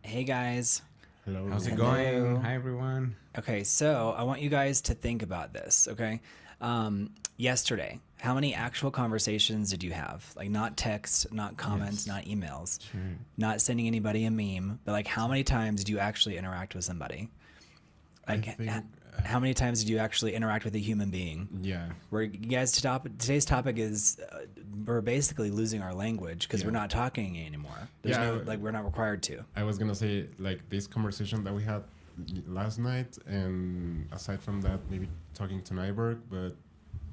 Hey guys. Hello. How's it Hello. going? Hi, everyone. Okay, so I want you guys to think about this, okay? Yesterday, how many actual conversations did you have? Like not texts, not comments, Yes. not emails, Sure. not sending anybody a meme, but like how many times did you actually interact with somebody? I Like think, how many times did you actually interact with a human being? yeah. Where you guys today's topic is we're basically losing our language because we're Yeah. not talking anymore. There's Yeah, no like we're not required to. I was gonna say like this conversation that we had last night, and aside from that, maybe talking to Nyberg, but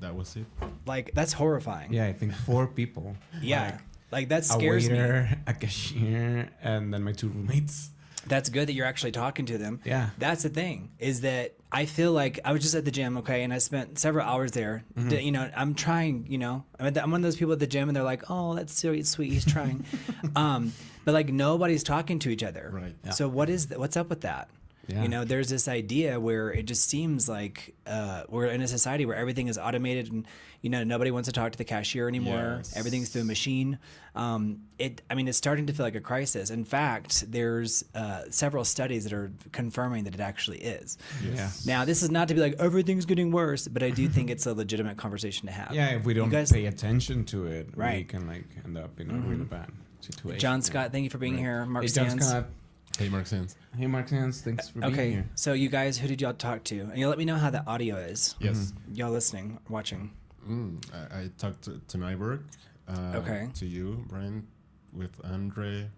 that was it. Like that's horrifying. Yeah, I think 4 people. Yeah. Like that A scares me. waiter, a cashier, and then my 2 roommates. That's good that you're actually talking to them. Yeah. That's the thing is that I feel like I was just at the gym, okay, and I spent several hours there. You know, I'm trying, you know, I'm one of those people at the gym and they're like, oh, that's so sweet. He's trying. But like nobody's talking to each other. Right. Yeah. So what's up with that? Yeah. You know, there's this idea where it just seems like we're in a society where everything is automated and, you know, nobody wants to talk to the cashier anymore. Yes. Everything's through a machine. It's starting to feel like a crisis. In fact, there's several studies that are confirming that it actually is. Yes. Now, this is not to be like everything's getting worse, but I do think it's a legitimate conversation to have. Yeah, if we don't guys- pay attention to it, we Right. can like end up in a really bad situation. John Scott, thank you for being Right. here. Mark Hey, John Sands. Scott. Hey, Mark Sands. Hey, Mark Sands. Thanks for being Okay, here. so you guys, who did y'all talk to? And you let me know how the audio is. Yes. Y'all listening, watching. I talked to Nyberg. Okay. To you, Brent, with Andre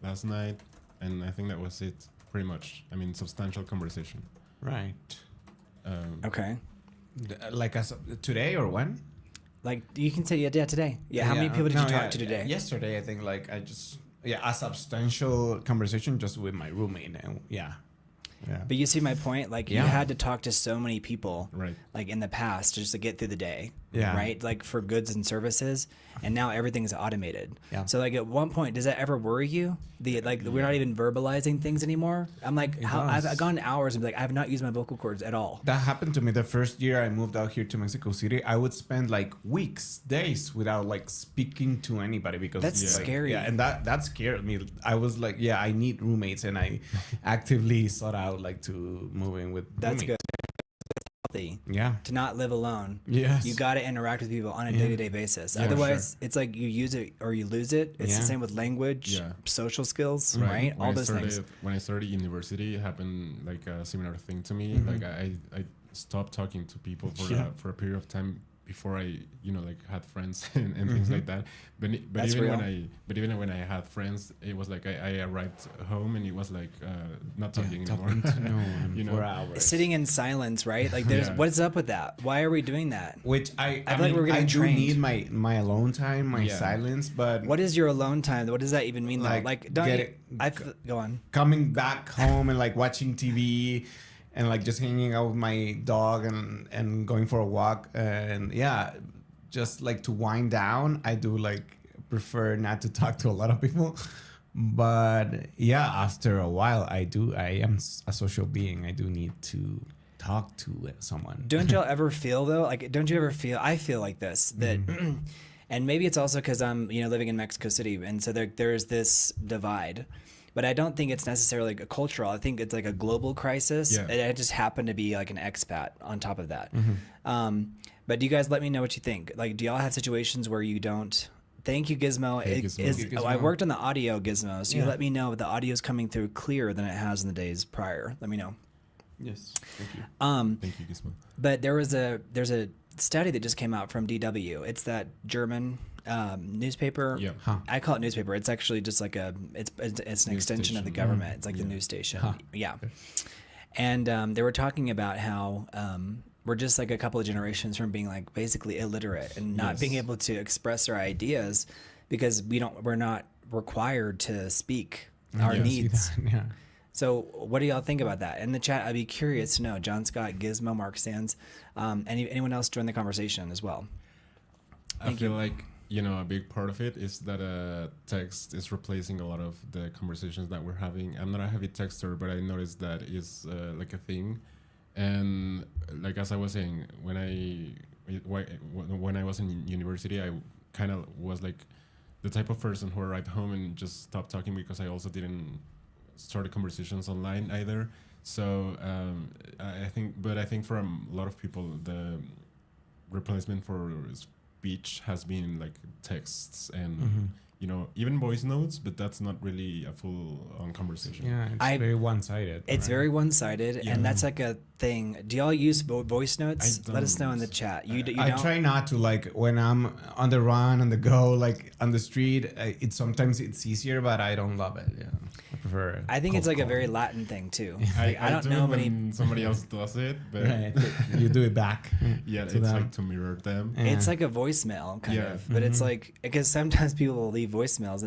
last night, and I think that was it. Pretty much. I mean, substantial conversation. Right. Okay. Like as today or when? Like you can say, yeah, today. Yeah, how many people did you talk to today? Yesterday, I think like a substantial conversation just with my roommate, and yeah. But you see my point? Like you Yeah. had to talk to so many people Right. like in the past just to get through the day. Yeah. Right? Like for goods and services. And now everything is automated. Yeah. So like at one point, does that ever worry you? We're not even verbalizing things anymore. I'm like, does. I've gone hours and be like, I have not used my vocal cords at all. That happened to me the first year I moved out here to Mexico City. I would spend like weeks, days without like speaking to anybody because That's like, scary. Yeah, and that scared me. I was like, yeah, I need roommates, and I actively sought out like to move in with That's roommates. good. Healthy. Yeah. To not live alone. Yes. You got to interact with people on a Yeah. day-to-day basis. Yeah, Otherwise, it's like you use it or you lose it. It's the Yeah. same with language, Yeah. social skills, right? When All I those started, things. When I started university, it happened like a similar thing to me. Mhm. Like I stopped talking to people Yeah. For a period of time before I like had friends and things like that. But That's even real. when I had friends, it was like I arrived home and it was like not talking anymore. Talking to no one You know? for hours. Sitting in silence, right? Like, there's Yeah. What's up with that? Why are we doing that? Which I feel like mean, we're getting I do trained. need my alone time, my Yeah. silence, but What is your alone time? What does that even mean? Though? Like, don't get you, it- go on. coming back home and like watching TV and like just hanging out with my dog and going for a walk, and yeah, just like to wind down. I do like prefer not to talk to a lot of people, but yeah, after a while I am a social being. I do need to talk to someone. Don't y'all ever feel though? Like, don't you ever feel? I feel like this that, and maybe it's also because I'm living in Mexico City, and so there's this divide. But I don't think it's necessarily a cultural. I think it's like a global crisis. Yeah. And I just happen to be like an expat on top of that. But do you guys let me know what you think? Like, do y'all have situations where you don't? Thank you, Gizmo. Hey, It Gizmo. is- Thank you, oh, I Gizmo. worked on the audio, Gizmo. So you Yeah. let me know if the audio is coming through clearer than it has in the days prior. Let me know. Yes, thank you. Thank you, Gizmo. But there's a study that just came out from DW. It's that German newspaper. Yeah. Huh. I call it newspaper. It's actually just like it's an News extension of the station. government. It's like the Yeah. news station. Huh. Yeah. And they were talking about how we're just like a couple of generations from being like basically illiterate and not Yes. being able to express our ideas because we're not required to speak our Yeah. See needs. that? Yeah. So what do y'all think about that? In the chat, I'd be curious to know. John Scott, Gizmo, Mark Sands, anyone else join the conversation as well. I feel like a big part of it is that text is replacing a lot of the conversations that we're having. I'm not a heavy texter, but I noticed that is like a thing. And like as I was saying, when I was in university, I kind of was like the type of person who arrived home and just stopped talking because I also didn't started conversations online either. So I think for a lot of people, the replacement for speech has been like texts and even voice notes, but that's not really a full on conversation. Yeah, it's very one-sided. It's very one-sided, and that's like a thing. Do y'all use voice notes? I Let us know in the don't. chat. You I don't? try not to, like, when I'm on the run, on the go, like on the street. Sometimes it's easier, but I don't love it. Yeah, I prefer. I think it's like a cold very calling. Latin thing too. I Like, I don't do know when many. somebody else does it, but Right, you do it back. yeah, to it's them. like to mirror them. Yeah. It's like a voicemail kind Yeah. of, but it's like because sometimes people will leave voicemails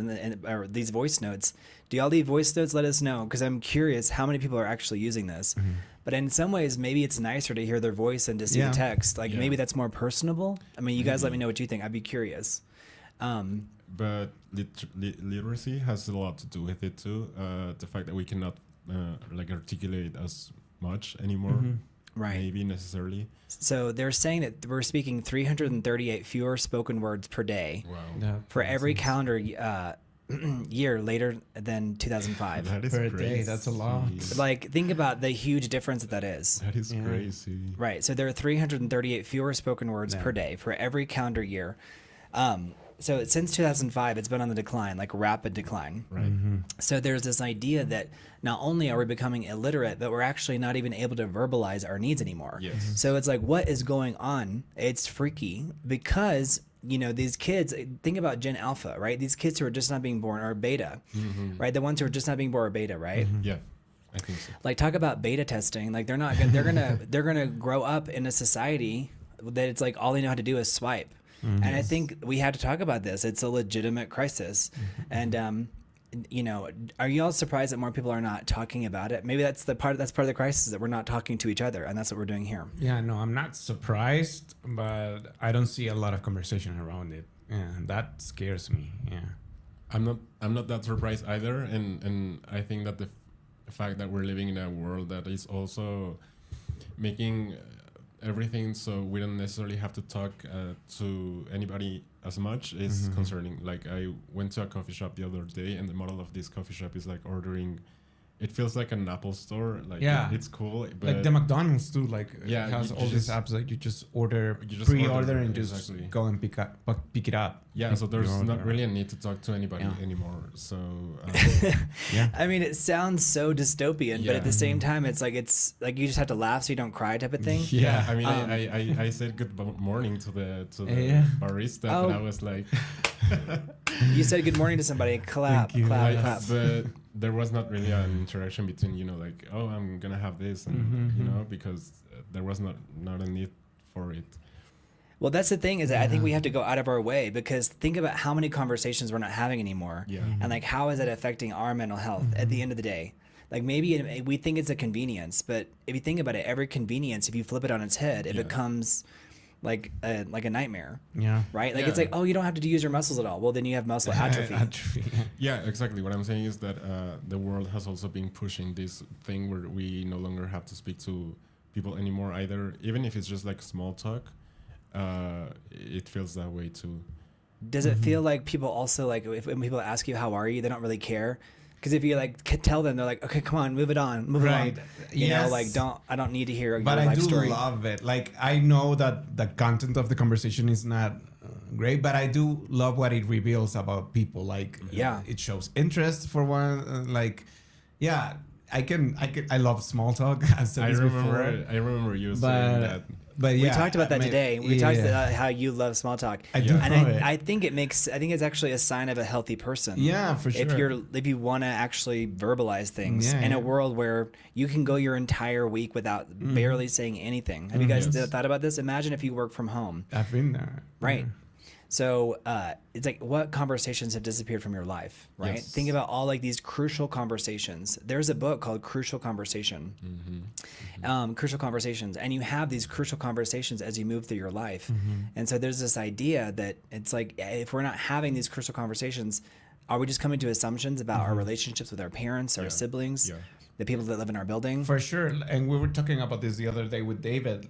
or these voice notes. Do y'all leave voice notes? Let us know because I'm curious how many people are actually using this. But in some ways, maybe it's nicer to hear their voice and to see the text. Like maybe that's more personable. I mean, you guys let me know what you think. I'd be curious. But literacy has a lot to do with it too. The fact that we cannot like articulate as much anymore, Right. maybe necessarily. So they're saying that we're speaking 338 fewer spoken words per day Wow, Yeah, for every calendar year later than 2005. that is per crazy. day, that's a lot. Like, think about the huge difference that is. That is Yeah. crazy. Right. So there are 338 fewer spoken words per day for every calendar year. So since 2005, it's been on the decline, like rapid decline. Right. So there's this idea that not only are we becoming illiterate, but we're actually not even able to verbalize our needs anymore. Yes. So it's like, what is going on? It's freaky because, these kids, think about Gen Alpha, right? These kids who are just not being born are beta, right? The ones who are just not being born are beta, right? Yeah, I think so. Like, talk about beta testing. Like, they're gonna grow up in a society that it's like all they know how to do is swipe. And I think we had to talk about this. It's a legitimate crisis. And, are you all surprised that more people are not talking about it? Maybe that's part of the crisis, that we're not talking to each other. And that's what we're doing here. Yeah, no, I'm not surprised, but I don't see a lot of conversation around it. Yeah, that scares me. Yeah. I'm not that surprised either, and I think that the fact that we're living in a world that is also making everything so we don't necessarily have to talk to anybody as much is concerning. Like, I went to a coffee shop the other day, and the model of this coffee shop is like ordering. It feels like an Apple store. Like, it's cool, but Like the McDonald's too, like Yeah, it has you all these just- apps that you just order, You just pre-order order, and just exactly. go and pick it up. yeah, so there's Your not order. really a need to talk to anybody Yeah. anymore. So Yeah. I mean, it sounds so dystopian, but at the Yeah. same time, it's like you just have to laugh so you don't cry type of thing. Yeah. I mean, I said good morning to the Yeah. barista, Oh. but I was like, You said good morning to somebody, clap, Thank you. clap, I- clap. but there was not really an interaction between, like, oh, I'm gonna have this, and because there was not a need for it. Well, that's the thing, is that I think we have to go out of our way, because think about how many conversations we're not having anymore. Yeah. And like, how is that affecting our mental health at the end of the day? Like, maybe we think it's a convenience, but if you think about it, every convenience, if you flip it on its head, it Yeah. becomes like a nightmare, Yeah. right? Like, it's Yeah. like, oh, you don't have to use your muscles at all. Well, then you have muscle atrophy. Yeah, exactly. What I'm saying is that the world has also been pushing this thing where we no longer have to speak to people anymore either, even if it's just like small talk. It feels that way too. Does it feel like people also, like, when people ask you how are you, they don't really care? Because if you like tell them, they're like, okay, come on, move it on, move Right. it on. You know, Yes. like, I don't need to hear your But I life do story. love it. Like, I know that the content of the conversation is not great, but I do love what it reveals about people. Like, Yeah. it shows interest for one. I love small talk. I said this before. I remember you saying that. But We yeah, talked about that I mean, today. We talked yeah. about how you love small talk. I do And love it. I think it's actually a sign of a healthy person. Yeah, for sure. If you want to actually verbalize things Yeah, in yeah. a world where you can go your entire week without barely saying anything. Have you guys Yes. thought about this? Imagine if you work from home. I've been there. Right. So it's like, what conversations have disappeared from your life, right? Yes. Think about all like these crucial conversations. There's a book called Crucial Conversation, Crucial Conversations, and you have these crucial conversations as you move through your life. And so there's this idea that it's like, if we're not having these crucial conversations, are we just coming to assumptions about our relationships with our parents, our siblings, Yeah. the people that live in our building? For sure. And we were talking about this the other day with David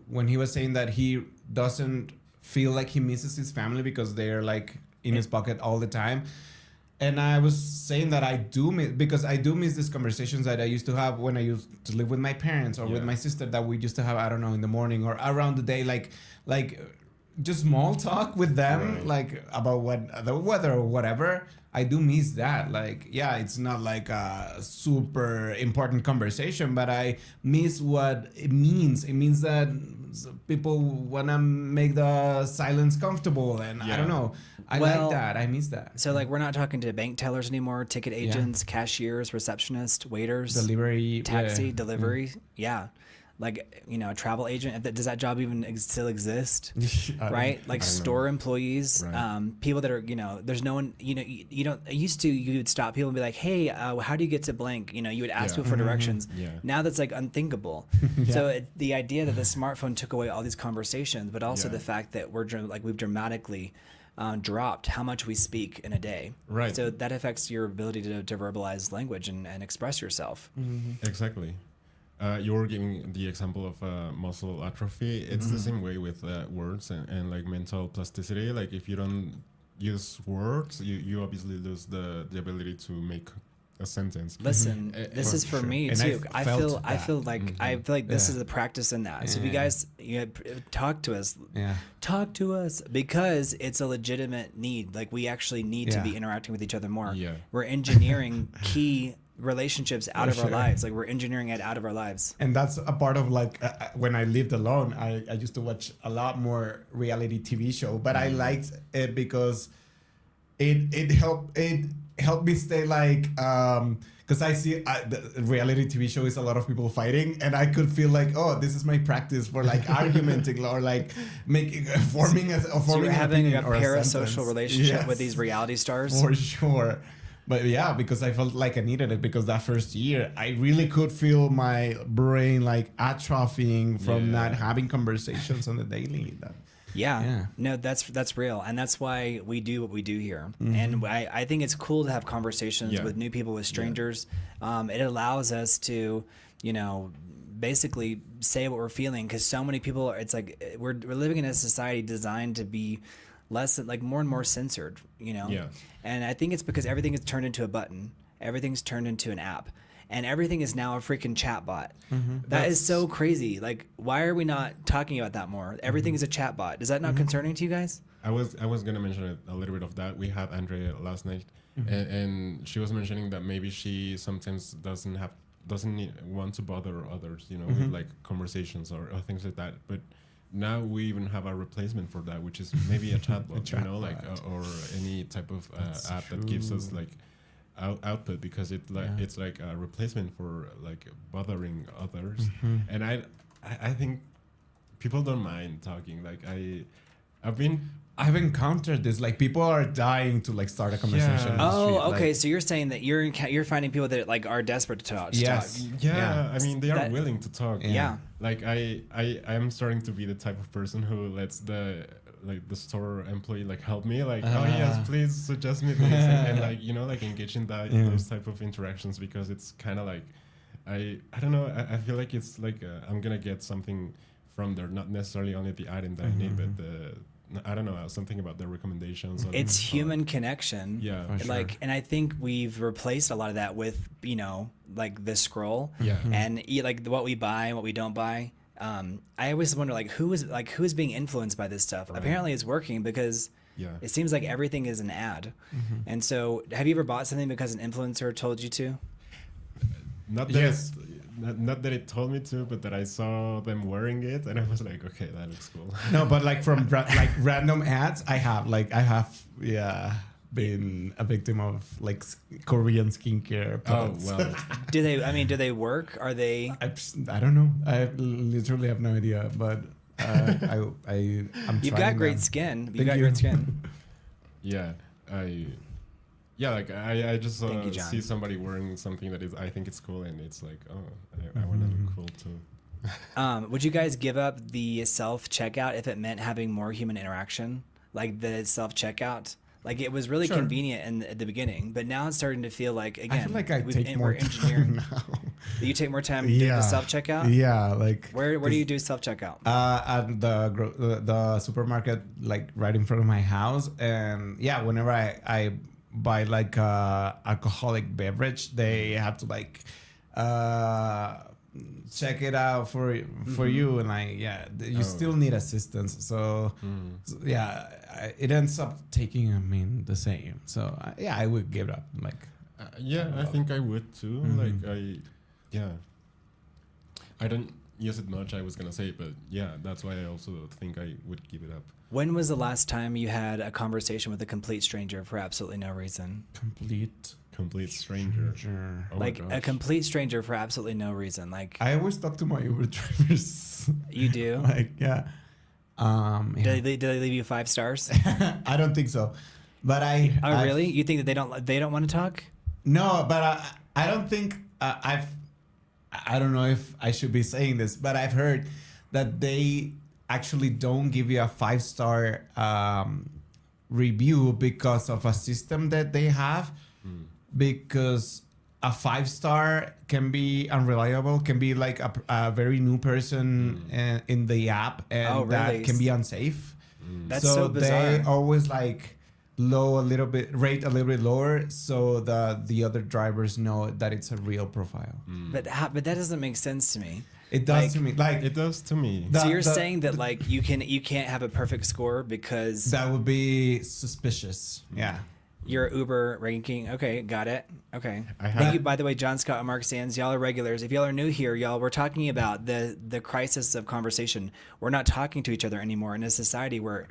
when he was saying that he doesn't feel like he misses his family because they're like in his pocket all the time. And I was saying that I do miss, because I do miss these conversations that I used to have when I used to live with my parents or with my sister, that we used to have, I don't know, in the morning or around the day, like just small talk with them, like about what the weather or whatever. I do miss that. Like, yeah, it's not like a super important conversation, but I miss what it means. It means that people want to make the silence comfortable, and I don't know. I like that. I miss that. So, like, we're not talking to bank tellers anymore, ticket agents, cashiers, receptionists, waiters, delivery, taxi, delivery. Yeah. Like, you know, a travel agent, does that job even still exist? Right? Like store employees, people that are, you know, there's no one, you know, you don't, used to, you would stop people and be like, hey, how do you get to blank? You know, you would ask people for directions. Now that's like unthinkable. So the idea that the smartphone took away all these conversations, but also the fact that we've dramatically dropped how much we speak in a day. Right. So that affects your ability to verbalize language and express yourself. Exactly. You were giving the example of muscle atrophy. It's the same way with words and like mental plasticity. Like if you don't use words, you obviously lose the ability to make a sentence. Listen, this is for me And too. I feel like this is a practice in that. So if you guys talk to us, talk to us, because it's a legitimate need. Like we actually need to be interacting with each other more. We're engineering key relationships out of our lives. Like we're engineering it out of our lives. And that's a part of like when I lived alone, I used to watch a lot more reality TV show, but I liked it because it helped me stay like because I see the reality TV show is a lot of people fighting, and I could feel like, oh, this is my practice for like argumenting or like forming So you're having a or parasocial relationship with these reality stars. For sure. But yeah, because I felt like I needed it, because that first year I really could feel my brain like atrophying from not having conversations on the daily. No, that's real, and that's why we do what we do here. And I think it's cool to have conversations with new people, with strangers. It allows us to, you know, basically say what we're feeling, because so many people, it's like we're living in a society designed to be less, like more and more censored, you know? And I think it's because everything is turned into a button. Everything's turned into an app. And everything is now a freaking chat bot. That is so crazy. Like, why are we not talking about that more? Everything is a chat bot. Is that not concerning to you guys? I was going to mention a little bit of that. We had Andrea last night, and she was mentioning that maybe she sometimes doesn't want to bother others, you know, with like conversations or things like that. But now we even have a replacement for that, which is maybe a chatbot, you know, like or any type of app that gives us like output, because it's like a replacement for like bothering others. And I think people don't mind talking. Like I've encountered this, like people are dying to like start a conversation. Oh, okay. So you're saying that you're finding people that like are desperate to talk. I mean, they are willing to talk. Like I am starting to be the type of person who lets the store employee like help me, like oh yes, please suggest me this, and like, you know, like engage in those type of interactions, because it's kind of like I don't know, I feel like it's like I'm gonna get something from there, not necessarily only the item that I need, but I don't know, something about the recommendations. It's human connection. Yeah. Like, and I think we've replaced a lot of that with, you know, like the scroll. And like what we buy and what we don't buy. I always wonder like who is being influenced by this stuff. Apparently it's working, because it seems like everything is an ad. And so have you ever bought something because an influencer told you to? Not that it told me to, but that I saw them wearing it, and I was like, okay, that looks cool. No, but like from like random ads, I have been a victim of like Korean skincare products. Oh well. Do they work? Are they? I don't know. I literally have no idea, but I'm. You've got great skin. You've got great skin. Like I just see somebody wearing something that I think it's cool, and it's like, oh, I want to look cool too. Would you guys give up the self-checkout if it meant having more human interaction? Like the self-checkout? Like it was really convenient at the beginning, but now it's starting to feel like, again, I feel like I take more time now. You take more time to do the self-checkout? Yeah, like where do you do self-checkout? At the supermarket, like right in front of my house. And yeah, whenever I buy like a alcoholic beverage, they have to like check it out for you, and like you still need assistance. So, it ends up taking the same. So I would give it up. Like I think I would too. Like I don't use it much, I was gonna say, but that's why I also think I would give it up. When was the last time you had a conversation with a complete stranger for absolutely no reason? Complete stranger. Oh like a complete stranger for absolutely no reason. Like I always talk to my Uber drivers. You do? Like Did they leave you 5 stars? I don't think so, but really? You think that they don't want to talk? No, but I don't think I don't know if I should be saying this, but I've heard that they actually don't give you a 5-star review because of a system that they have. Because a 5-star can be unreliable, can be like a very new person in the app, and that can be unsafe. That's so bizarre. They always like rate a little bit lower, so that the other drivers know that it's a real profile. But that doesn't make sense to me. It does to me. Like it does to me. So you're saying that like you can't have a perfect score because that would be suspicious. Yeah. Your Uber ranking. Okay, got it. Okay. Thank you, by the way, John Scott and Mark Sands. Y'all are regulars. If y'all are new here, we're talking about the crisis of conversation. We're not talking to each other anymore in a society where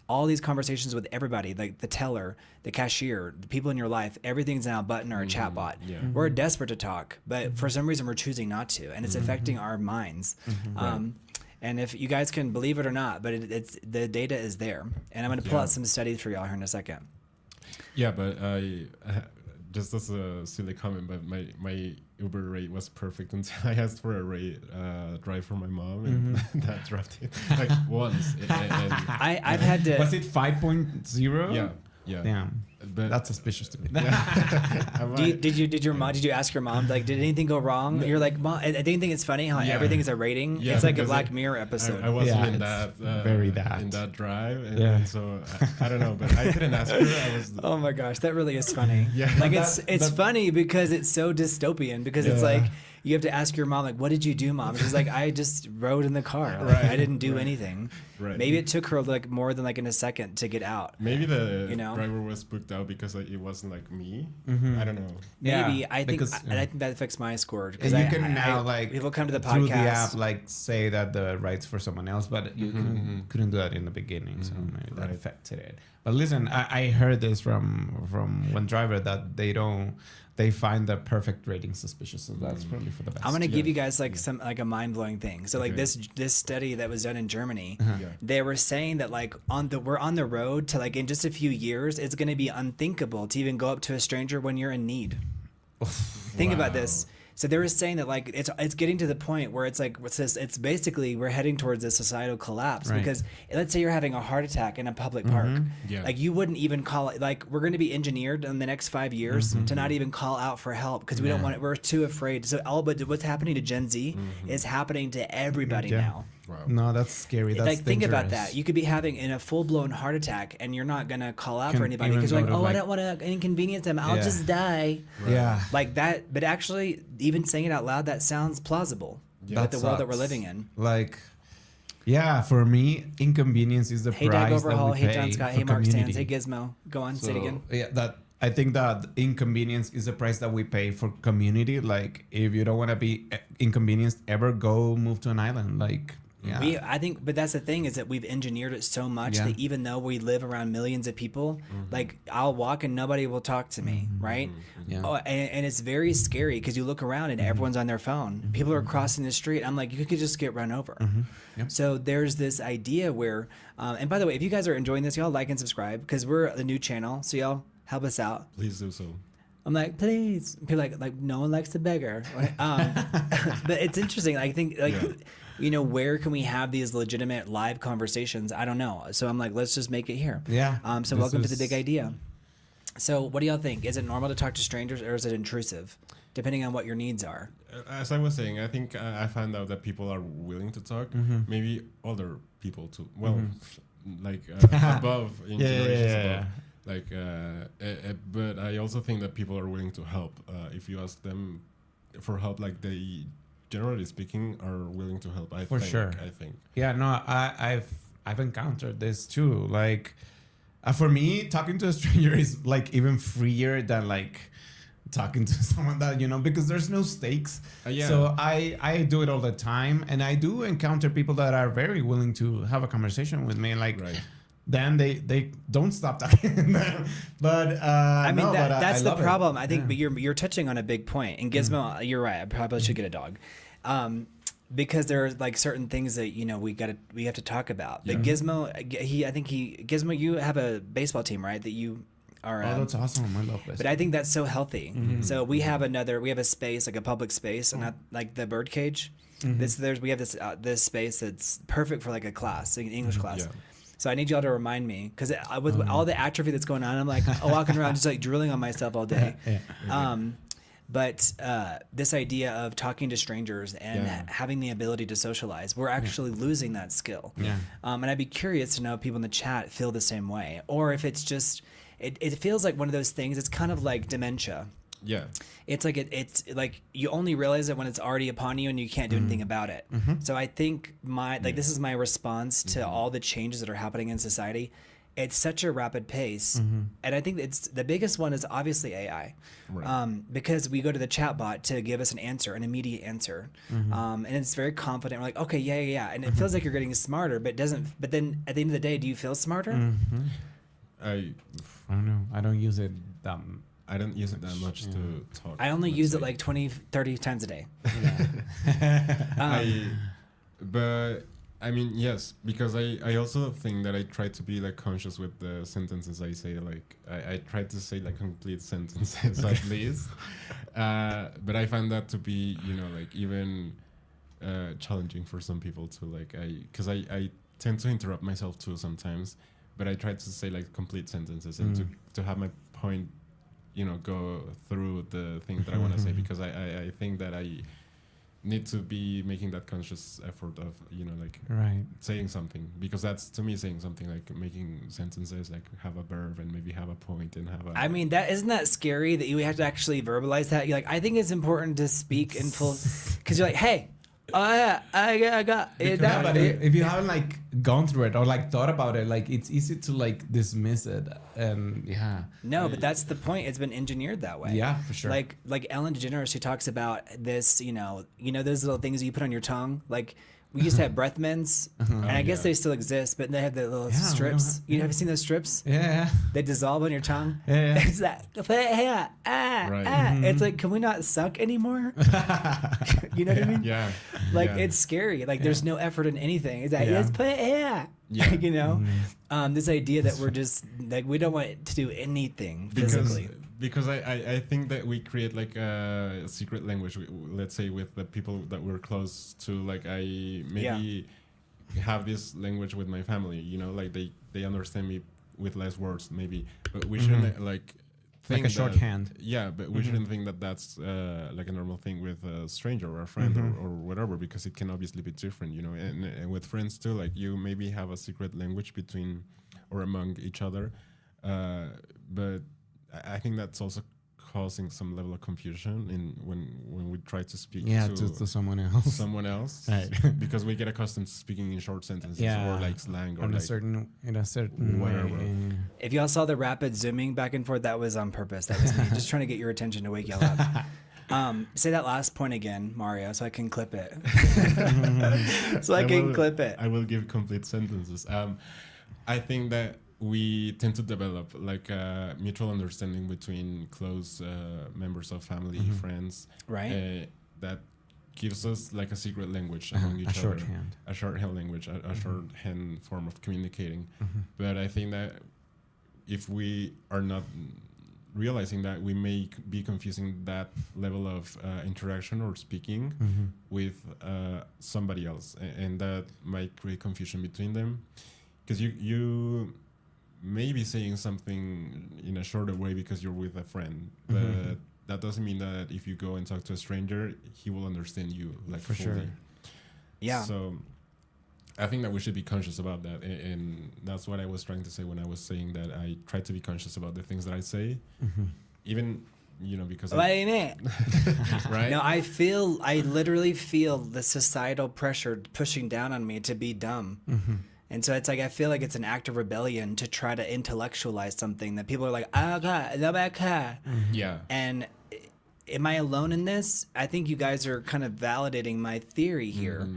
all these conversations with everybody, like the teller, the cashier, the people in your life, everything's now a button or a chat bot. Yeah. We're desperate to talk, but for some reason we're choosing not to, and it's affecting our minds. And if you guys can believe it or not, but it's the data is there. And I'm going to pull out some studies for y'all here in a second. Yeah, but just as a silly comment, but my Uber rate was perfect until I asked for a drive for my mom, and that dropped it like once. I've had to. Was it 5.0? Yeah. Damn. But that's suspicious to me. Did you ask your mom, like, did anything go wrong? You're like, Mom, I didn't think it's funny how everything is a rating. It's like a Black Mirror episode. I wasn't in that drive, and so I don't know, but I couldn't ask her. I was. Oh my gosh, that really is funny. Like it's funny because it's so dystopian, because it's like you have to ask your mom, like, what did you do, Mom? She's like, I just rode in the car. Like, I didn't do anything. Right. Maybe it took her like more than like in a second to get out. Maybe the driver was booked out because like, it wasn't like me. I don't know. Maybe I think that affects my score, because you can now like people come to the podcast through the app like say that the rights for someone else, but you couldn't do that in the beginning, so maybe that affected it. But listen, I heard this from one driver that they find the perfect rating suspicious, so that's probably for the best. I'm gonna give you guys like a mind blowing thing. So like this study that was done in Germany, they were saying that like we're on the road to like in just a few years, it's gonna be unthinkable to even go up to a stranger when you're in need. Think about this. So they were saying that like it's getting to the point where it's like it's basically we're heading towards a societal collapse, because let's say you're having a heart attack in a public park, like you wouldn't even call it, like we're going to be engineered in the next 5 years to not even call out for help, because we don't want it, we're too afraid. So but what's happening to Gen Z is happening to everybody now. Wow. No, that's scary. That's like, think about that. You could be having a full-blown heart attack and you're not going to call out for anybody because you're like, I don't want to inconvenience them. I'll just die. Right. Yeah. Like that. But actually, even saying it out loud, that sounds plausible with the world that we're living in. Like, for me, inconvenience is the price Doug Overhaul. that we pay. Hey, John Scott. Hey, Mark Stans. Hey, Gizmo. Go on. Say it again. Yeah, I think that inconvenience is the price that we pay for community. Like, if you don't want to be inconvenienced ever, go move to an island. Like, I think, but that's the thing, is that we've engineered it so much that even though we live around millions of people, like I'll walk and nobody will talk to me, right? Yeah. Oh, and it's very scary, because you look around and everyone's on their phone. People are crossing the street. I'm like, you could just get run over. So there's this idea where, and by the way, if you guys are enjoying this, y'all like and subscribe, because we're a new channel. So y'all help us out. Please do so. I'm like, please. People like no one likes a beggar. But it's interesting. I think where can we have these legitimate live conversations? I don't know. So I'm like, let's just make it here. Yeah. So welcome to the big idea. So what do y'all think? Is it normal to talk to strangers, or is it intrusive, depending on what your needs are? As I was saying, I think I found out that people are willing to talk. Maybe older people too. Well, like above, in generations above. Like, but I also think that people are willing to help. If you ask them for help, like they, generally speaking, are willing to help. I think. Yeah, no, I've encountered this too. Like, for me, talking to a stranger is like even freer than like talking to someone that, you know, because there's no stakes. Yeah. So I do it all the time, and I do encounter people that are very willing to have a conversation with me, like. Right. Then they don't stop talking. But I mean, that's the problem. I I think, but you're touching on a big point. And Gizmo, you're right. I probably should get a dog, because there are like certain things that, you know, we have to talk about. But Gizmo, Gizmo, you have a baseball team, right? That you are. Oh, that's awesome. I love baseball. But I think that's so healthy. So we have a space, like a public space, and not like the bird cage. We have this space that's perfect for like a class, like an English class. Yeah. So I need y'all to remind me, because with all the atrophy that's going on, I'm like walking around just like drilling on myself all day. But this idea of talking to strangers and having the ability to socialize, we're actually losing that skill. Yeah. And I'd be curious to know if people in the chat feel the same way, or if it's just, it feels like one of those things. It's kind of like dementia. Yeah. It's like you only realize it when it's already upon you and you can't do anything about it. So I think this is my response to all the changes that are happening in society. It's such a rapid pace, and I think it's the biggest one is obviously AI, because we go to the chat bot to give us an immediate answer, and it's very confident. We're like, okay, yeah, and it feels like you're getting smarter, but it doesn't. But then at the end of the day, do you feel smarter? I don't know. I don't use it I don't use it that much to talk. I only use it like 20, 30 times a day. But I mean, yes, because I also think that I try to be like conscious with the sentences I say. Like I try to say like complete sentences at least. But I find that to be, you know, like even challenging for some people to like, because I tend to interrupt myself too sometimes, but I try to say like complete sentences and to have my point, you know, go through the thing that I want to say, because I think that I need to be making that conscious effort of, you know, like saying something, because that's to me saying something, like making sentences, like have a verb and maybe have a point and have a. I mean, isn't that scary that you have to actually verbalize that? You're like, I think it's important to speak in full, because you're like, hey. I got it. But if you haven't like gone through it or like thought about it, like it's easy to like dismiss it, and No, but that's the point. It's been engineered that way. Yeah, for sure. Like Ellen DeGeneres, she talks about this. You know those little things you put on your tongue. Like we used to have breath mints, and I guess they still exist, but they have the little strips. You ever seen those strips? Yeah. They dissolve on your tongue. Yeah. It's that. It's like, can we not suck anymore? You know what I mean? Yeah. Like it's scary. Like there's no effort in anything. It's like let's put it here. Yeah. You know, this idea that we're just like we don't want to do anything physically. Because I think that we create like a secret language, let's say with the people that we're close to. Like I maybe have this language with my family, you know, like they understand me with less words maybe, but we shouldn't like think like a shorthand. Yeah, but we shouldn't think that that's like a normal thing with a stranger or a friend or whatever, because it can obviously be different, you know, and with friends too, like you maybe have a secret language between or among each other, but I think that's also causing some level of confusion in when we try to speak to someone else. Right. Because we get accustomed to speaking in short sentences or like slang or in like a certain whatever. way. If y'all saw the rapid zooming back and forth, that was on purpose. That was me just trying to get your attention to wake y'all up. Say that last point again, Mario, so I can clip it. Clip it. I will give complete sentences. I think that we tend to develop like a mutual understanding between close members of family, friends, right? That gives us like a secret language among each other. A shorthand language, a shorthand form of communicating. But I think that if we are not realizing that, we may be confusing that level of interaction or speaking with somebody else, and that might create confusion between them, because you may be saying something in a shorter way because you're with a friend, but that doesn't mean that if you go and talk to a stranger, he will understand you like for fully. sure. Yeah. So I think that we should be conscious about that, and that's what I was trying to say when I was saying that I try to be conscious about the things that I say, even because What do you mean? right? No, I literally feel the societal pressure pushing down on me to be dumb. And so it's like, I feel like it's an act of rebellion to try to intellectualize something that people are like, Yeah. and am I alone in this? I think you guys are kind of validating my theory here,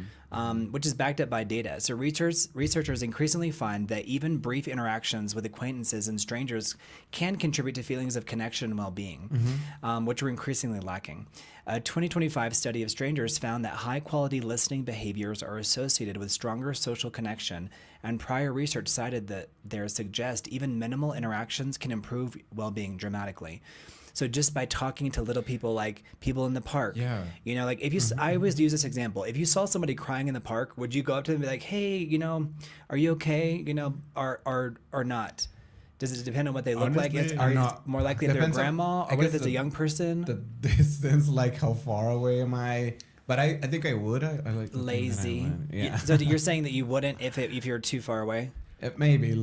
which is backed up by data. So researchers increasingly find that even brief interactions with acquaintances and strangers can contribute to feelings of connection and well-being, which are increasingly lacking. A 2025 study of strangers found that high-quality listening behaviors are associated with stronger social connection, and prior research cited that there suggest even minimal interactions can improve well-being dramatically. So just by talking to little people, like people in the park, like if you, I always use this example. If you saw somebody crying in the park, would you go up to them and be like, hey, are you okay? Or not? Does it depend on what they look like? Are you more likely if they're a grandma, or what if it's a young person? The distance, like how far away am I? But I think I would. I like to lazy. Think that I would. Yeah. So you're saying that you wouldn't if you're too far away? Maybe.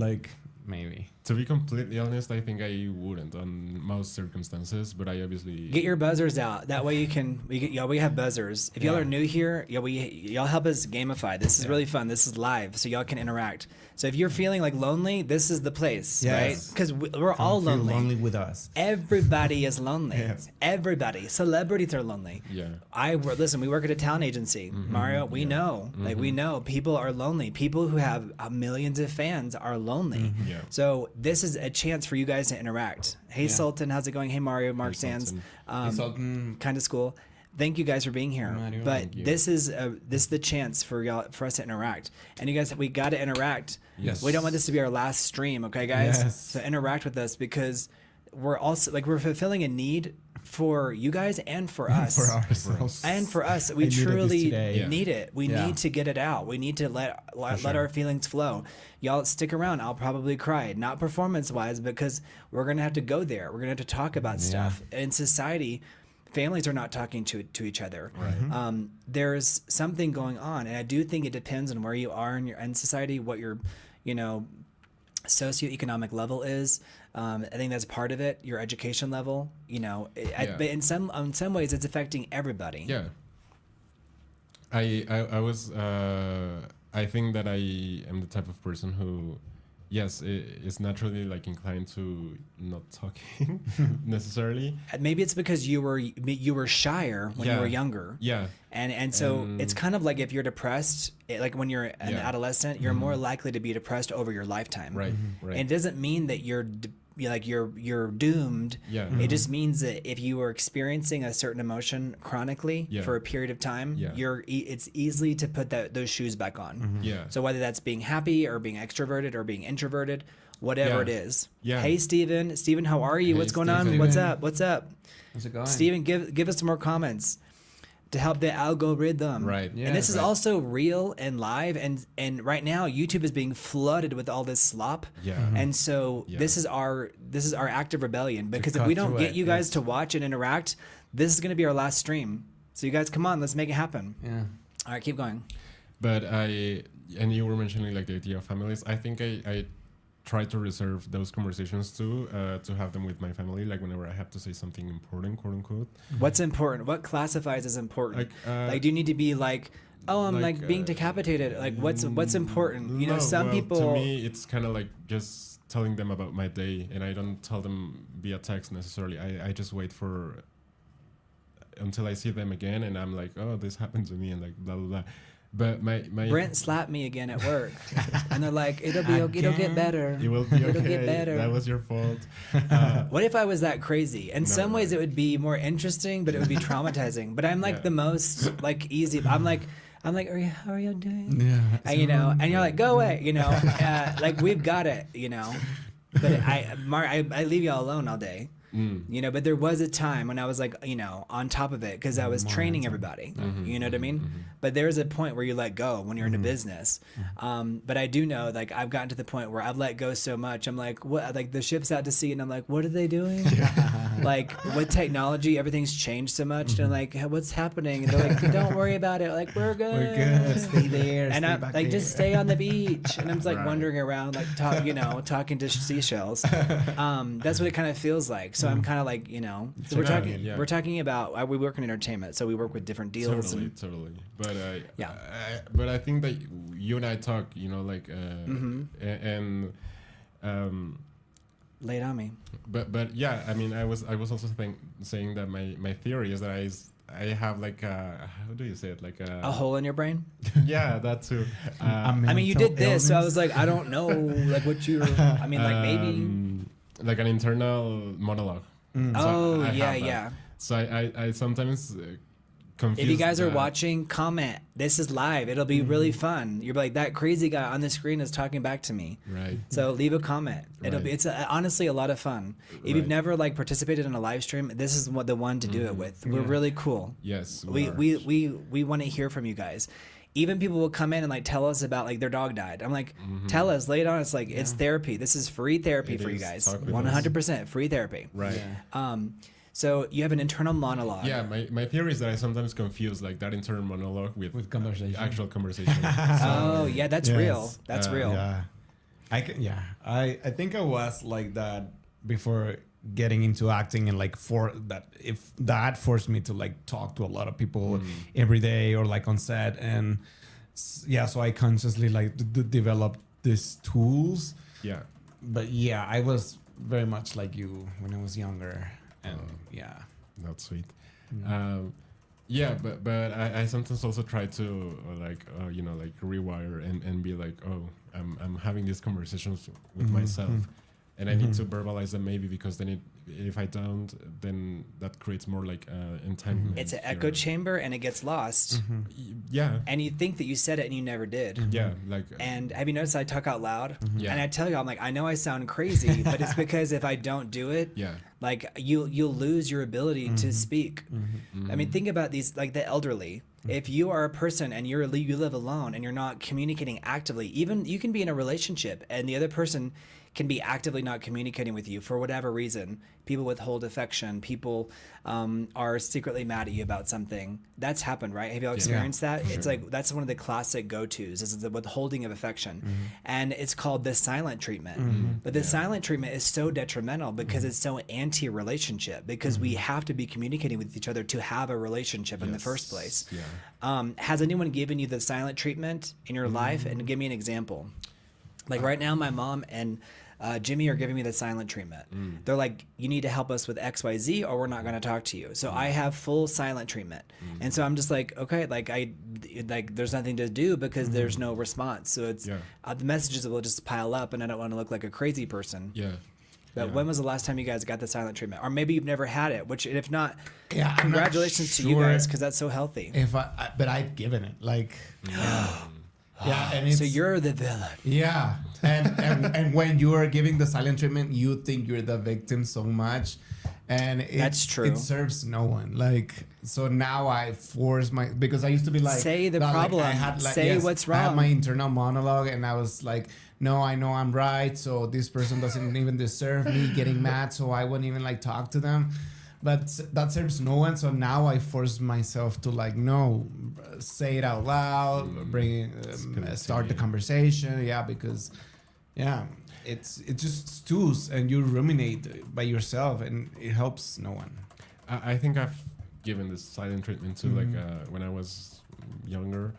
To be completely honest, I think I wouldn't on most circumstances, but I obviously get your buzzers out. That way we have buzzers. If y'all are new here, y'all help us gamify. This is really fun. This is live, so y'all can interact. So if you're feeling like lonely, this is the place, right? Because we're all lonely. Lonely with us. Everybody is lonely. Yes. Everybody. Celebrities are lonely. Yeah. Listen. We work at a talent agency, Mario. We know, we know people are lonely. People who have millions of fans are lonely. Yeah. So this is a chance for you guys to interact. Hey, Sultan, how's it going? Hey, Mario, Mark Sands. Hey, Sultan. Kind of school. Thank you guys for being here. Mario, but this is the chance for us to interact. And you guys, we got to interact. Yes. We don't want this to be our last stream, okay, guys? Yes. So interact with us, because we're also we're fulfilling a need for you guys and for us. For ourselves. And for us, we truly need it. We Yeah. need to get it out. We need to let our feelings flow. Y'all stick around. I'll probably cry, not performance-wise, because we're gonna have to go there. We're gonna have to talk about stuff. In society, families are not talking to each other. Right. There's something going on, and I do think it depends on where you are in society, what your socioeconomic level is. I think that's part of it. Your education level, but in some ways, it's affecting everybody. Yeah. I was I think that I am the type of person who, yes, is naturally like inclined to not talking necessarily. Maybe it's because you were shyer when you were younger. Yeah. And so it's kind of like if you're depressed, like when you're an adolescent, you're more likely to be depressed over your lifetime. Right. Right. And it doesn't mean that you're doomed. Yeah. It just means that if you are experiencing a certain emotion chronically for a period of time, it's easy to put those shoes back on. Yeah. So whether that's being happy or being extroverted or being introverted, whatever it is. Yeah. Hey, Steven. Steven, how are you? Hey, What's going Steven. on? What's up? What's up? How's it going? Steven, give us some more comments to help the algorithm. Right. And this is also real and live, and right now YouTube is being flooded with all this slop. Yeah. And so this is our act of rebellion, because if we don't get you guys to watch and interact, this is going to be our last stream. So you guys, come on, let's make it happen. Yeah. All right, keep going. But and you were mentioning like the idea of families. I think I try to reserve those conversations too, to have them with my family, like whenever I have to say something important, quote unquote. What's important? What classifies as important? Like do you need to be like, oh, I'm like being decapitated? Like what's important? Some people. To me, it's kind of like just telling them about my day, and I don't tell them via text necessarily. I just wait for until I see them again, and I'm like, oh, this happened to me, and like blah blah blah. But my Brent slapped me again at work, and they're like, it'll get better. It will be okay. It'll get better. That was your fault. What if I was that crazy? In some ways, it would be more interesting, but it would be traumatizing. But I'm like the most like easy. I'm like, how are you doing? Yeah. And and you're like, go away. Like we've got it. But I leave y'all alone all day. You know, but there was a time when I was like, you know, on top of it because I was training everybody. You know what I mean? But there's a point where you let go when you're in a business. But I do know, like, I've gotten to the point where I've let go so much. I'm like, what? Like, the ship's out to sea, and I'm like, what are they doing? Like, with technology, everything's changed so much. And I'm like, what's happening? And they're like, don't worry about it. Like, we're good. We're good. Stay there. And stay I'm back like, there. just stay on the beach. And I'm just like wandering around, like, talking to seashells. That's what it kind of feels like. So I'm kind of like, you know, so we're talking about, we work in entertainment, so we work with different deals. Totally. But but I think that you and I talk, you know, like, and lay it on me. But yeah, I mean, I was also saying that my theory is that I have like a, how do you say it, like a hole in your brain. Yeah, that too. I mean, you did this, so I was like, I don't know, like what you. I mean, like maybe like an internal monologue. So yeah. So I sometimes confuse. If you guys are that. watching, comment. This is live. It'll be really fun. You're like, that crazy guy on the screen is talking back to me. Right. So leave a comment. It's honestly a lot of fun. If you've never like participated in a live stream, this is the one to do it with. We're really cool. Yes. We want to hear from you guys. Even people will come in and like tell us about like their dog died. I'm like, tell us, lay it on. It's like, it's therapy. This is free therapy for you guys. 100% free therapy. Right. Yeah. So you have an internal monologue. Yeah, my theory is that I sometimes confuse like that internal monologue with conversation. actual conversation. Oh yeah, that's real. That's real. Yeah. I think I was like that before getting into acting, and like if that forced me to like talk to a lot of people every day or like on set, and so I consciously like developed these tools. Yeah. But yeah, I was very much like you when I was younger, and That's sweet. But I sometimes also try to like you know, like rewire and be like, oh, I'm having these conversations with myself, and I need to verbalize them, maybe because then if I don't, then that creates more like entanglement. It's an echo chamber, and it gets lost. Yeah. And you think that you said it, and you never did. Yeah, like. And have you noticed I talk out loud? Yeah. And I tell you, I'm like, I know I sound crazy, but it's because if I don't do it, like you'll lose your ability to speak. I mean, think about these, like the elderly. If you are a person and you live alone and you're not communicating actively, even you can be in a relationship and the other person can be actively not communicating with you for whatever reason. People withhold affection. People are secretly mad at you about something. That's happened, right? Have you all experienced that? It's like, that's one of the classic go-tos, is the withholding of affection. And it's called the silent treatment. But the silent treatment is so detrimental because it's so anti-relationship, because we have to be communicating with each other to have a relationship in the first place. Has anyone given you the silent treatment in your life? And give me an example. Like right now, my mom and Jimmy are giving me the silent treatment. They're like, you need to help us with XYZ or we're not going to talk to you. So I have full silent treatment. And so I'm just like, okay, like there's nothing to do because there's no response. So it's the messages will just pile up, and I don't want to look like a crazy person. But when was the last time you guys got the silent treatment? Or maybe you've never had it, which if not, congratulations to you guys, because that's so healthy. But I've given it like. And so you're the villain. Yeah, and when you are giving the silent treatment, you think you're the victim so much, and that's true. It serves no one. Like, so now I force because I used to be like, say the problem. Like, I had, like, say what's wrong. I had my internal monologue, and I was like, no, I know I'm right. So this person doesn't even deserve me getting mad. So I wouldn't even like talk to them. But that serves no one. So now I force myself to like, no, say it out loud, start the conversation. Yeah, because it just stews and you ruminate by yourself, and it helps no one. I think I've given this silent treatment too. Like when I was younger,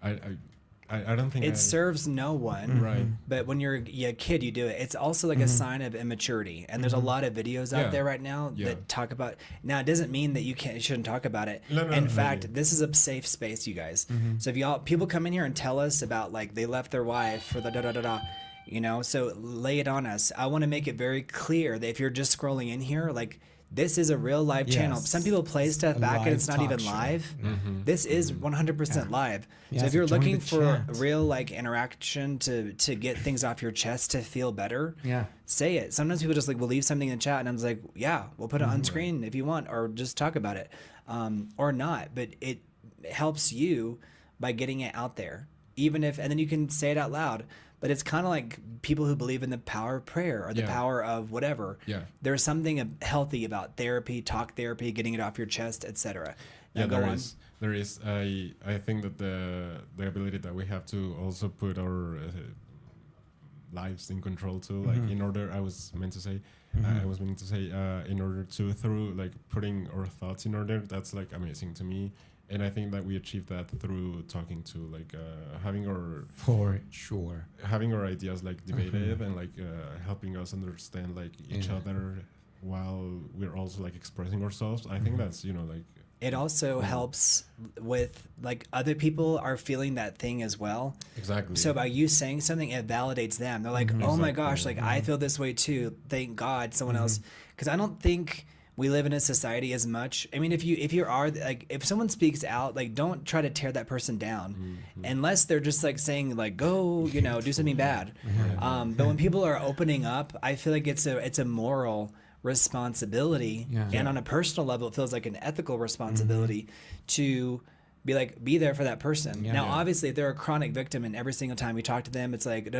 I don't think it serves no one, right? But when you're a kid, you do it. It's also like a sign of immaturity. And there's a lot of videos out there right now that talk about. Now, it doesn't mean that you shouldn't talk about it. In fact, this is a safe space, you guys. So if people come in here and tell us about like they left their wife for the you know, so lay it on us. I want to make it very clear that if you're just scrolling in here, like, this is a real live channel. Yes. Some people play stuff A back and live it's not talk even show. live. Mm-hmm. This is 100% live. Yeah, so if so you're join looking the for chat. real like interaction to get things off your chest to feel better, Yeah. say it. Sometimes people just like will leave something in the chat and I'm just like, yeah, we'll put it Mm-hmm. on screen if you want, or just talk about it, or not. But it helps you by getting it out there, even if, and then you can say it out loud. But it's kind of like people who believe in the power of prayer or the power of whatever. Yeah. There's something healthy about therapy, talk therapy, getting it off your chest, etc. Yeah, there is. I think that the ability that we have to also put our lives in control too. Like in order, I was meant to say, in order to through like putting our thoughts in order. That's like amazing to me. And I think that we achieve that through talking to like having our ideas like debated and like helping us understand like each other while we're also like expressing ourselves. I think that's like it also helps with like other people are feeling that thing as well. Exactly. So by you saying something, it validates them. They're like, oh my gosh, like I feel this way too. Thank God someone else, because I don't think we live in a society as much. I mean, if you are like, if someone speaks out, like don't try to tear that person down unless they're just like saying like, go, do something bad. But when people are opening up, I feel like it's a moral responsibility. And on a personal level, it feels like an ethical responsibility to be there for that person. Now, obviously if they're a chronic victim and every single time we talk to them, it's like,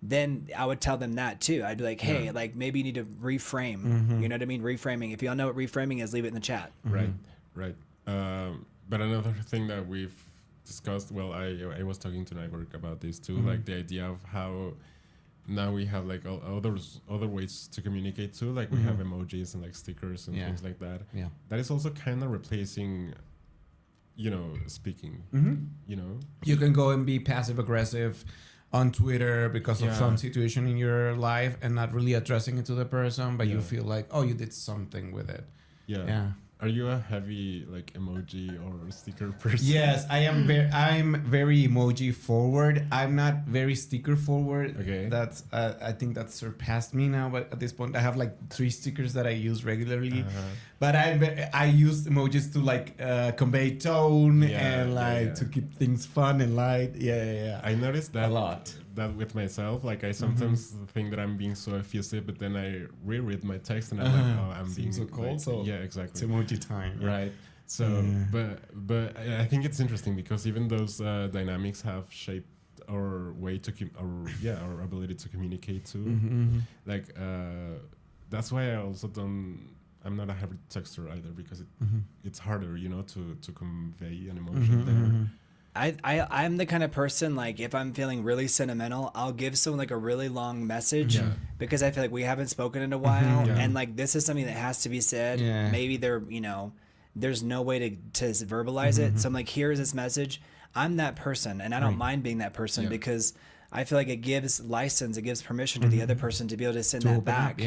then I would tell them that too. I'd be like, hey, like maybe you need to reframe. You know what I mean? Reframing. If y'all know what reframing is, leave it in the chat. Right. But another thing that we've discussed, well, I was talking to Nyberg about this too, like the idea of how now we have like other ways to communicate too, like we have emojis and like stickers and things like that. Yeah. That is also kind of replacing, speaking. You can go and be passive aggressive on Twitter because of some situation in your life and not really addressing it to the person, but you feel like, oh, you did something with it. Yeah. Are you a heavy like emoji or sticker person? Yes, I am. I'm very emoji forward. I'm not very sticker forward. Okay. That's I think that surpassed me now. But at this point, I have like 3 stickers that I use regularly. But I use emojis to like convey tone and to keep things fun and light. Yeah. I noticed that a lot. That with myself, like I sometimes think that I'm being so effusive, but then I reread my text and I'm like, oh, I'm being so cold. Like, So yeah, exactly. It's emoji time. Right. So, but I think it's interesting because even those dynamics have shaped our way to our ability to communicate too. Like that's why I also I'm not a heavy texter either because it's harder, to convey an emotion there. I'm the kind of person, like if I'm feeling really sentimental, I'll give someone like a really long message because I feel like we haven't spoken in a while and like this is something that has to be said. Maybe there's no way to verbalize it. So I'm like, here's this message. I'm that person and I don't mind being that person because I feel like it gives license, it gives permission to the other person to be able to send that back.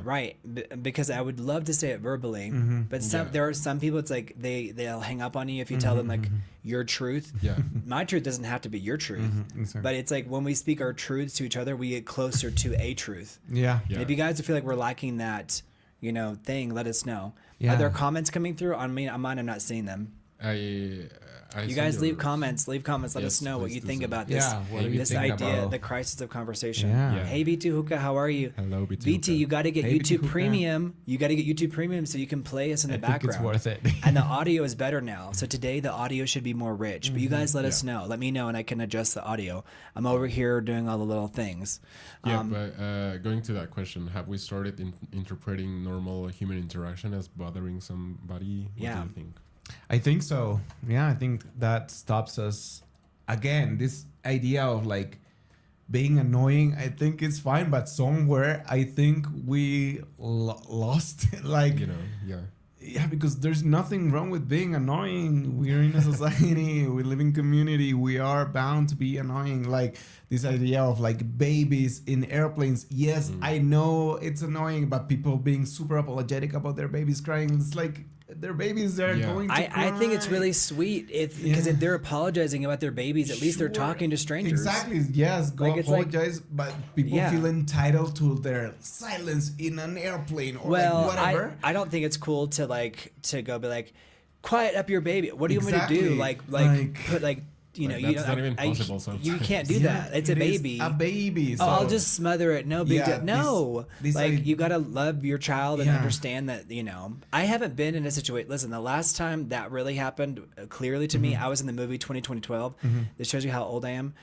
Right. Because I would love to say it verbally, but there are some people, it's like they'll hang up on you if you tell them like your truth. My truth doesn't have to be your truth, but it's like when we speak our truths to each other, we get closer to a truth. If you guys feel like we're lacking that, thing, let us know. Are there comments coming through on mine? I'm not seeing them. You guys leave comments. Let us know what you think about this. This idea, the crisis of conversation. Hey V2 Hookah, how are you? Hello V2 V2, you got to get YouTube Premium. You got to get YouTube Premium so you can play us in the background. It's worth it. And the audio is better now. So today the audio should be more rich. But you guys let us know. Let me know and I can adjust the audio. I'm over here doing all the little things. But going to that question, have we started interpreting normal human interaction as bothering somebody? What do you think? I think so. Yeah, I think that stops us. Again, this idea of like being annoying, I think it's fine, but somewhere I think we lost like because there's nothing wrong with being annoying. We're in a society, we live in community, we are bound to be annoying. Like this idea of like babies in airplanes. Yes, I know it's annoying, but people being super apologetic about their babies crying, it's like their babies are going to cry. I think it's really sweet because if they're apologizing about their babies, at least they're talking to strangers. Exactly. Yes. Go Like, it's apologize, but people feel entitled to their silence in an airplane or like whatever. I don't think it's cool to go be like, quiet up your baby. What do you want me to do? Like put like. You know, that's not even possible sometimes. You can't do that. It's a baby. A baby. So. Oh, I'll just smother it. No big deal. No, you gotta love your child and understand that. You know, I haven't been in a situation. Listen, the last time that really happened clearly to me, I was in the movie 2012. This shows you how old I am.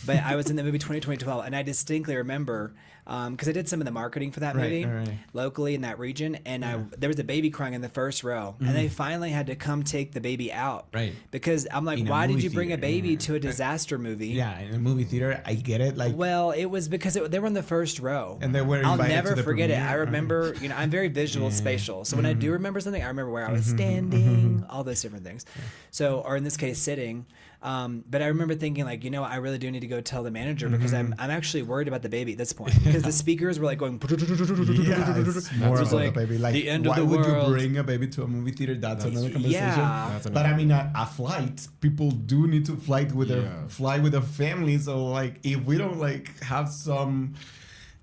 But I was in the movie 2012, and I distinctly remember because I did some of the marketing for that movie locally in that region, and there was a baby crying in the first row, and they finally had to come take the baby out. Right. Because I'm like, why did you bring a baby to a disaster movie? Yeah, in a movie theater, I get it. Like, well, it was because they were in the first row, and they were. I'll never forget it. I remember, you know, I'm very visual, spatial, so when I do remember something, I remember where I was standing, all those different things. So, or in this case, sitting. But I remember thinking, like, you know, I really do need to go tell the manager because I'm actually worried about the baby at this point because the speakers were like going. It's more about like the baby. Like, the end why of the would world. you bring a baby to a movie theater? That's another conversation. Yeah. But I mean, a flight, people do need to fly with their family. So like, if we don't like have some,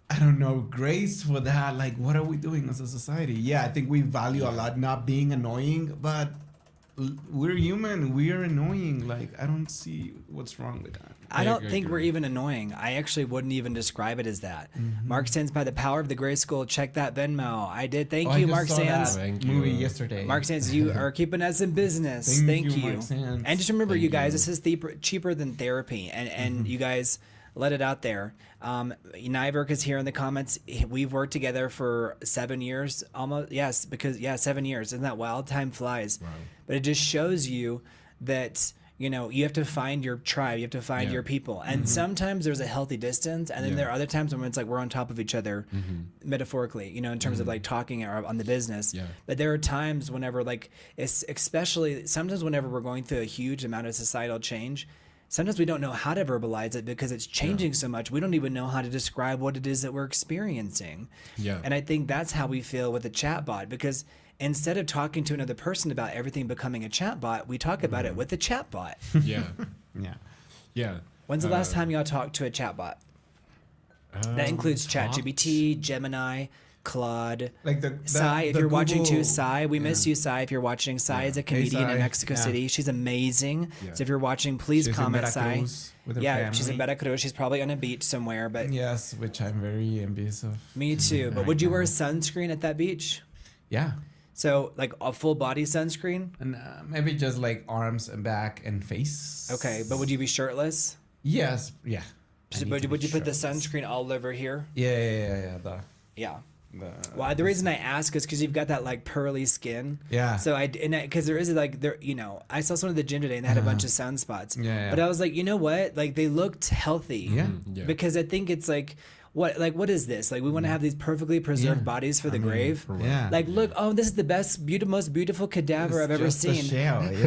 I don't know, grace for that, like, what are we doing as a society? Yeah, I think we value a lot not being annoying, but we're human. We are annoying. Like, I don't see what's wrong with that. I don't think we're even annoying. I actually wouldn't even describe it as that. Mark Sands, by the power of the Gray School, check that Venmo. I did. Thank you, Mark Sands. Thank you. Movie yesterday. Mark Sands, you are keeping us in business. Thank you. Mark Sands. And just remember, you guys, this is cheaper than therapy. And you guys, let it out there. Nyberg is here in the comments. We've worked together for 7 years almost. Yes, 7 years. Isn't that wild? Time flies. Wow. But it just shows you that, you know, you have to find your tribe. You have to find your people. And sometimes there's a healthy distance. And then there are other times when it's like we're on top of each other, metaphorically, you know, in terms of like talking on the business. Yeah. But there are times whenever, like, especially sometimes whenever we're going through a huge amount of societal change, sometimes we don't know how to verbalize it because it's changing so much. We don't even know how to describe what it is that we're experiencing. Yeah. And I think that's how we feel with the chatbot, because instead of talking to another person about everything becoming a chatbot, we talk about it with the chatbot. Yeah. Yeah. When's the last time y'all talked to a chatbot? That includes ChatGPT, Gemini, Claude, like Sai. If you're watching too, Sai, we miss you, Sai. If you're watching, Sai is a comedian in Mexico City. She's amazing. So if you're watching, please comment, Sai. She's in Veracruz. She's probably on a beach somewhere. But yes, which I'm very envious of. Me too. But would you wear sunscreen at that beach? Yeah. So like a full body sunscreen? And maybe just like arms and back and face. Okay, but would you be shirtless? Yes. Yeah. But would you put the sunscreen all over here? Yeah. Well, the reason I ask is because you've got that like pearly skin. Yeah. So because there is like there, you know, I saw someone at the gym today and they had a bunch of sunspots. Yeah. But I was like, you know what? Like they looked healthy. Yeah. Because I think it's like, what is this? Like we want to have these perfectly preserved bodies for the grave. Yeah. Like look, this is the most beautiful cadaver I've ever seen.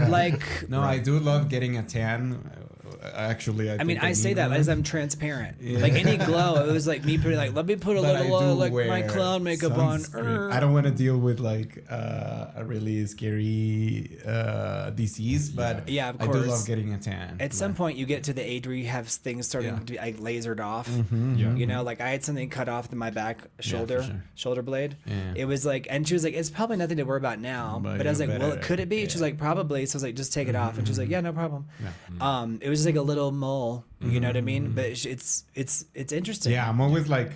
Like no, I do love getting a tan. Actually, I mean, I say that as I'm transparent. Like any glow, it was like me putting like, let me put a little like my clown makeup on. I don't want to deal with like a really scary disease, but yeah, of I course. do love getting a tan. At some point, you get to the age where you have things starting to be like lasered off. You know, like I had something cut off in my back shoulder blade. It was like, and she was like, it's probably nothing to worry about now. But I was like, well, could it be? She was like, probably. So I was like, just take it off. And she was like, yeah, no problem. It was just like a little mole, you know what I mean? But it's interesting. Yeah, I'm always like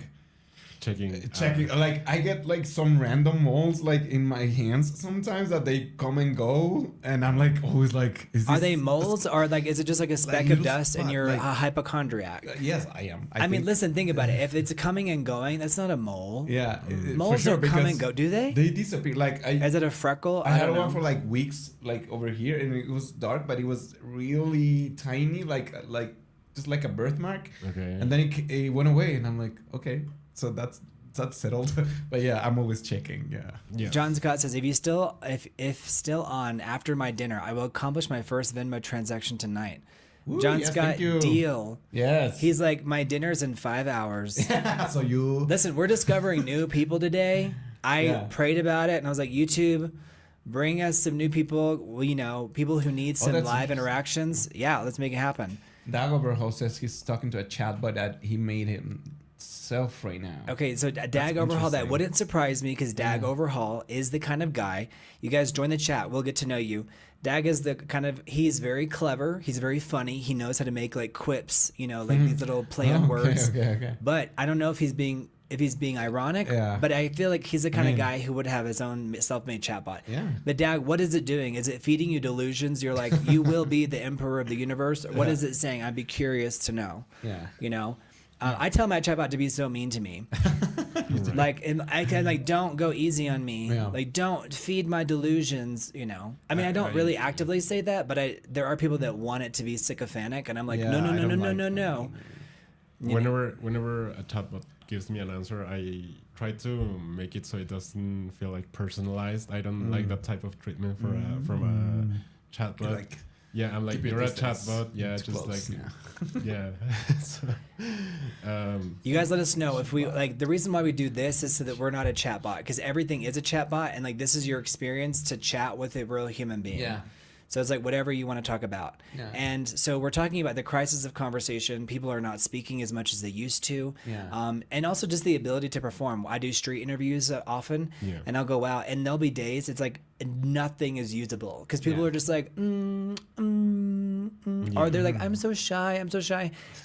checking. Like I get like some random moles like in my hands sometimes that they come and go, and I'm like always like, are they moles or like is it just like a speck of dust and you're like, a hypochondriac? Yes, I am. I mean, listen, think about it. If it's coming and going, that's not a mole. Yeah, moles don't come and go, do they? They disappear. Like, is it a freckle? I had one for like weeks, like over here, and it was dark, but it was really tiny, like just like a birthmark. Okay. And then it went away, and I'm like, okay. So that's settled. But yeah, I'm always checking. Yeah. John Scott says, if still on after my dinner, I will accomplish my first Venmo transaction tonight. Ooh, John Scott, deal. Yes. He's like, my dinner's in 5 hours. So you listen. We're discovering new people today. I prayed about it, and I was like, YouTube, bring us some new people. Well, you know, people who need some that's live nice. interactions. Yeah, let's make it happen. Dagoberho says he's talking to a chatbot that he made himself right now. Okay, so Dag Overhaul, that interesting. wouldn't surprise me because Dag Overhaul is the kind of guy. You guys join the chat. We'll get to know you. Dag is the kind of, he's very clever. He's very funny. He knows how to make like quips, you know, like these little play on words. Okay. But I don't know if he's being ironic. Yeah. But I feel like he's the kind of guy who would have his own self-made chatbot. Yeah. But Dag, what is it doing? Is it feeding you delusions? You're like, you will be the emperor of the universe. What is it saying? I'd be curious to know. Yeah. You know. I tell my chatbot to be so mean to me. Like, and I can like, don't go easy on me. Yeah. Like, don't feed my delusions. You know. I mean, I don't really actively say that, but there are people that want it to be sycophantic, and I'm like, Yeah, no. I don't like No. Whenever a chatbot gives me an answer, I try to make it so it doesn't feel like personalized. I don't like that type of treatment from a chatbot. Like, yeah, I'm like, keep your you're a distance. chatbot. Yeah, It's just close, like, yeah. So, You guys let us know if we like. The reason why we do this is so that we're not a chatbot, because everything is a chatbot, and like this is your experience to chat with a real human being. Yeah. So it's like whatever you want to talk about. Yeah. And so we're talking about the crisis of conversation. People are not speaking as much as they used to. Yeah. And also just the ability to perform. I do street interviews often, and I'll go out, and there'll be days it's like nothing is usable because people are just like, or they're like, I'm so shy.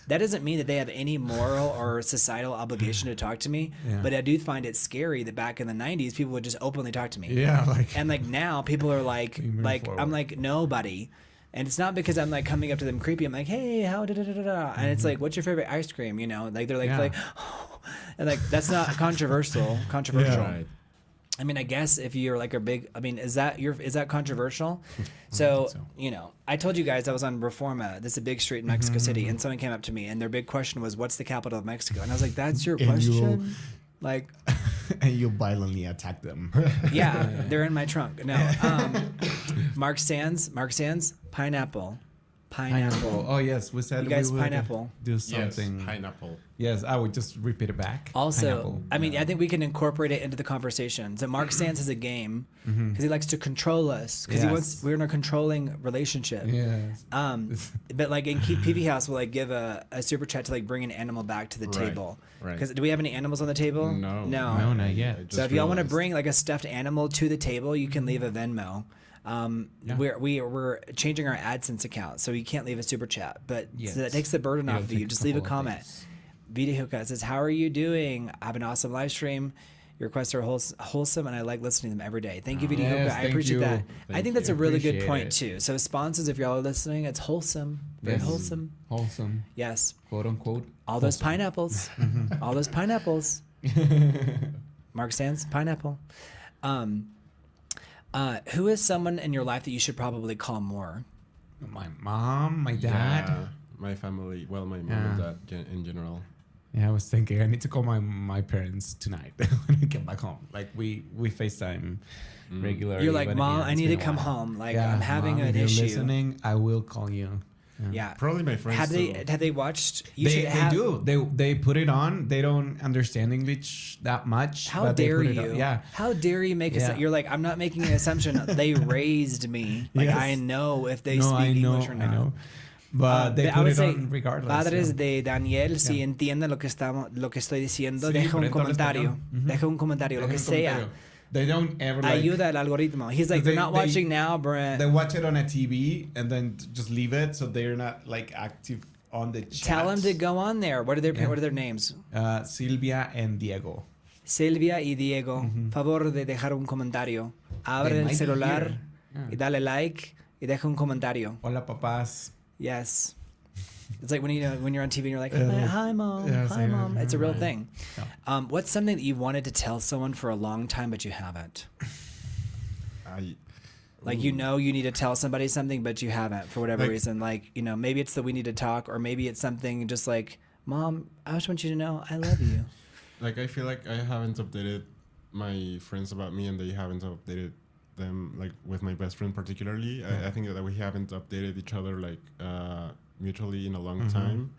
That doesn't mean that they have any moral or societal obligation to talk to me. Yeah. But I do find it scary that back in the 90s, people would just openly talk to me. Yeah, like, And like now people are like moving I'm forward. like nobody. And it's not because I'm like coming up to them creepy. I'm like, hey, how da da da da da. And it's like, what's your favorite ice cream? You know, like they're like, and like that's not controversial. right. I mean, I guess if you're like a big, I mean, is that controversial? So, you know, I told you guys I was on Reforma. This is a big street in Mexico City, and someone came up to me, and their big question was, "What's the capital of Mexico?" And I was like, "That's your And question." Like, and you violently attack them. yeah, they're in my trunk. No, Mark Sands, pineapple. Oh yes, we said You guys, we would pineapple. do something. Yes, pineapple. Yes, I would just repeat it back. Also, Pineapple. I mean, I think we can incorporate it into the conversation. So Mark Sands has a game because he likes to control us because we're in a controlling relationship. Yes. But like in PV House, we'll like give a super chat to like bring an animal back to the table. Right. Because do we have any animals on the table? No. No, not yet. I just So if y'all want to realized. bring like a stuffed animal to the table, you can leave a Venmo. We're changing our AdSense account, so you can't leave a super chat. But so that takes the burden off of you. Just leave a comment. Vita Hookah says, "How are you doing? I have an awesome live stream. Your requests are wholesome, and I like listening to them every day. Thank you, Vita Yes, Hookah. I thank appreciate you. that. I think that's a really good Appreciate point it. too. So sponsors, if y'all are listening, it's wholesome, very Yes. wholesome. Wholesome, Yes, quote unquote. all those pineapples, all those pineapples. Mark Sands, pineapple. Who is someone in your life that you should probably call more? My mom, my dad. Yeah, my family. Well, my mom and dad in general. Yeah, I was thinking I need to call my parents tonight when I get back home. Like we FaceTime regularly. You're like, but Mom, again, I it's need to been a come while. home. Like, Yeah, I'm having Mom, an if you're issue. listening, I will call you. Yeah. Probably my friends. Have they watched? You should They have, do. They put it on. They don't understand English that much. How but they dare put it you? on. Yeah. How dare you make Yeah. it? You're like, I'm not making an assumption. They raised me. Like, Yes. I know if they No, speak I know. English or not. I know. But they I put would it say, on regardless. Padres yeah. de Daniel, si entienden lo que estoy diciendo, Sí, deja un Brent habla comentario. español. Deja un comentario, lo que sea. They don't ever like. Ayuda al algoritmo. He's like, they're not watching now, Brent. They watch it on a TV and then just leave it, so they're not like active on the chat. Tell them to go on there. What are their names? Silvia and Diego. Silvia y Diego, favor de dejar un comentario. Abre They el might be celular here. Yeah. y dale like y deja un comentario. Hola, papás. Yes. It's like when you're on TV and you're like, Yeah. hi mom, Yeah, hi yeah, mom. It's a real right. thing. Yeah. What's something that you wanted to tell someone for a long time but you haven't? Like you need to tell somebody something but you haven't for whatever Like- reason. Like maybe it's that we need to talk, or maybe it's something just like, Mom, I just want you to know I love you. Like I feel like I haven't updated my friends about me, and they haven't updated them, like with my best friend particularly. I think that we haven't updated each other like mutually in a long time,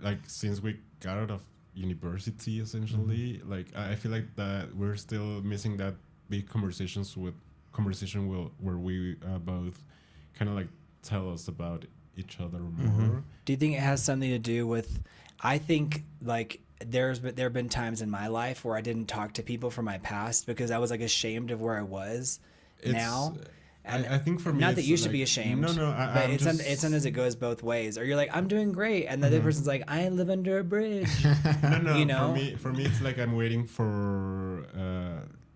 like since we got out of university essentially. Like I feel like that we're still missing that big conversations with conversation where we both kind of like tell us about each other more. Do you think it has something to do with? I think like there have been times in my life where I didn't talk to people from my past because I was like ashamed of where I was now. And I think for me, not that you should like, be ashamed. No, but it's sometimes it goes both ways. Or you're like, I'm doing great, and the other person's like, I live under a bridge. no. You know? For me, it's like I'm waiting for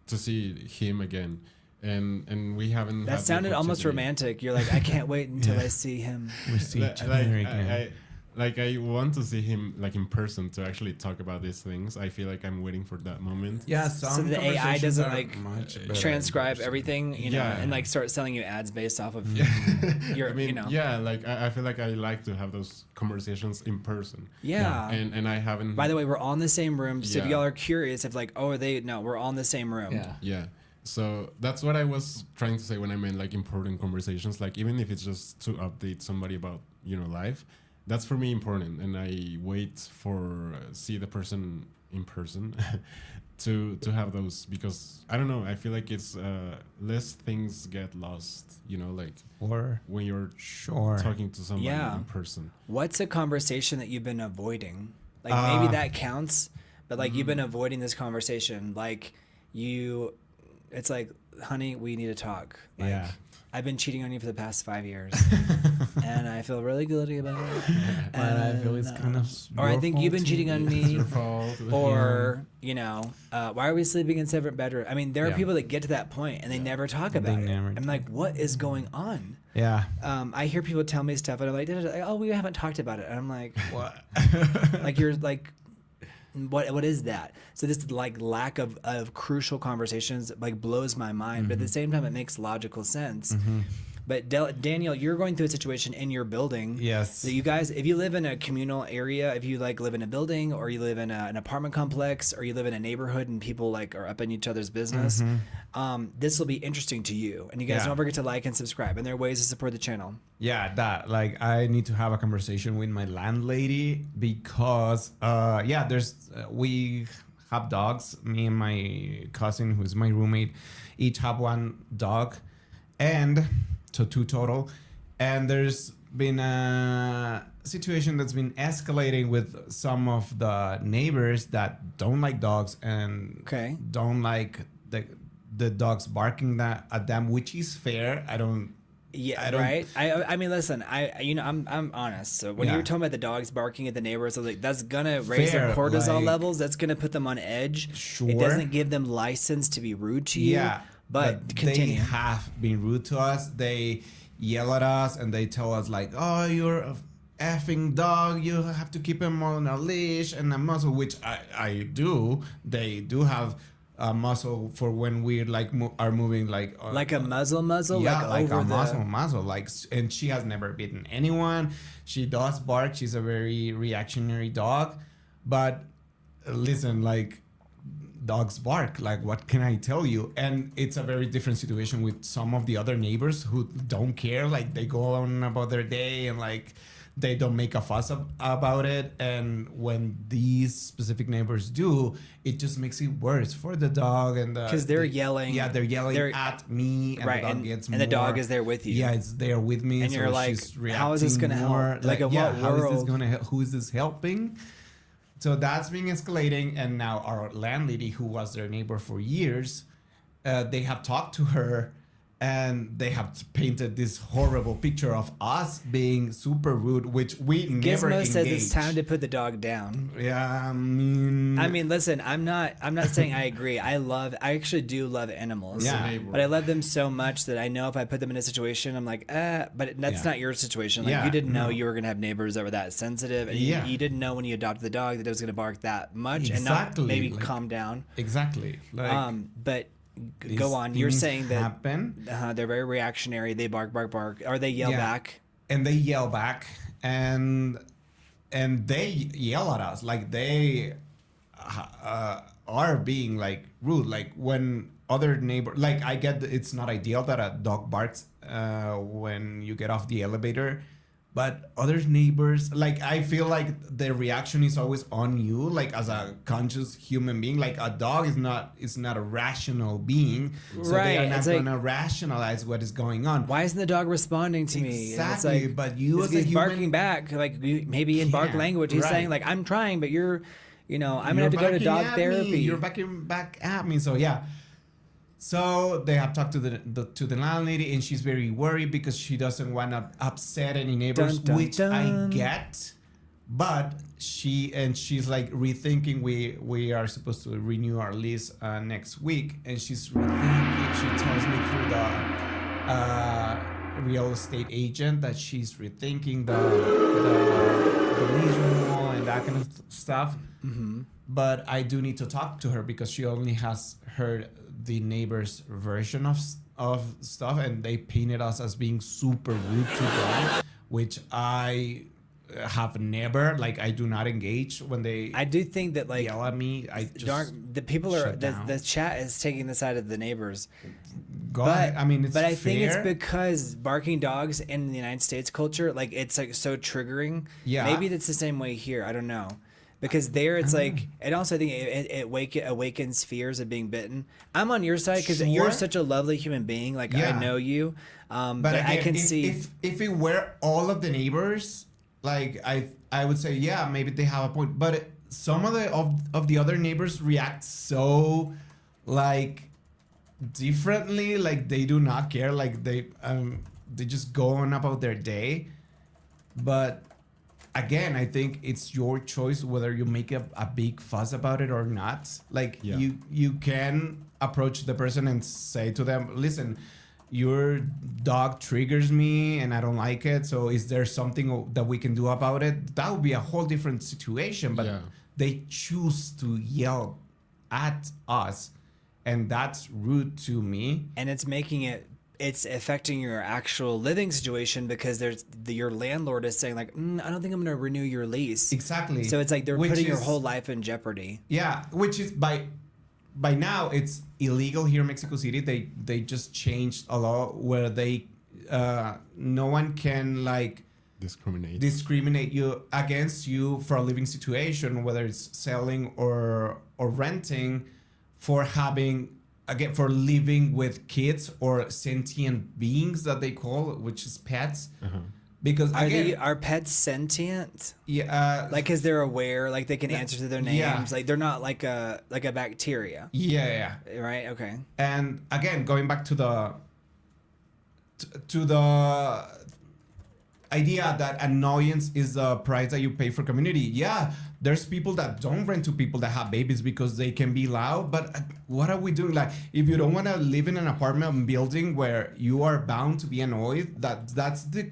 to see him again, and we haven't. That sounded almost romantic. You're like, I can't wait until I see him. We see each other again. I want to see him like in person to actually talk about these things. I feel like I'm waiting for that moment. Yeah, So the AI doesn't like much transcribe everything, you know, Yeah. and like start selling you ads based off of your, I mean, you know. yeah, like I feel like I like to have those conversations in person. Yeah. And I haven't. By the way, we're all in the same room. So if Yeah. y'all are curious, if like, oh, are they? No, we're all in the same room. Yeah. Yeah. So that's what I was trying to say when I meant like important conversations. Like even if it's just to update somebody about, you know, life, that's for me important. And I wait for see the person in person to have those, because I don't know, I feel like it's less things get lost, you know, like Or when you're sure. talking to somebody Yeah. in person. What's a conversation that you've been avoiding? Like maybe that counts, but like you've been avoiding this conversation. Like it's like, honey, we need to talk. Like, Yeah. I've been cheating on you for the past 5 years, and I feel really guilty about it. But I feel it's kind of. Or I your think you've been fault cheating on too. It's me. your fault. Or you know, why are we sleeping in separate bedrooms? I mean, there are Yeah. people that get to that point and they never talk about it. never I'm like, what is going on? Yeah. I hear people tell me stuff and I'm like, oh, we haven't talked about it. And I'm like, What? like you're like, what is that? So this like lack of crucial conversations like blows my mind, but at the same time it makes logical sense. But Daniel, you're going through a situation in your building. Yes. So you guys, if you live in a communal area, if you like live in a building, or you live in an apartment complex, or you live in a neighborhood and people like are up in each other's business, this will be interesting to you. And you guys Yeah. don't forget to like and subscribe. And there are ways to support the channel. Yeah, that like I need to have a conversation with my landlady because there's we have dogs. Me and my cousin, who's my roommate, each have one dog, and so 2 total. And there's been a situation that's been escalating with some of the neighbors that don't like dogs and Okay. don't like the dogs barking at them, which is fair. I don't. Right. I mean, listen. I'm honest. So when you Yeah. were talking about the dogs barking at the neighbors, I was like, that's gonna raise their Fair, cortisol like- levels. That's gonna put them on edge. Sure. It doesn't give them license to be rude to you. Yeah, But continue. They have been rude to us. They yell at us and they tell us like, "Oh, you're a effing dog. You have to keep him on a leash and a muzzle," which I do. They do have a muzzle for when we like are moving like Like a muzzle, yeah, like over a muzzle. Like, and she has never bitten anyone. She does bark. She's a very reactionary dog, but listen, like. Dogs bark, like what can I tell you? And it's a very different situation with some of the other neighbors who don't care, like they go on about their day and like they don't make a fuss about it. And when these specific neighbors do, it just makes it worse for the dog and because they're yelling. yeah, they're yelling at me, and right, the dog gets and the dog more- is there with you. yeah, it's there with me, And so you're like, she's how is this reacting gonna more. help? Like, in yeah, what how is this world? gonna help? Who is this helping? So that's been escalating, and now our landlady, who was their neighbor for years, they have talked to her, and they have painted this horrible picture of us being super rude, which we never Gizmo engaged. says it's time to put the dog down. Yeah, I mean, listen, I'm not saying I agree. I actually do love animals. Yeah. But I love them so much that I know if I put them in a situation, I'm like, but that's Yeah. not your situation. Like Yeah, you didn't know no. you were gonna have neighbors that were that sensitive, and Yeah. you didn't know when you adopted the dog that it was gonna bark that much and Exactly, not maybe like- calm down. exactly. Like, But these go on. You're things saying that happen. they're very reactionary. They bark, or they yell Yeah. back. And they yell back, and they yell at us like they are being like rude. Like when other neighbor, like I get that it's not ideal that a dog barks when you get off the elevator, But other neighbors, like, I feel like the reaction is always on you, like as a conscious human being. Like a dog is not a rational being, so they are not gonna rationalize what is going on. Why isn't the dog responding to me? Exactly, Like, but you as a human barking back, like maybe in bark language, he's saying like, I'm trying, but you're, I'm gonna have to go to dog therapy. You're backing back at me, so yeah. So they have talked to the landlady, and she's very worried because she doesn't want to upset any neighbors, which I get. But she's like rethinking. We are supposed to renew our lease next week, and she's rethinking. She tells me through the real estate agent that she's rethinking the lease renewal and that kind of stuff. Mm-hmm. But I do need to talk to her because she only has heard the neighbor's version of stuff, and they painted us as being super rude to them, which I have never, like, I do not engage when they I do think that, like, yell at me. I just the people are the chat is taking the side of the neighbors. I mean, it's but I fair. think it's because barking dogs in the United States culture, like, it's like so triggering. Yeah, maybe it's the same way here. I don't know. Because there, it's like, and also I think it awakens fears of being bitten. I'm on your side because you're such a lovely human being. Like, I know you, but again, I can see if it were all of the neighbors, like I would say, yeah, maybe they have a point. But some of the other neighbors react so like differently. Like they do not care. Like they just go on about their day, but. Again, I think it's your choice whether you make a big fuss about it or not. Like you can approach the person and say to them, listen, your dog triggers me and I don't like it. So is there something that we can do about it? That would be a whole different situation. But they choose to yell at us, and that's rude to me. And it's affecting your actual living situation because your landlord is saying like, I don't think I'm going to renew your lease. Exactly. So it's like they're putting your whole life in jeopardy. Yeah, which is by now it's illegal here in Mexico City. They just changed a law where they no one can like discriminate you against you for a living situation, whether it's selling or renting, for living with kids or sentient beings that they call, which is pets. Because are pets sentient? Yeah, like because they're aware, like they can answer to their names, like they're not like a bacteria. Yeah. Right. Okay. And again, going back to the idea that annoyance is the price that you pay for community. Yeah, there's people that don't rent to people that have babies because they can be loud. But what are we doing? Like, if you don't want to live in an apartment building where you are bound to be annoyed, that's the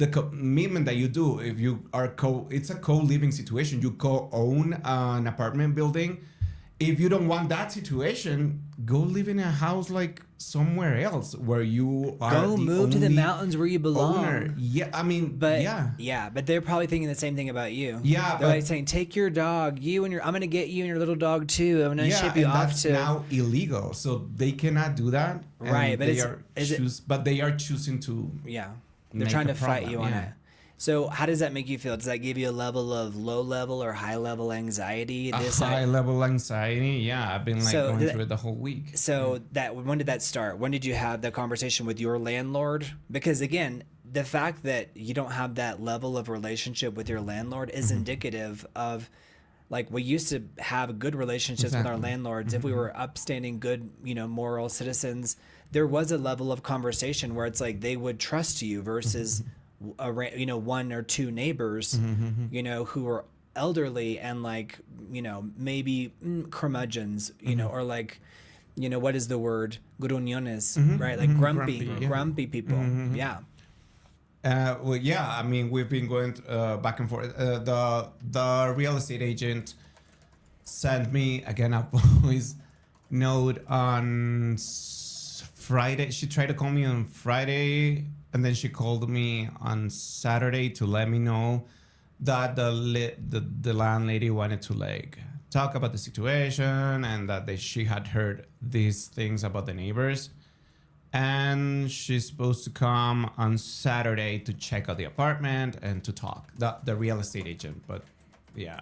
commitment that you do. If you are it's a co-living situation. You co-own an apartment building. If you don't want that situation, go live in a house like somewhere else where you are. Go move to the mountains where you belong. Owner. Yeah, I mean, but but they're probably thinking the same thing about you. Yeah, they're like saying, "Take your dog, I'm gonna get you and your little dog too. I'm gonna ship you off to." Now illegal, so they cannot do that. Right, but they are choosing to. Yeah, they're trying to fight you on it. So how does that make you feel? Does that give you a level of low level or high level anxiety? High level anxiety, yeah. I've been going through it the whole week. So when did that start? When did you have the conversation with your landlord? Because again, the fact that you don't have that level of relationship with your landlord is indicative of, like, we used to have good relationships with our landlords. If we were upstanding, good, moral citizens, there was a level of conversation where it's like they would trust you versus one or two neighbors, who were elderly and like, maybe curmudgeons, or like, what is the word? Gruñones, right? Like grumpy people. Yeah. Well, yeah, I mean, we've been going back and forth. The real estate agent sent me, again, a voice note on Friday. She tried to call me on Friday, and then she called me on Saturday to let me know that the landlady wanted to like talk about the situation and that she had heard these things about the neighbors. and she's supposed to come on Saturday to check out the apartment and to talk the real estate agent. But yeah,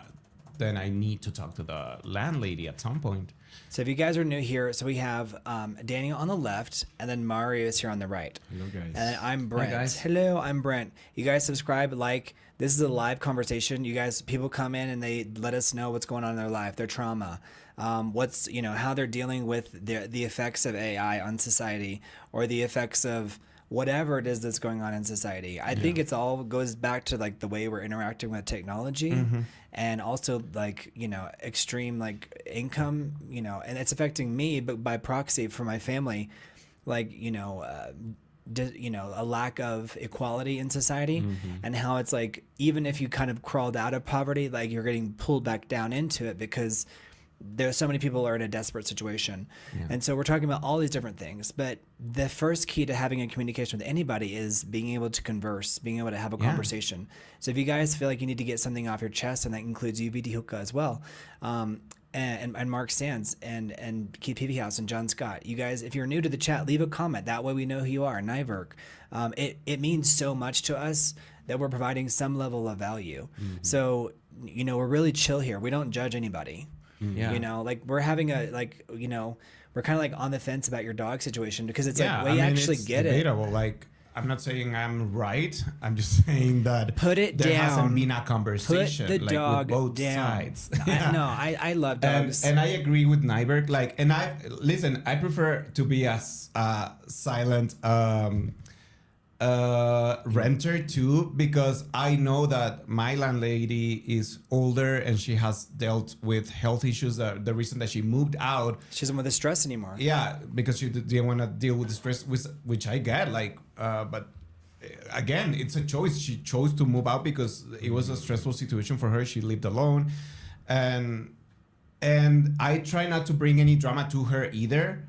then I need to talk to the landlady at some point. So if you guys are new here, so we have Daniel on the left, and then Mario is here on the right. Hello, guys. And then I'm Brent. Hi, guys. Hello, I'm Brent. You guys subscribe, like. This is a live conversation. You guys, people come in and they let us know what's going on in their life, their trauma, what's, how they're dealing with the effects of AI on society, or the effects of whatever it is that's going on in society. I think it's all goes back to like the way we're interacting with technology, and also like, extreme like income, and it's affecting me, but by proxy for my family, like, a lack of equality in society, and how it's like, even if you kind of crawled out of poverty, like you're getting pulled back down into it because there's so many people are in a desperate situation. And so we're talking about all these different things, but the first key to having a communication with anybody is being able to converse, being able to have a conversation. So if you guys feel like you need to get something off your chest, and that includes UVD Hookah as well, and Mark Sands and Keith Peavy House and John Scott. You guys, if you're new to the chat, leave a comment. That way we know who you are. Nyverk. It means so much to us that we're providing some level of value. So, we're really chill here. We don't judge anybody. Like we're having we're kind of like on the fence about your dog situation, because it's like, we actually get debatable. Like, I'm not saying I'm right. I'm just saying that put it there down. hasn't been a conversation. Put the like, dog with both down. sides. I love dogs. And I agree with Nyberg. Like, and I prefer to be a silent renter too, because I know that my landlady is older and she has dealt with health issues. The reason that she moved out, She doesn't want the stress anymore. yeah, because she didn't want to deal with the stress, which I get. Like, but again, it's a choice. She chose to move out because it was a stressful situation for her. She lived alone, and I try not to bring any drama to her either.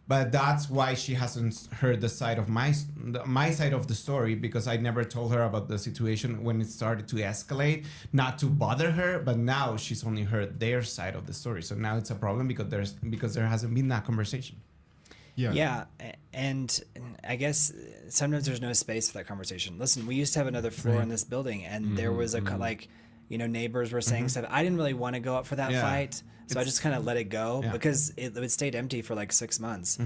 But that's why she hasn't heard the side of my side of the story, because I never told her about the situation when it started to escalate, not to bother her. But now she's only heard their side of the story, so now it's a problem because there hasn't been that conversation. Yeah, and I guess sometimes there's no space for that conversation. Listen, we used to have another floor in this building, and there was neighbors were saying stuff. I didn't really want to go up for that fight. So I just kind of let it go because it stayed empty for like 6 months.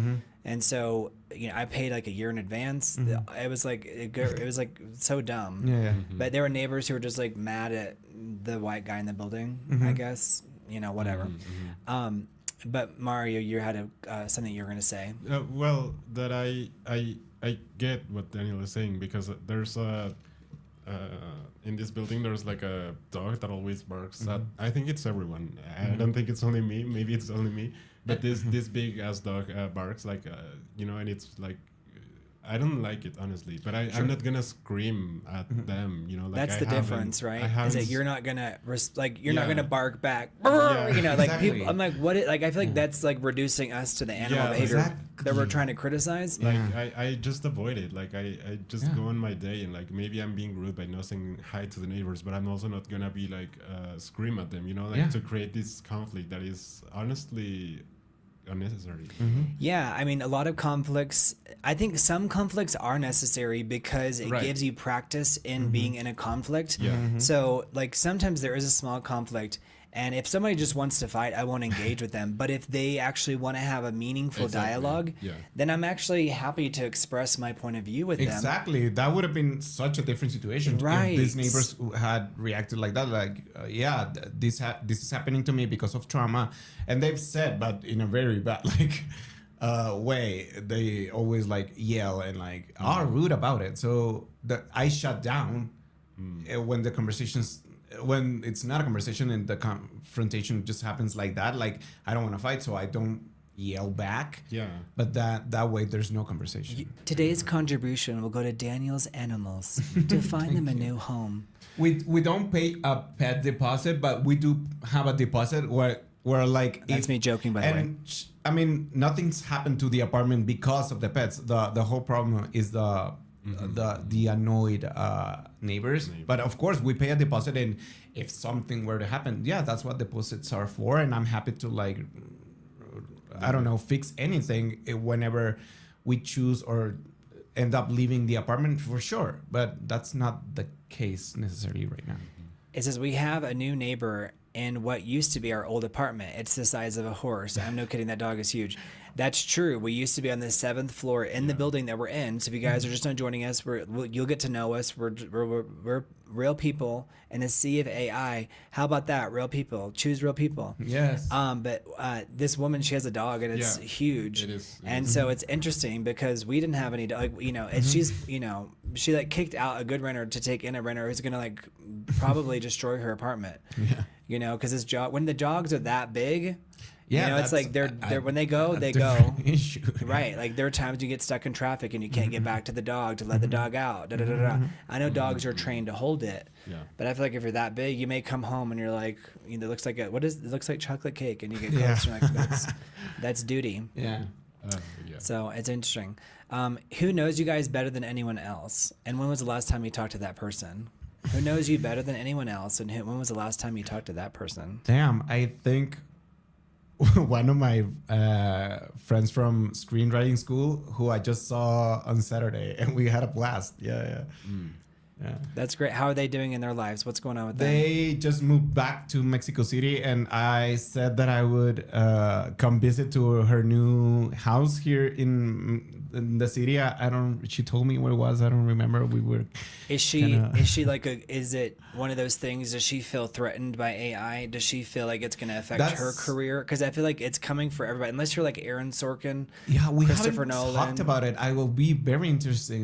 And so, I paid like a year in advance. It was like, it was like so dumb. But there were neighbors who were just like mad at the white guy in the building, I guess, whatever. But Mario, you had something you were going to say. Well, that I get what Daniel is saying, because there's in this building there's like a dog that always barks at, I think it's everyone. I don't think it's only me. Maybe it's only me. But this big ass dog barks like and it's like, I don't like it, honestly, but I'm not gonna scream at them, like that's the difference, right? Is that you're not gonna not gonna bark back, exactly. like people. I'm like, what? I feel like that's like reducing us to the animal behavior that we're trying to criticize. Like I just avoid it. Like I just go on my day, and like maybe I'm being rude by not saying hi to the neighbors, but I'm also not gonna be like scream at them, to create this conflict that is honestly unnecessary. Yeah, I mean, a lot of conflicts, I think some conflicts are necessary because it gives you practice in being in a conflict. So like sometimes there is a small conflict, and if somebody just wants to fight, I won't engage with them. But if they actually want to have a meaningful dialogue, then I'm actually happy to express my point of view with them. Exactly. That would have been such a different situation if these neighbors had reacted like that. Like, this is happening to me because of trauma. And they've said, but in a very bad way, they always like yell and like are rude about it. So I shut down when the conversations, when it's not a conversation and the confrontation just happens like that. Like, I don't want to fight, so I don't yell back. But that way there's no conversation. Today's contribution will go to Daniel's Animals to find them a new home. We don't pay a pet deposit, but we do have a deposit where like, that's me joking, by the way. I mean, nothing's happened to the apartment because of the pets. The whole problem is the annoyed neighbors. But of course, we pay a deposit, and if something were to happen, that's what deposits are for. And I'm happy to, like, I don't know, fix anything whenever we choose or end up leaving the apartment for sure. But that's not the case necessarily right now. It says, we have a new neighbor in what used to be our old apartment. It's the size of a horse. I'm no kidding. That dog is huge. That's true. We used to be on the 7th floor in the building that we're in. So if you guys are just not joining us, you'll get to know us. We're real people in a sea of AI. How about that? Real people. Choose real people. Yes. But this woman, she has a dog, and it's huge. It is. And so it's interesting because we didn't have any dog. You know, and she's, you know, she like kicked out a good renter to take in a renter who's gonna like probably destroy her apartment. Yeah. You know, because when the dogs are that big. Yeah, you know, it's like they're when they go, they go. Issue. Right. Like there are times you get stuck in traffic and you can't get back to the dog to let the dog out. Da, da, da, da. I know dogs are trained to hold it. Yeah. But I feel like if you're that big, you may come home and you're like, you know, it looks like chocolate cake, and you get close and you're like, that's duty. Yeah. Yeah. So it's interesting. Who knows you guys better than anyone else? And when was the last time you talked to that person? Who knows you better than anyone else? And when was the last time you talked to that person? Damn, I think one of my friends from screenwriting school who I just saw on Saturday, and we had a blast. Yeah. That's great. How are they doing in their lives? What's going on with them? They just moved back to Mexico City, and I said that I would come visit to her new house here in the city. She told me where it was. I don't remember. We were. Is she like is it one of those things? Does she feel threatened by AI? Does she feel like it's going to affect her career? Because I feel like it's coming for everybody. Unless you're like Aaron Sorkin, we Christopher haven't Nolan. talked about it. I will be very interested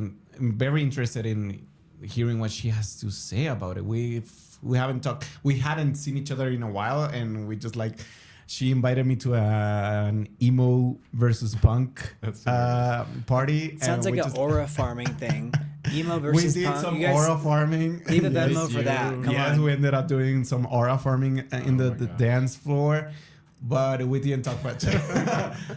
in hearing what she has to say about it. We haven't talked. We hadn't seen each other in a while, and we just like. She invited me to an emo versus punk party. Sounds like an aura farming thing. Emo versus punk. We did punk. some aura farming. Leave a Venmo for that. Come on. We ended up doing some aura farming in the dance floor. But we didn't talk much.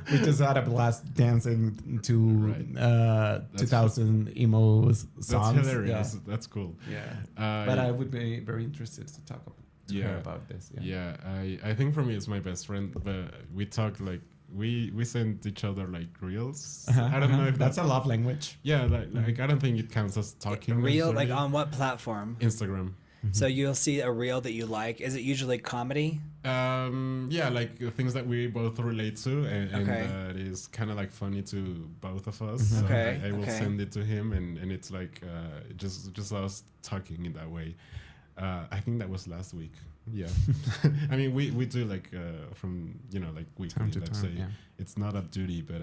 We just had a blast dancing to 2000 emo songs. That's hilarious. That's cool. Yeah. But I would be very interested to talk about her about this. Yeah. I think for me it's my best friend, but we talk like we send each other like reels. I don't know if that's a love language. Yeah, like I don't think it counts as talking. Reel, like on what platform? Instagram. So you'll see a reel that you like. Is it usually comedy? Yeah, like things that we both relate to, and that is kind of like funny to both of us. So I will send it to him, and it's like just us talking in that way. I think that was last week. Yeah. I mean, we do like from like weekly. Let's say it's not a duty, but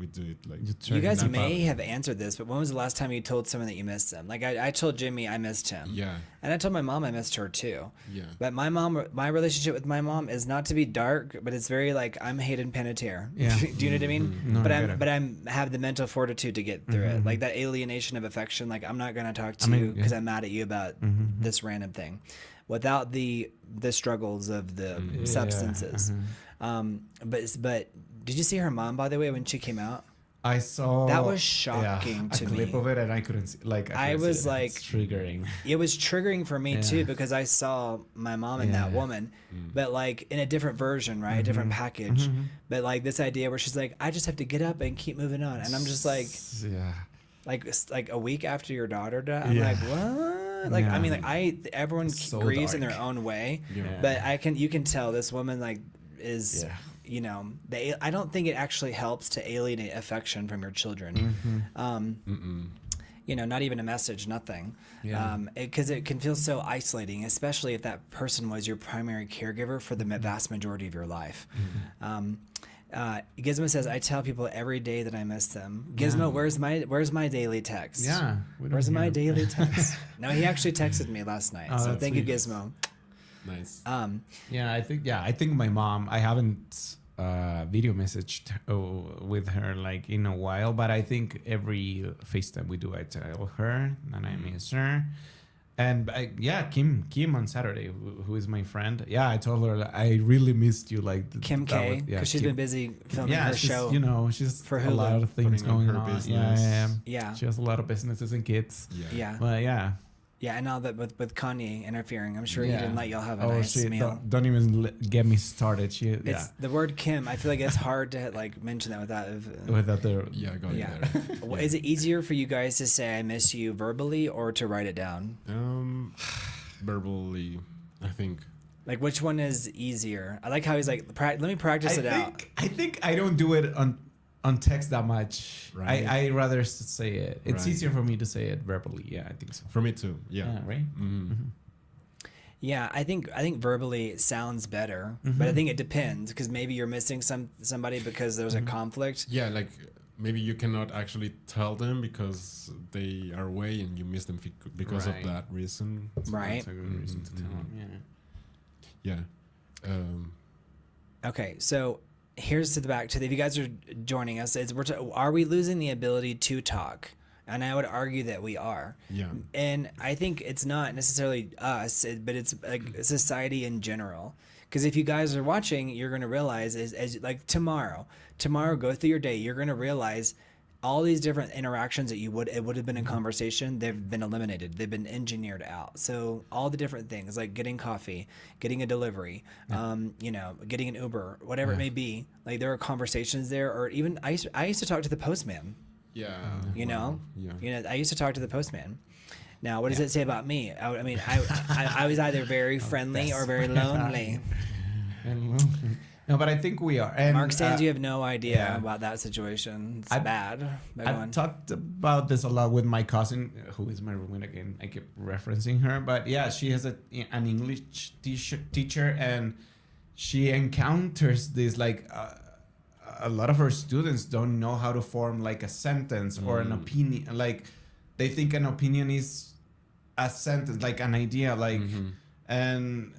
we do it like. You guys may have answered this, but when was the last time you told someone that you missed them? Like I told Jimmy I missed him. Yeah. And I told my mom I missed her too. Yeah. But my relationship with my mom is not to be dark, but it's very like I'm Hayden Panettiere. Yeah. Do you know what I mean? No, but I have the mental fortitude to get through it. Like that alienation of affection. Like I'm not gonna talk to you because I'm mad at you about this random thing, without the struggles of the substances. But did you see her mom, by the way, when she came out? I saw that was shocking to me. A clip of it, and I couldn't see. I was like, it's triggering. It was triggering for me too, because I saw my mom and that woman, but like in a different version, right? A different package. But like this idea where she's like, I just have to get up and keep moving on, and I'm just like, like a week after your daughter died. I'm like, what? Like I mean, like everyone grieves in their own way, but you can tell this woman like is. You know, I don't think it actually helps to alienate affection from your children. You know, not even a message, nothing. Because it can feel so isolating, especially if that person was your primary caregiver for the vast majority of your life. Gizmo says, I tell people every day that I miss them. Gizmo, where's my daily text? Yeah. Where's my daily text? No, he actually texted me last night. So thank you, Gizmo. Nice. I think my mom, I haven't video messaged with her like in a while, but I think every FaceTime we do, I tell her and I miss her. And Kim on Saturday, who is my friend. Yeah, I told her I really missed you. Like Kim K, because she's been busy filming her show. You know, she's for a lot of things going on. Business. Yeah. She has a lot of businesses and kids. Yeah. But Yeah, and now that with Kanye interfering, I'm sure he didn't let y'all have a Oh, nice shit. meal. Don't even get me started. It's the word Kim. I feel like it's hard to like mention that without. Without the Going there. Is it easier for you guys to say "I miss you" verbally or to write it down? Verbally, I think. Like, which one is easier? I like how he's like, let me practice it out. I think I don't do it on text that much. Right. I rather say it. It's Right. easier for me to say it verbally. Yeah, I think so. For me too. Yeah. Right. Yeah, I think verbally sounds better, but I think it depends because maybe you're missing somebody because there's a conflict. Yeah, like maybe you cannot actually tell them because they are away and you miss them because Right. of that reason. Right. That's a good reason to tell them. Yeah. Yeah. Okay, so here's to the back to if you guys are joining us, are we losing the ability to talk? And I would argue that we are. Yeah. And I think it's not necessarily us, but it's like society in general. Because if you guys are watching, you're going to realize as like tomorrow, go through your day, you're going to realize all these different interactions that it would have been in conversation, they've been eliminated. They've been engineered out. So all the different things like getting coffee, getting a delivery, getting an Uber, whatever it may be. Like there are conversations there, or even I used to talk to the postman. Yeah. I used to talk to the postman. Now, what does it say about me? I was either very friendly or very lonely. No, but I think we are. And Mark Sands, you have no idea about that situation. It's bad. I've talked about this a lot with my cousin, who is my roommate again. I keep referencing her, but yeah, she has an English teacher, and she encounters this like a lot of her students don't know how to form like a sentence or an opinion. Like they think an opinion is a sentence, like an idea, like and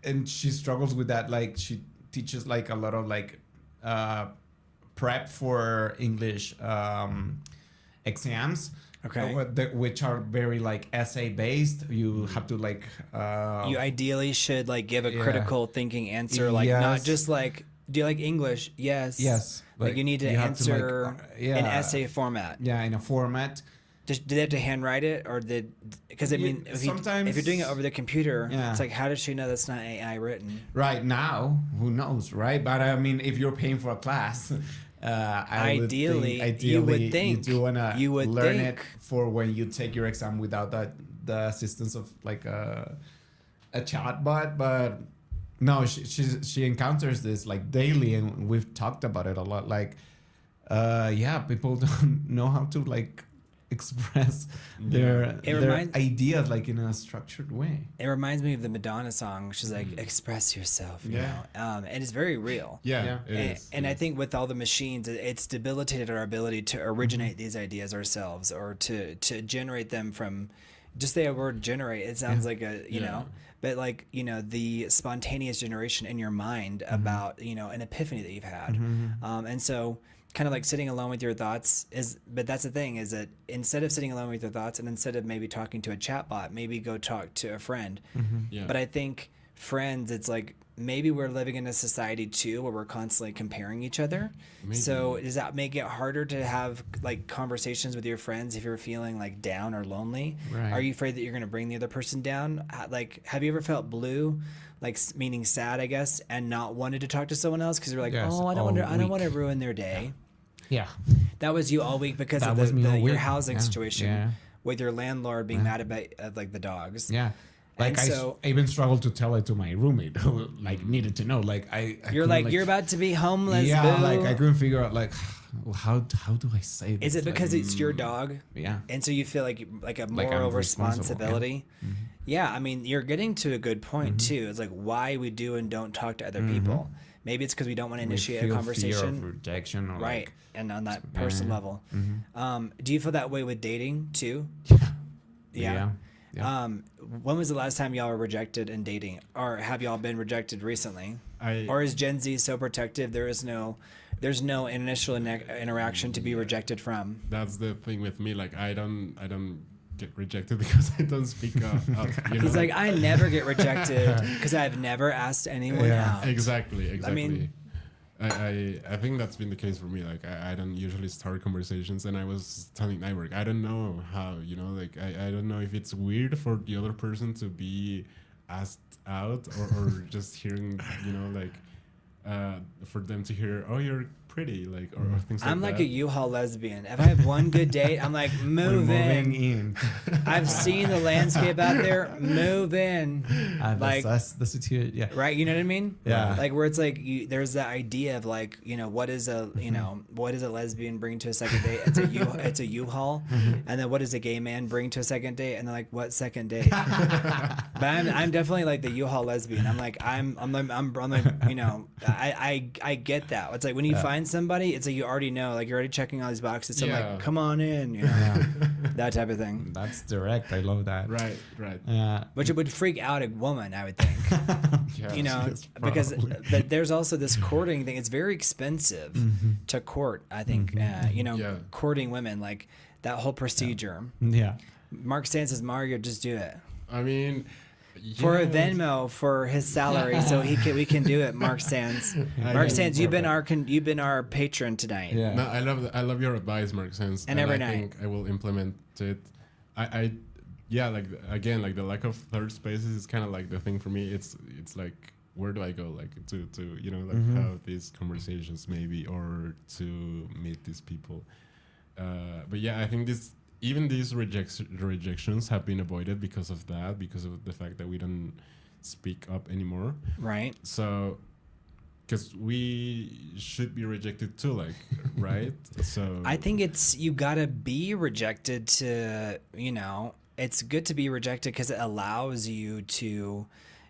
and she struggles with that. Like she teaches like a lot of like prep for English exams, which are very like essay based. You have to like you ideally should like give a critical thinking answer, like not just like, do you like English? Yes. Like you need to answer in essay format. Yeah, in a format. Did they have to handwrite it, or because I mean, if you're doing it over the computer, it's like, how does she know that's not AI written? Right now, who knows, right? But I mean, if you're paying for a class, ideally, you would think you do wanna learn it for when you take your exam without the assistance of like a chatbot. But no, she encounters this like daily, and we've talked about it a lot. Like, people don't know how to like express their ideas like in a structured way. It reminds me of the Madonna song. She's like, express yourself, you know? And it's very real. And I think with all the machines, it's debilitated our ability to originate these ideas ourselves, or to generate them from, just the word generate, it sounds like but like, the spontaneous generation in your mind about, an epiphany that you've had. And so kind of like sitting alone with your thoughts but that's the thing, is that instead of sitting alone with your thoughts and instead of maybe talking to a chatbot, maybe go talk to a friend. But I think friends, it's like, maybe we're living in a society too where we're constantly comparing each other. So does that make it harder to have like conversations with your friends if you're feeling like down or lonely? Are you afraid that you're going to bring the other person down? Like, have you ever felt blue, like meaning sad, I guess, and not wanted to talk to someone else because you're like, I don't want to ruin their day. That was you all week because of your housing situation with your landlord being mad about like the dogs. Like I even struggled to tell it to my roommate who like needed to know. Like you're like, you're about to be homeless. Yeah, boo. like I couldn't figure out like how do I say this? Is it because it's your dog? And so you feel like a moral responsibility. Yeah, I mean, you're getting to a good point too. It's like why we do and don't talk to other people. Maybe it's because we don't want to initiate a conversation. Fear of rejection, or right? Like, and on that personal level, do you feel that way with dating too? Yeah. When was the last time y'all were rejected in dating, or have y'all been rejected recently? Or is Gen Z so protective there's no initial interaction to be rejected from? That's the thing with me. Like I don't get rejected because I don't speak up. He's like, I never get rejected because I've never asked anyone out. Exactly. I mean, I think that's been the case for me. Like I don't usually start conversations, and I was telling Nyberg, I don't know how, like I don't know if it's weird for the other person to be asked out or just hearing, like for them to hear, oh, you're pretty, like or things like that. I'm like a U-Haul lesbian. If I have one good date, I'm like, move in. I've seen the landscape out there. Move in. Like that's the situation. Yeah. Right. You know what I mean? Yeah. Like where it's like there's that idea of like, what is a what does a lesbian bring to a second date? It's a U-Haul. And then what does a gay man bring to a second date? And they're like, what second date? But I'm definitely like the U-Haul lesbian. I'm like I get that. It's like when you find somebody, it's like you already know, like you're already checking all these boxes. So I'm like, come on in, that type of thing. That's direct. I love that. Right. Yeah. Which it would freak out a woman, I would think. Because there's also this courting thing. It's very expensive to court, I think. Courting women, like that whole procedure. Yeah. Mark Stan says, Mario, just do it. I mean, for a Venmo for his salary, so we can do it. Mark Sands, you've been our patron tonight. Yeah. No, I love your advice, Mark Sands, and every I night think I will implement it. I like again, like the lack of third spaces is kind of like the thing for me. It's like, where do I go, like to have these conversations maybe, or to meet these people. But yeah, I think these rejections have been avoided because of that, because of the fact that we don't speak up anymore. Right. So, because we should be rejected too, like, right? So I think you gotta be rejected to, it's good to be rejected because it allows you to,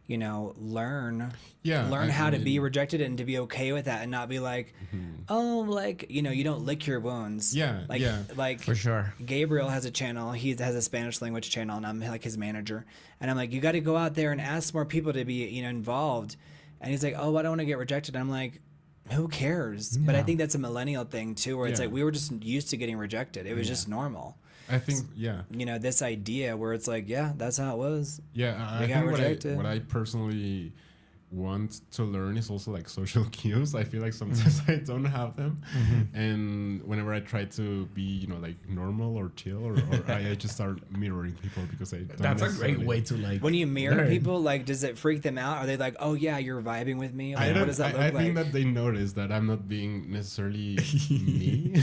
learn how to be rejected and to be okay with that and not be like, oh, like, you don't lick your wounds. Yeah. Like for sure. Gabriel has a channel. He has a Spanish language channel, and I'm like his manager. And I'm like, you got to go out there and ask more people to be, involved. And he's like, oh, I don't want to get rejected. I'm like, who cares? Yeah. But I think that's a millennial thing too, where it's like we were just used to getting rejected. It was just normal. I think, this idea where it's like, that's how it was. Yeah, I think what I personally want to learn is also like social cues. I feel like sometimes I don't have them, and whenever I try to be, like normal or chill, or I just start mirroring people because I don't. That's a great way to like. When you mirror people, like, does it freak them out? Are they like, oh yeah, you're vibing with me? Like, what does that look like? I think that they notice that I'm not being necessarily me.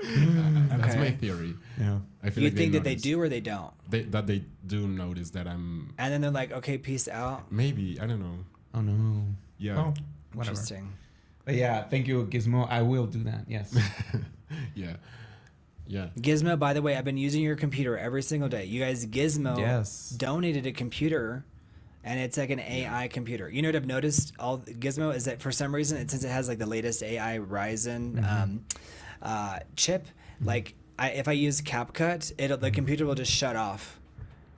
That's my theory. Yeah, I feel you like think that they do or they don't? That they do notice that I'm. And then they're like, okay, peace out. Maybe, I don't know. Oh no. Yeah. Oh, whatever. Interesting. But yeah, thank you, Gizmo. I will do that. Yes. Yeah. Gizmo, by the way, I've been using your computer every single day. You guys, Gizmo donated a computer, and it's like an AI computer. You know what I've noticed? All Gizmo is that for some reason, since it has like the latest AI Ryzen chip, like if I use CapCut, the computer will just shut off,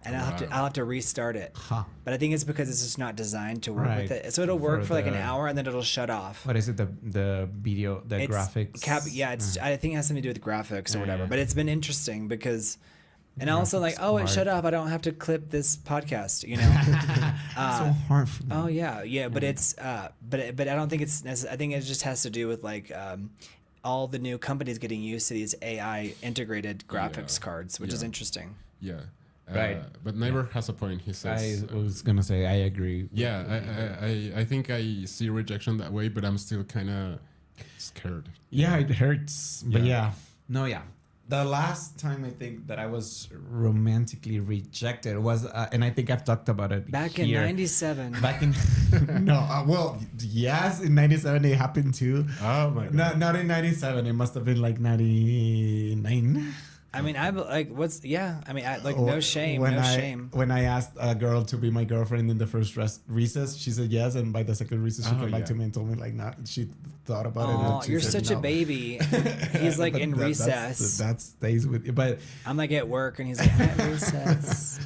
and I'll have to restart it. But I think it's because it's just not designed to work with it. So it'll work for like an hour, and then it'll shut off. What is it? The video, graphics? I think it has something to do with graphics or whatever. But it's been interesting because. And also like, it shut off. I don't have to clip this podcast, so hard for me. Oh yeah. But it's, but I don't think it's necessary. I think it just has to do with like, all the new companies getting used to these AI integrated graphics cards, which is interesting. Yeah. Right. But Neighbor has a point. He says, I was going to say, I agree. Yeah. I think I see rejection that way, but I'm still kind of scared. Yeah, it hurts. But the last time I think that I was romantically rejected was, and I think I've talked about it back in '97. Back in yes, in '97 it happened too. Oh my god! No, not in '97. It must have been like '99. I mean, I like no shame, shame. When I asked a girl to be my girlfriend in the first recess, she said yes, and by the second recess, she came back to me and told me like, not. She thought about it. And you're such a baby. He's like in recess. That stays with you, but I'm like at work, and he's like at recess.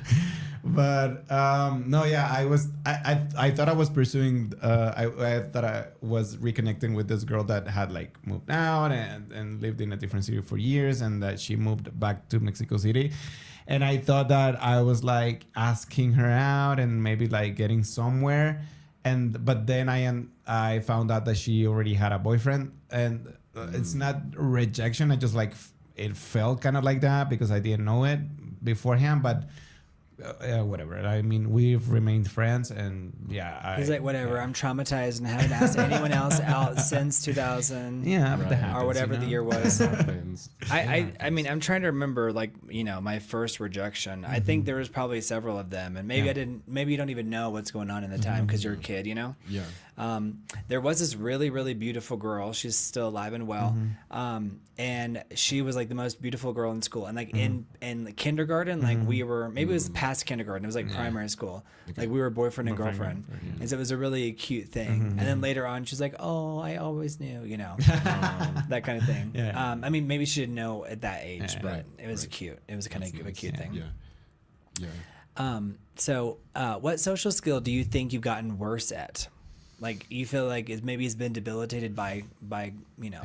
But I thought I was pursuing. I thought I was reconnecting with this girl that had like moved out and lived in a different city for years, and that she moved back to Mexico City. And I thought that I was like asking her out and maybe like getting somewhere. but then I found out that she already had a boyfriend, and it's not rejection. I just like it felt kind of like that because I didn't know it beforehand, but whatever. I mean, we've remained friends, and he's like, whatever. I'm traumatized and haven't asked anyone else out since 2000. Yeah, but that happens, or whatever the year was. Happens. I mean, I'm trying to remember, like, you know, my first rejection. I think there was probably several of them, and maybe I didn't. Maybe you don't even know what's going on in the time because you're a kid, you know. Yeah. There was this really, really beautiful girl. She's still alive and well. And she was like the most beautiful girl in school. And like in kindergarten, like we were, maybe it was past kindergarten. It was like primary school. Okay. Like we were boyfriend and girlfriend. And so it was a really cute thing. And then later on, she's like, oh, I always knew, you know, that kind of thing. Yeah. I mean, maybe she didn't know at that age, but it was cute. It was kind of a cute thing. Yeah. So what social skill do you think you've gotten worse at? Like you feel like it's been debilitated by you know.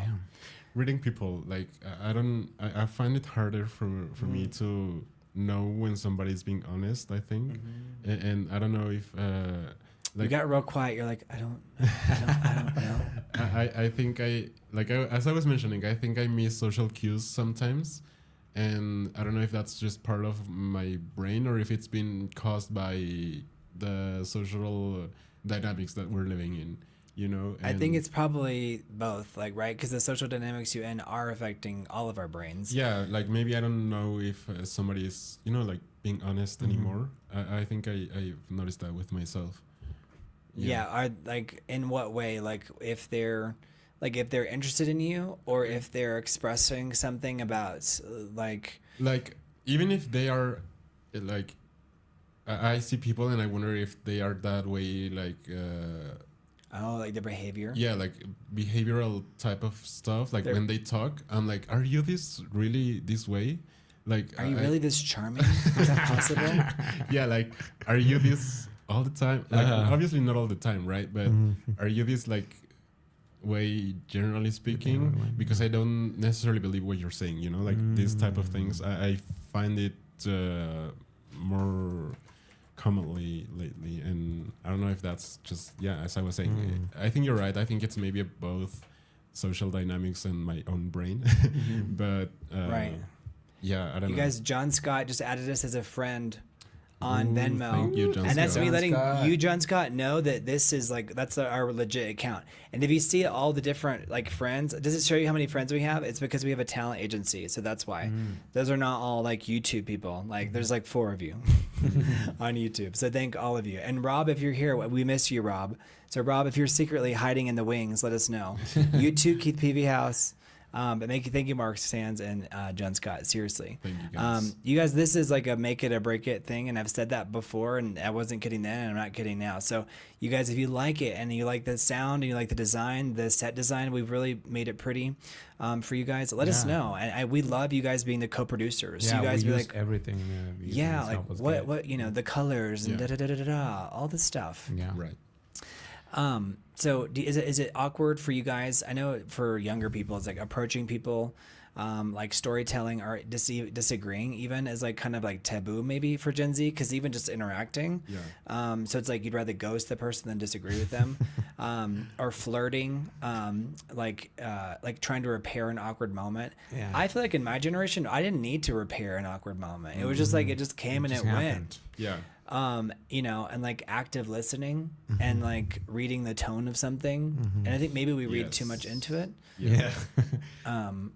Reading people, like I find it harder for me to know when somebody's being honest, I think. And I don't know if you got real quiet. You're like, I don't know. I think as I was mentioning, I think I miss social cues sometimes, and I don't know if that's just part of my brain or if it's been caused by the social dynamics that we're living in, you know. And I think it's probably both, like, right, because the social dynamics you in are affecting all of our brains. Yeah, like maybe I don't know if somebody is, you know, like being honest anymore. I think I've noticed that with myself. Yeah, are like in what way? Like if they're interested in you, or if they're expressing something about like even if they are like. I see people and I wonder if they are that way, like like the behavior. Yeah, like behavioral type of stuff. Like when they talk, I'm like, are you really this way? Like, are you really this charming? Is that possible? Yeah, like, are you this all the time? Like, obviously not all the time, right? But are you this like way, generally speaking? Because I don't necessarily believe what you're saying. You know, like these type of things. I find it more commonly lately, and I don't know if that's just as I was saying, I think you're right. I think it's maybe both social dynamics and my own brain. But right, I don't know. You guys, John Scott just added us as a friend on Venmo. Thank you, John and that's Scott. me letting you, John Scott, know that this is like, that's our legit account. And if you see all the different like friends, does it show you how many friends we have? It's because we have a talent agency, so that's why. Those are not all like YouTube people. Like there's like 4 of you on YouTube. So thank all of you. And Rob, if you're here, we miss you, Rob. So Rob, if you're secretly hiding in the wings, let us know. YouTube, Keith Peavy House. But thank you, Mark Sands and John Scott. Seriously, thank you guys. You guys, this is like a make it or break it thing, and I've said that before, and I wasn't kidding then, and I'm not kidding now. So, you guys, if you like it and you like the sound and you like the design, the set design, we've really made it pretty for you guys. Let us know, and we love you guys being the co-producers. Yeah, you guys we be use like everything. Like what you know, the colors and all this stuff. Yeah, right. So is it awkward for you guys? I know for younger people, it's like approaching people, like storytelling or disagreeing even is like kind of like taboo maybe for Gen Z, because even just interacting. Yeah. So it's like you'd rather ghost the person than disagree with them, or flirting, like trying to repair an awkward moment. Yeah. I feel like in my generation, I didn't need to repair an awkward moment. It was just like it just came and it went. Yeah. You know, and like active listening and like reading the tone of something. And I think maybe we read too much into it. Yeah.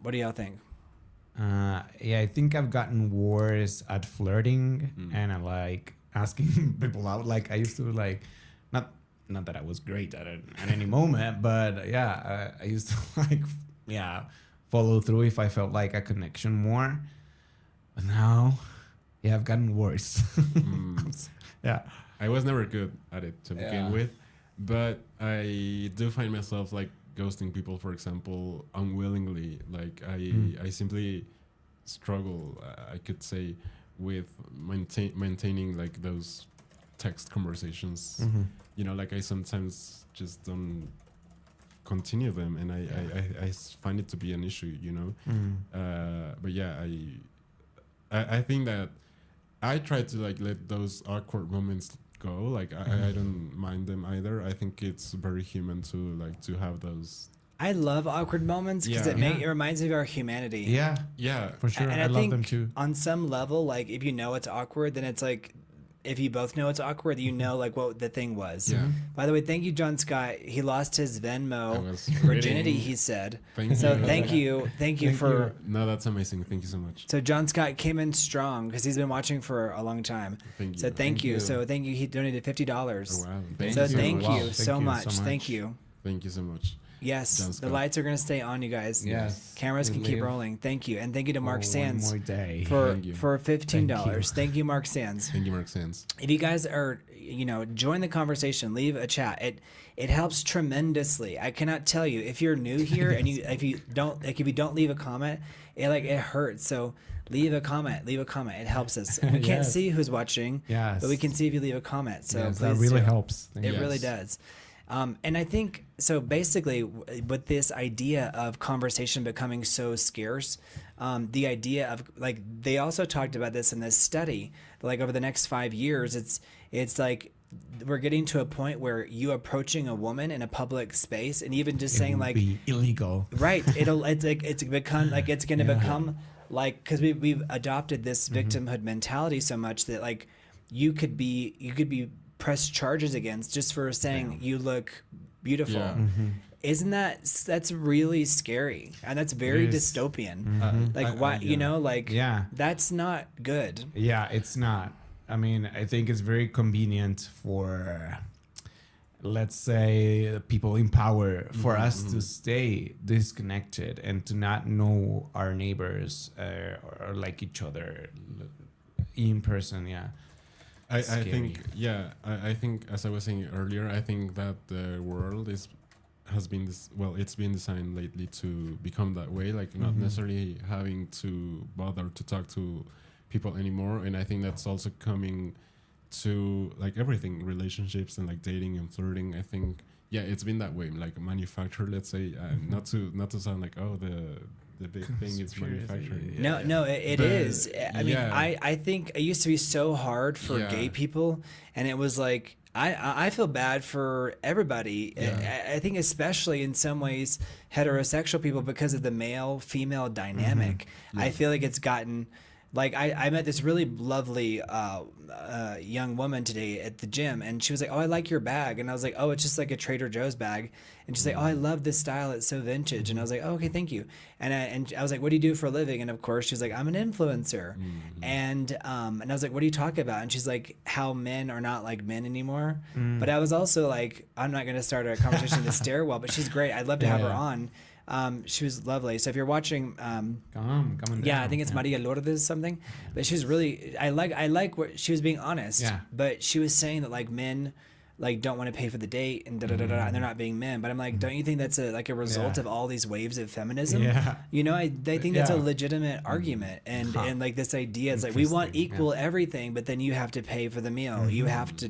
What do y'all think? I think I've gotten worse at flirting and I like asking people out. Like I used to like, not that I was great at it at any moment, but I used to like, follow through if I felt like a connection more. But now, I've gotten worse. Yeah. I was never good at it to begin with, but I do find myself like ghosting people, for example, unwillingly. Like I simply struggle, I could say, with maintaining like those text conversations. You know, like I sometimes just don't continue them, and I find it to be an issue, you know. But I think that I try to like let those awkward moments go. Like I don't mind them either. I think it's very human to have those. I love awkward moments because Yeah. it reminds me of our humanity. Yeah, for sure. And I love think them too. on some level, like if you know it's awkward, then it's like if you both know it's awkward, you know like what the thing was. Yeah. By the way, thank you, John Scott. He lost his I Venmo was virginity. reading. He said. Thank So you. thank you for. No, that's amazing. Thank you so much. So John Scott came in strong because he's been watching for a long time. Thank you. So thank you. So thank you. He donated $50. Oh, wow. So you. thank Wow. you Thank so you much. so much. Thank you. Thank you so much. Yes, John the Scott. lights are going to stay on, you guys. Yes. Cameras We can keep live rolling. Thank you. And thank you to Mark one Sands more day. for you. $15. Thank you, Mark Sands. Thank you, Mark Sands. If you guys are, join the conversation, leave a chat. It helps tremendously. I cannot tell you if you're new here and if you don't leave a comment, it hurts. So leave a comment. It helps us. We can't Yes. see who's watching, Yes. but we can see if you leave a comment. So Yes, please that really do. helps. It Yes. really does. And I think so. Basically, with this idea of conversation becoming so scarce, the idea of like they also talked about this in this study. Like over the next 5 years, it's like we're getting to a point where you approaching a woman in a public space and even just saying It would like be illegal. right, it's become like it's going to Yeah. become like because we've adopted this victimhood mentality so much that like you could be pressed charges against just for saying you look beautiful. Yeah. Isn't that's really scary and that's very It is. dystopian. Like why Yeah. that's not good. Yeah, it's not. I mean, I think it's very convenient for, let's say, people in power, for us to stay disconnected and to not know our neighbors or like each other in person. Yeah. I Scary. think I think as I was saying earlier, I think that the world has been it's been designed lately to become that way, like not necessarily having to bother to talk to people anymore. And I think that's also coming to like everything, relationships and like dating and flirting. I think it's been that way, like manufactured, let's say, not to sound like the big thing is manufacturing. No, it But, is. I mean, yeah. I think it used to be so hard for Yeah. gay people, and it was like I feel bad for everybody. Yeah. I think especially in some ways heterosexual people because of the male female dynamic. I feel like it's gotten. Like I met this really lovely young woman today at the gym, and she was like, "Oh, I like your bag," and I was like, "Oh, it's just like a Trader Joe's bag," and she's like, "Oh, I love this style; it's so vintage," and I was like, "Oh, okay, thank you," and I was like, "What do you do for a living?" And of course, she's like, "I'm an influencer," and I was like, "What do you talk about?" And she's like, "How men are not like men anymore," but I was also like, "I'm not going to start a conversation in the stairwell," but she's great. I'd love to have her on. She was lovely. So if you're watching, Come on yeah, down. I think it's Maria Lourdes something, but she was really. I like what she was being honest. Yeah. But she was saying that like men, like don't want to pay for the date and and they're not being men. But I'm like, don't you think that's a result Yeah. of all these waves of feminism? Yeah. I think that's a Yeah. legitimate argument, and like this idea is like we want Interesting, equal everything, but then you have to pay for the meal. You have to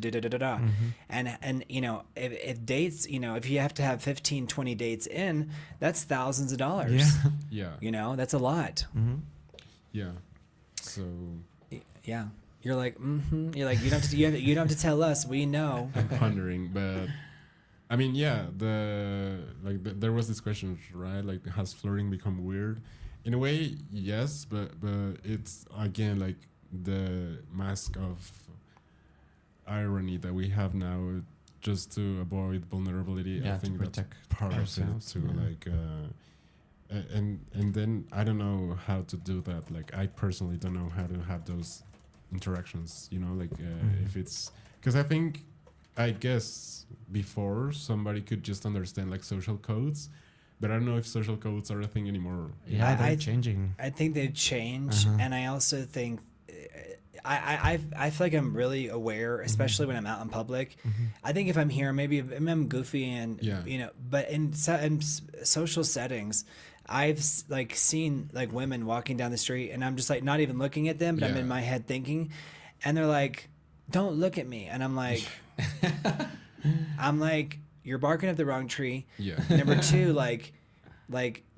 and if dates, if you have to have 15, 20 dates in, that's thousands of dollars. Yeah. Yeah. That's a lot. Yeah. So Yeah. You're like, You're like, you don't have to tell us. We know. I'm pondering, but I mean, there was this question, right? Like, has flirting become weird? In a way, yes, but it's again like the mask of irony that we have now, just to avoid vulnerability. Yeah, I think to that's protect part of ourselves, it too. yeah. Like, and then I don't know how to do that. Like, I personally don't know how to have those interactions. Like if it's because I guess before somebody could just understand like social codes, but I don't know if social codes are a thing anymore. Yeah, they're I- changing. I think they've changed, and I also think I feel like I'm really aware, especially when I'm out in public. I think if I'm here, maybe if I'm goofy and but in social settings, I've like seen like women walking down the street, and I'm just like not even looking at them, but I'm Yeah. in my head thinking, and they're like, "Don't look at me," and I'm like, "You're barking up the wrong tree." Yeah. Number two, like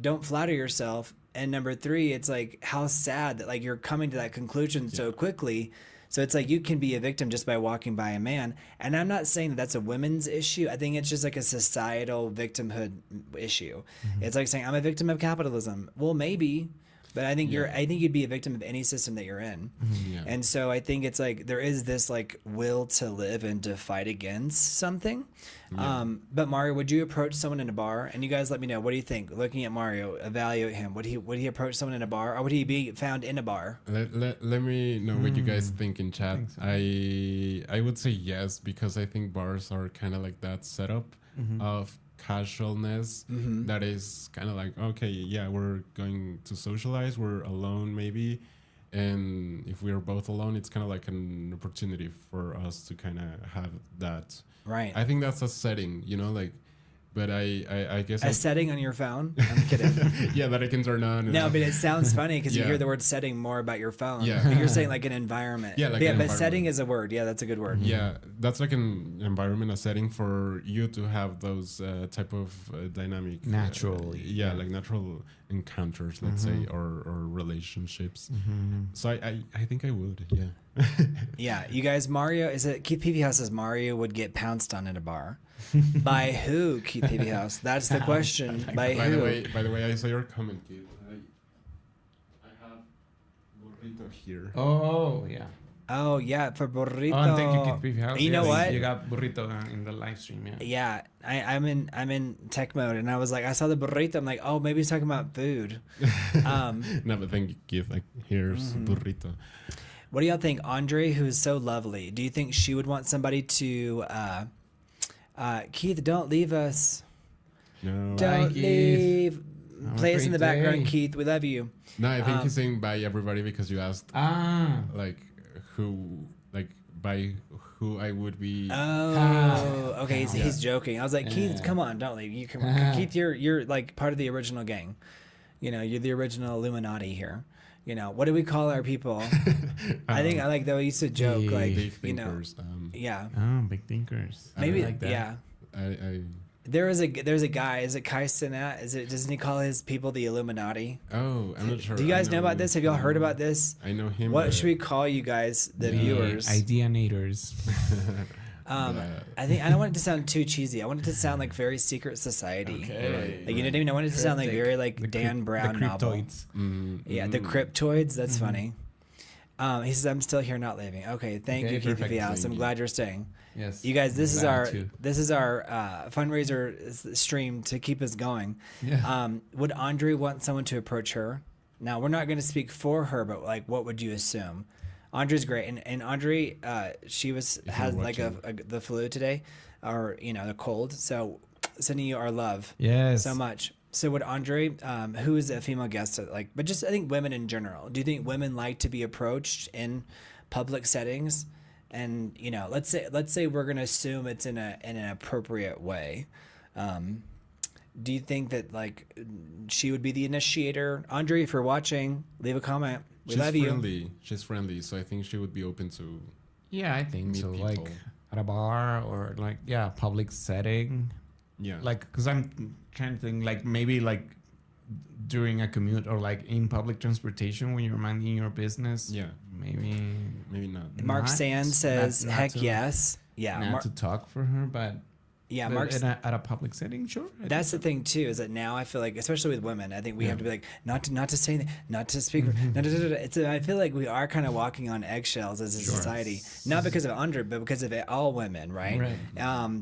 don't flatter yourself. And number three, it's like how sad that like you're coming to that conclusion so quickly, So it's like you can be a victim just by walking by a man. And I'm not saying that that's a women's issue. I think it's just like a societal victimhood issue. It's like saying I'm a victim of capitalism. Well, maybe, but I think I think you'd be a victim of any system that you're in. Yeah. And so I think it's like there is this like will to live and to fight against something. But Mario, would you approach someone in a bar? And you guys let me know, what do you think? Looking at Mario, evaluate him. Would he approach someone in a bar, or would he be found in a bar? Let me know what you guys think in chat. I would say yes, because I think bars are kind of like that setup of casualness that is kind of like, okay, yeah, we're going to socialize, we're alone maybe, and if we're both alone, it's kind of like an opportunity for us to kind of have that. Right. I think that's a setting, you know, like, but I guess A setting on your phone? I'm kidding. yeah, that I can turn on. And No, but it sounds funny because you Yeah. hear the word setting more about your phone. Yeah. But you're saying like an environment. Yeah, like an but environment. setting is a word. Yeah, that's a good word. Yeah, that's like an environment, a setting for you to have those type of dynamic, Natural, yeah, like natural encounters, let's say, or relationships. So I think I would, yeah. Yeah, you guys, Mario, is it Keith Peavy House says Mario would get pounced on in a bar. By who, Keith Peavy House? That's the question. By By who? the way, I saw your comment, kid. I have burrito here. Oh, yeah. Oh, yeah, for burrito. Oh, and thank you, Kid Beefy House. You know what? You got burrito in the live stream, yeah. Yeah, I'm in tech mode, and I was like, I saw the burrito. I'm like, oh, maybe he's talking about food. No, but thank you, Keith. Like, here's burrito. What do y'all think, Andre, who is so lovely? Do you think she would want somebody to, Keith, don't leave us. No. Don't Keith. leave. Have a Play us in great the background, day. Keith. We love you. No, I think he's saying bye everybody because you asked like by who I would be. Oh, okay. He's joking. I was like, Keith, Yeah. come on, don't leave. You come on. Keith, you're like part of the original gang. You know, you're the original Illuminati here. You know, what do we call our people? I think I like that we used to joke, Big like, Big you know, thinkers. yeah, Oh, big thinkers. maybe, I like that. yeah. I There's a guy. Is it Kai Cenat? Doesn't he call his people the Illuminati? I'm not sure. Do you guys know about this? Have y'all heard about this? I know him. What should we call you guys, the viewers? Ideanators. I think I don't want it to sound too cheesy. I want it to sound like very secret society. Okay. Like, you know what I mean? I want it to sound like Cryptic. very like Dan Brown the novel. cryptoids. Yeah, the cryptoids. That's funny. He says, "I'm still here, not leaving." Okay, thank Okay, you, Keith perfect. House. I'm Thank you. glad you're staying. Yes. You guys, this is Glad our to. fundraiser stream to keep us going. Yeah. Would Andre want someone to approach her? Now, we're not going to speak for her, but like, what would you assume? Andre's great, and Andre, she had like the flu today, or the cold. So, sending you our love. Yes. So much. So would Andre, who is a female guest, like, but just I think women in general. Do you think women like to be approached in public settings? And let's say we're gonna assume it's in an appropriate way. Do you think that like she would be the initiator? Andre, if you're watching, leave a comment. We love you. She's friendly, so I think she would be open to. Yeah, I think meet so. people. Like at a bar or like public setting. Yeah. Like, because I'm trying to think, like maybe like during a commute or like in public transportation when you're minding your business. Yeah. Maybe not. Mark not- Sand says, not "Heck to- yes, yeah." not to talk for her, but Yeah, Mark's. at a public setting, sure. That's the thing too, is that now I feel like, especially with women, I think we have to be like not to say anything, not to speak. I feel like we are kind of walking on eggshells as a society, not because of Andre, but because of all women, right?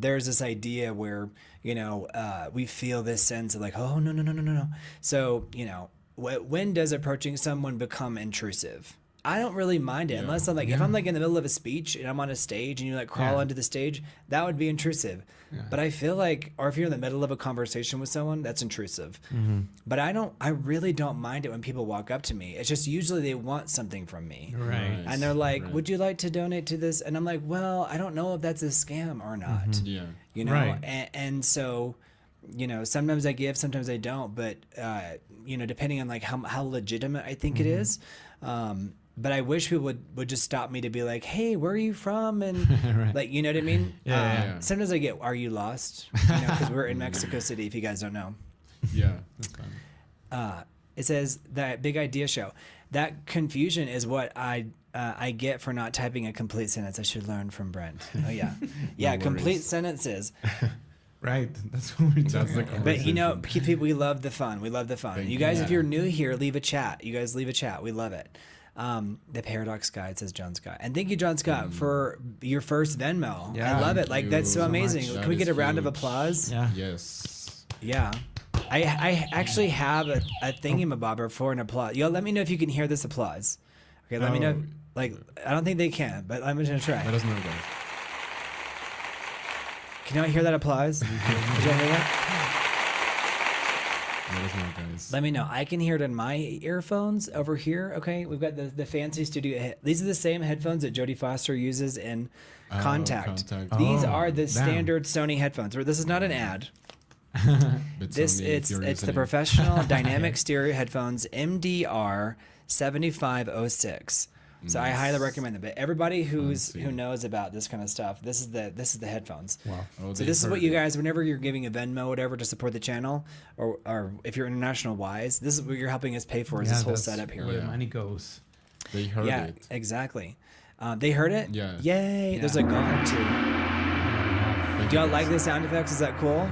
There's this idea where we feel this sense of like, oh no. So when does approaching someone become intrusive? I don't really mind it unless I'm like, if I'm like in the middle of a speech and I'm on a stage and you like crawl onto the stage, that would be intrusive. But I feel like, or if you're in the middle of a conversation with someone, that's intrusive. But I really don't mind it when people walk up to me. It's just usually they want something from me. Right. And they're like, would you like to donate to this? And I'm like, well, I don't know if that's a scam or not. Yeah. Right. And so, sometimes I give, sometimes I don't, but, depending on like how legitimate I think it is. But I wish people would just stop me to be like, hey, where are you from? And like, you know what I mean? Yeah. Sometimes I get, are you lost? Because we're in Mexico City, if you guys don't know. Yeah. That's fine. It says that Big Idea Show. that confusion is what I get for not typing a complete sentence. I should learn from Brent. Oh yeah, yeah, No complete worries. sentences. Right. That's what we're That's talking the about. But you know, people, we love the fun. We love the fun. Thank You guys, you. if you're new here, leave a chat. You guys leave a chat. We love it. The Paradox Guide says John Scott, and thank you, John Scott, for your first Venmo. Yeah. I love it. Thank Like you that's so so amazing. much. Can we That get a is round of huge. applause? Yeah. Yes. Yeah. I actually have a thingamabobber for an applause. Yo, let me know if you can hear this applause. Okay, let me know. Oh. Like, I don't think they can, but I'm just gonna try. Let us know, guys. Can you hear that applause? Did you hear that? Let us know, guys. Let me know. I can hear it in my earphones over here. Okay, we've got the fancy studio. These are the same headphones that Jodie Foster uses in Contact. Contact. These Oh, are the damn. standard Sony headphones. This is not an ad. But This Sony, if it's you're the listening. professional dynamic stereo headphones MDR 7506. So I highly recommend them. But everybody who Fancy. knows about this kind of stuff, this is the headphones. Wow. Oh, So they this is what heard you it. guys, whenever you're giving a Venmo, whatever, to support the channel, or if you're international wise, this is what you're helping us pay for. Is this whole that's setup here? Where the Yeah. money goes. They heard Yeah, it. exactly. They heard it. Yeah. Yay! Yeah. There's a gong too. Thank Do y'all you, like guys. the sound effects? Is that cool?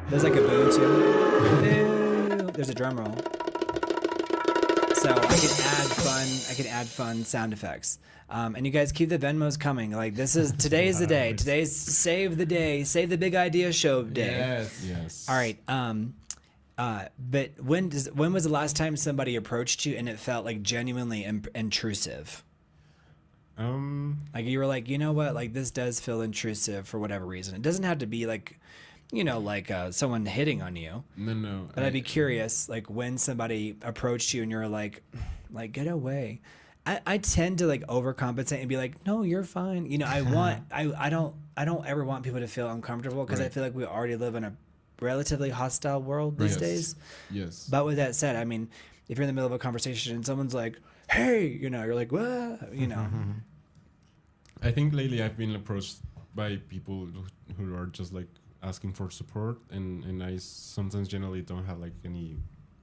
There's like a boo too. Boo. There's a drum roll. So I can add fun sound effects. And you guys keep the Venmos coming. Like today is the day. Today's save the day, save the big idea show day. Yes. Yes. All right. But when was the last time somebody approached you and it felt like genuinely intrusive? Like you were like, you know what? Like this does feel intrusive for whatever reason. It doesn't have to be like, someone hitting on you. No. But I'd be curious, like when somebody approached you and you're like get away. I tend to like overcompensate and be like, no, you're fine. I don't ever want people to feel uncomfortable because I Right. feel like we already live in a relatively hostile world these Yes. days. Yes. But with that said, I mean, if you're in the middle of a conversation and someone's like, hey, you're like, what? I think lately I've been approached by people who are just like asking for support, and I sometimes generally don't have like any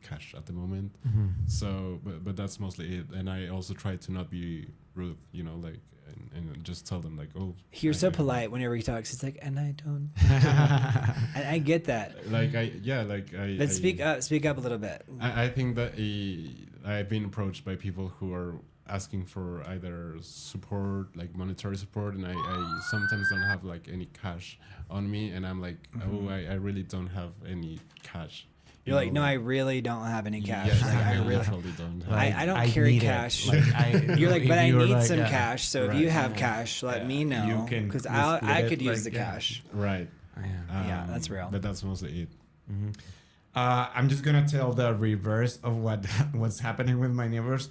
cash at the moment. So, but that's mostly it. And I also try to not be rude, like and just tell them like, oh, You're so I- polite whenever he talks. It's like, and I don't. And I get that. But Speak up a little bit. I think that I've been approached by people who are asking for either support, like monetary support, and I sometimes don't have like any cash on me, and I'm like, oh, I really don't have any cash. You're like, no, I really don't have any cash. Yes, Like, I really. literally don't have. I don't carry need it. cash. Like, You're like, if but I you're need like, some yeah. cash. So if Right. you have cash, let me know. You can Because split I it, could use like, the yeah. cash. Right. Yeah, that's real. But that's mostly it. I'm just gonna tell the reverse of what's happening with my neighbors.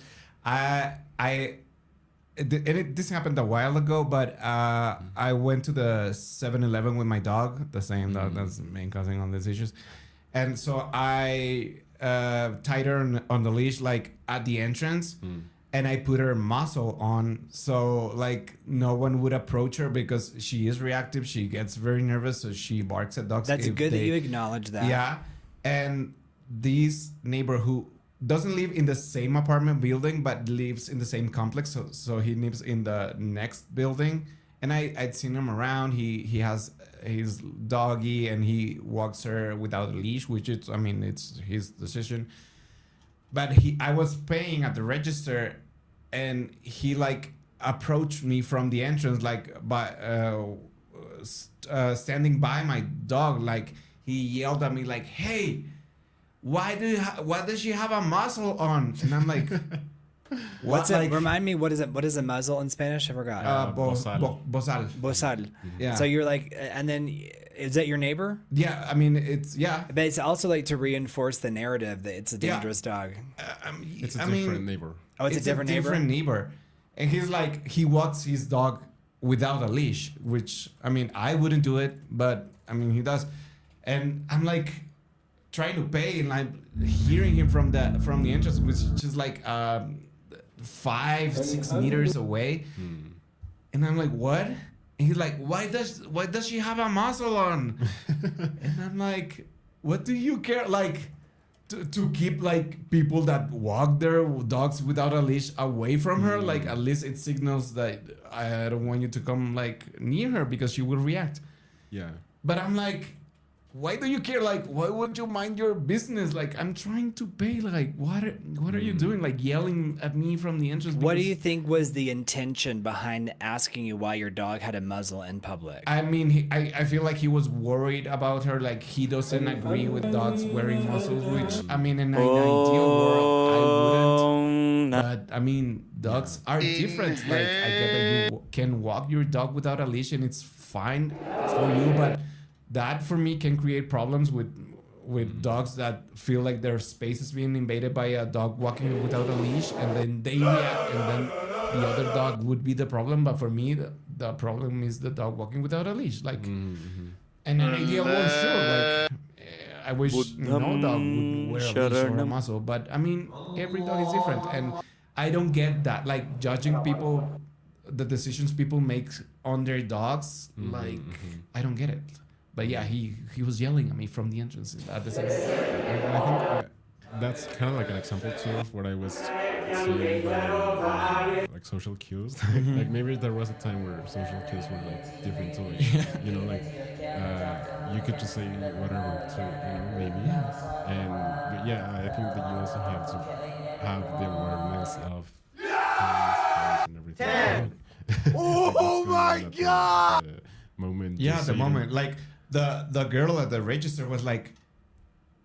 This happened a while ago, but I went to the 7-Eleven with my dog, the same dog that's main causing all these issues, and so I tied her on the leash like at the entrance. And I put her muzzle on, so like no one would approach her because she is reactive. She gets very nervous, so she barks at dogs. That's if good that they- you acknowledge that. Yeah, and this neighbor who doesn't live in the same apartment building but lives in the same complex, so he lives in the next building. And I'd seen him around. He has his doggy and he walks her without a leash, which it's his decision. But I was paying at the register, and he like approached me from the entrance, like standing by my dog. Like he yelled at me, like, "Hey, why does she have a muzzle on?" And I'm like, What's "What?" it? Remind me, what is it? What is a muzzle in Spanish? I forgot. Bozal. Bozal. Bozal. Yeah. So you're like, and then is that your neighbor? Yeah, I mean it's But it's also like to reinforce the narrative that it's a Yeah. dangerous dog. It's a different neighbor. Oh, it's a different neighbor? And he's like, he walks his dog without a leash, which I wouldn't do it, but he does. And I'm like trying to pay, and I'm hearing him from the entrance, which is like 5-6 meters away. And I'm like, what? And he's like, why does she have a muzzle on? And I'm like, what do you care? Like, to keep like people that walk their dogs without a leash away from her. Like at least it signals that I don't want you to come like near her because she will react. Yeah. But I'm like, why do you care? Like, why would you mind your business? Like, I'm trying to pay. Like, what are you doing? Like, yelling at me from the entrance. What do you think was the intention behind asking you why your dog had a muzzle in public? I mean, I feel like he was worried about her. Like, he doesn't agree with dogs wearing muzzles, which, I mean, in an ideal world, I wouldn't. But, I mean, dogs are different. Like, I get that you can walk your dog without a leash and it's fine for you, but that for me can create problems with dogs that feel like their space is being invaded by a dog walking without a leash, and then they react, and then the other dog would be the problem. But for me, the problem is the dog walking without a leash. Like, and an ideal world, sure. Like, I wish no dog would wear a leash or a muzzle, but I mean, every dog is different, and I don't get that. Like judging people, the decisions people make on their dogs. Like, I don't get it. But yeah, he was yelling at me from the entrance at the same time. And I think that's kind of like an example too of what I was seeing like social cues. Like maybe there was a time where social cues were like different too. Like, you know, like you could just say whatever to, you know, maybe. And but yeah, I think that you also have to have the awareness of things and everything. Oh my God! Moment. Yeah, the moment. Like the girl at the register was like,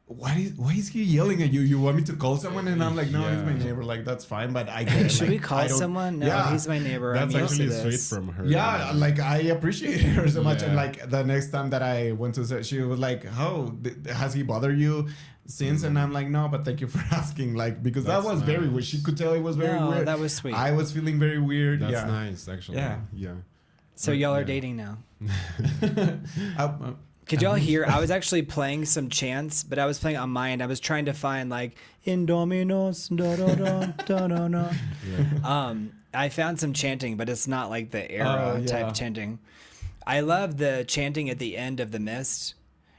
why is he yelling at you? You want me to call someone? And I'm like, no, he's my neighbor. Like, that's fine, but I get it. Should like, we call someone? No, he's my neighbor. That's I'm actually used to sweet this. from her. Yeah, like I appreciate her so much. And Yeah. like the next time that I went to say, she was like, "How has he bothered you since?" And I'm like, "No, but thank you for asking." Like, because That's that was very weird. She could tell it was very No, weird. that was sweet. I was feeling very weird. That's yeah. nice, actually. Yeah. So y'all are Yeah. dating now. I- Could y'all hear? I was actually playing some chants, but I was playing on my end. I was trying to find like Indominos, da da da da da da. Yeah. I found some chanting, but it's not like the era yeah. type chanting. I love the chanting at the end of The Mist.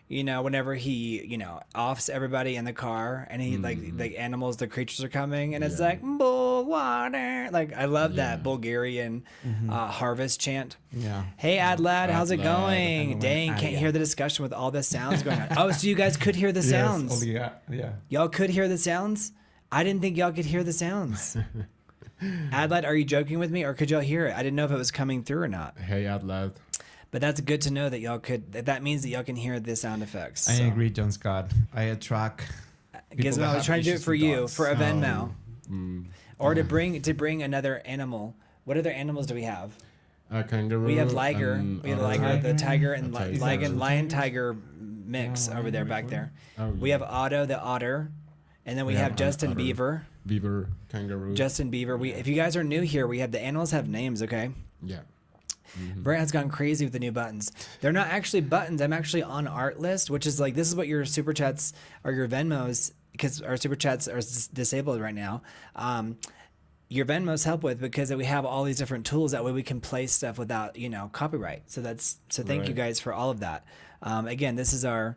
You know, whenever he, you know, offs everybody in the car and he like the animals, the creatures are coming and it's Yeah. like bull water. Like I love that Yeah. Bulgarian harvest chant. yeah. Hey Adlad, how's it Adlad. going? Dang, can't hear the discussion with all the sounds going on. Oh, so you guys could hear the sounds. Yes, yeah. Y'all could hear the sounds? I didn't think y'all could hear the sounds. Adlad, are you joking with me or could y'all hear it? I didn't know if it was coming through or not. Hey, Adlad. But that's good to know that y'all could. That means that y'all can hear the sound effects. I so. agree, John Scott. I attract. people Gizmo, that I was have trying to do it issues for with you dogs. for a Venmo, or to Mm. bring another animal. What other animals do we have? A kangaroo. We have liger. and We have the otter. liger, the tiger, and A tiger. lion tiger mix over there back there. Oh, We yeah. have Otto the otter, and then we Yeah, have Justin otter. Beaver. Beaver, kangaroo. Justin Beaver. If you guys are new here, we have the animals have names. Okay. Yeah. Brent has gone crazy with the new buttons. They're not actually buttons. I'm actually on art list, which is like this is what your super chats or your Venmos, because our super chats are disabled right now. Your Venmos help with because we have all these different tools. That way we can play stuff without copyright. So thank you Right. guys for all of that. Again, this is our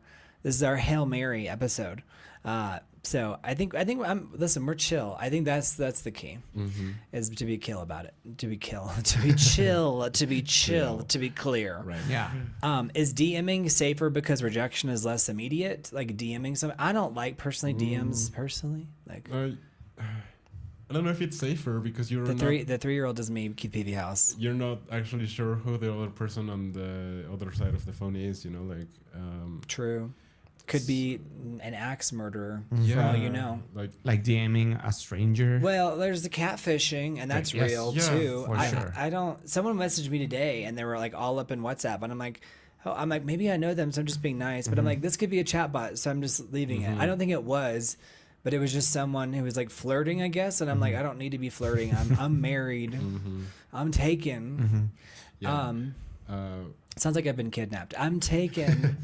Hail Mary episode. So I think listen, we're chill. I think that's the key is to be chill about it. To be chill, to be chill, to be clear. Right. Yeah. Is DMing safer because rejection is less immediate? Like DMing something. I don't like personally DMs personally. Like I don't know if it's safer because you're the not, 3-year-old is me, Keith Peavy House. you're not actually sure who the other person on the other side of the phone is. You know, like True. Could be an axe murderer yeah, for all you know. like DMing a stranger. Well, there's the catfishing, and that's Yes. real Yeah, too. for sure. I don't. Someone messaged me today, and they were like all up in WhatsApp, and I'm like, maybe I know them, so I'm just being nice. But I'm like, this could be a chatbot, so I'm just leaving it. I don't think it was, but it was just someone who was like flirting, I guess. And I'm like, I don't need to be flirting. I'm married. I'm taken. yeah. Sounds like I've been kidnapped. I'm taken.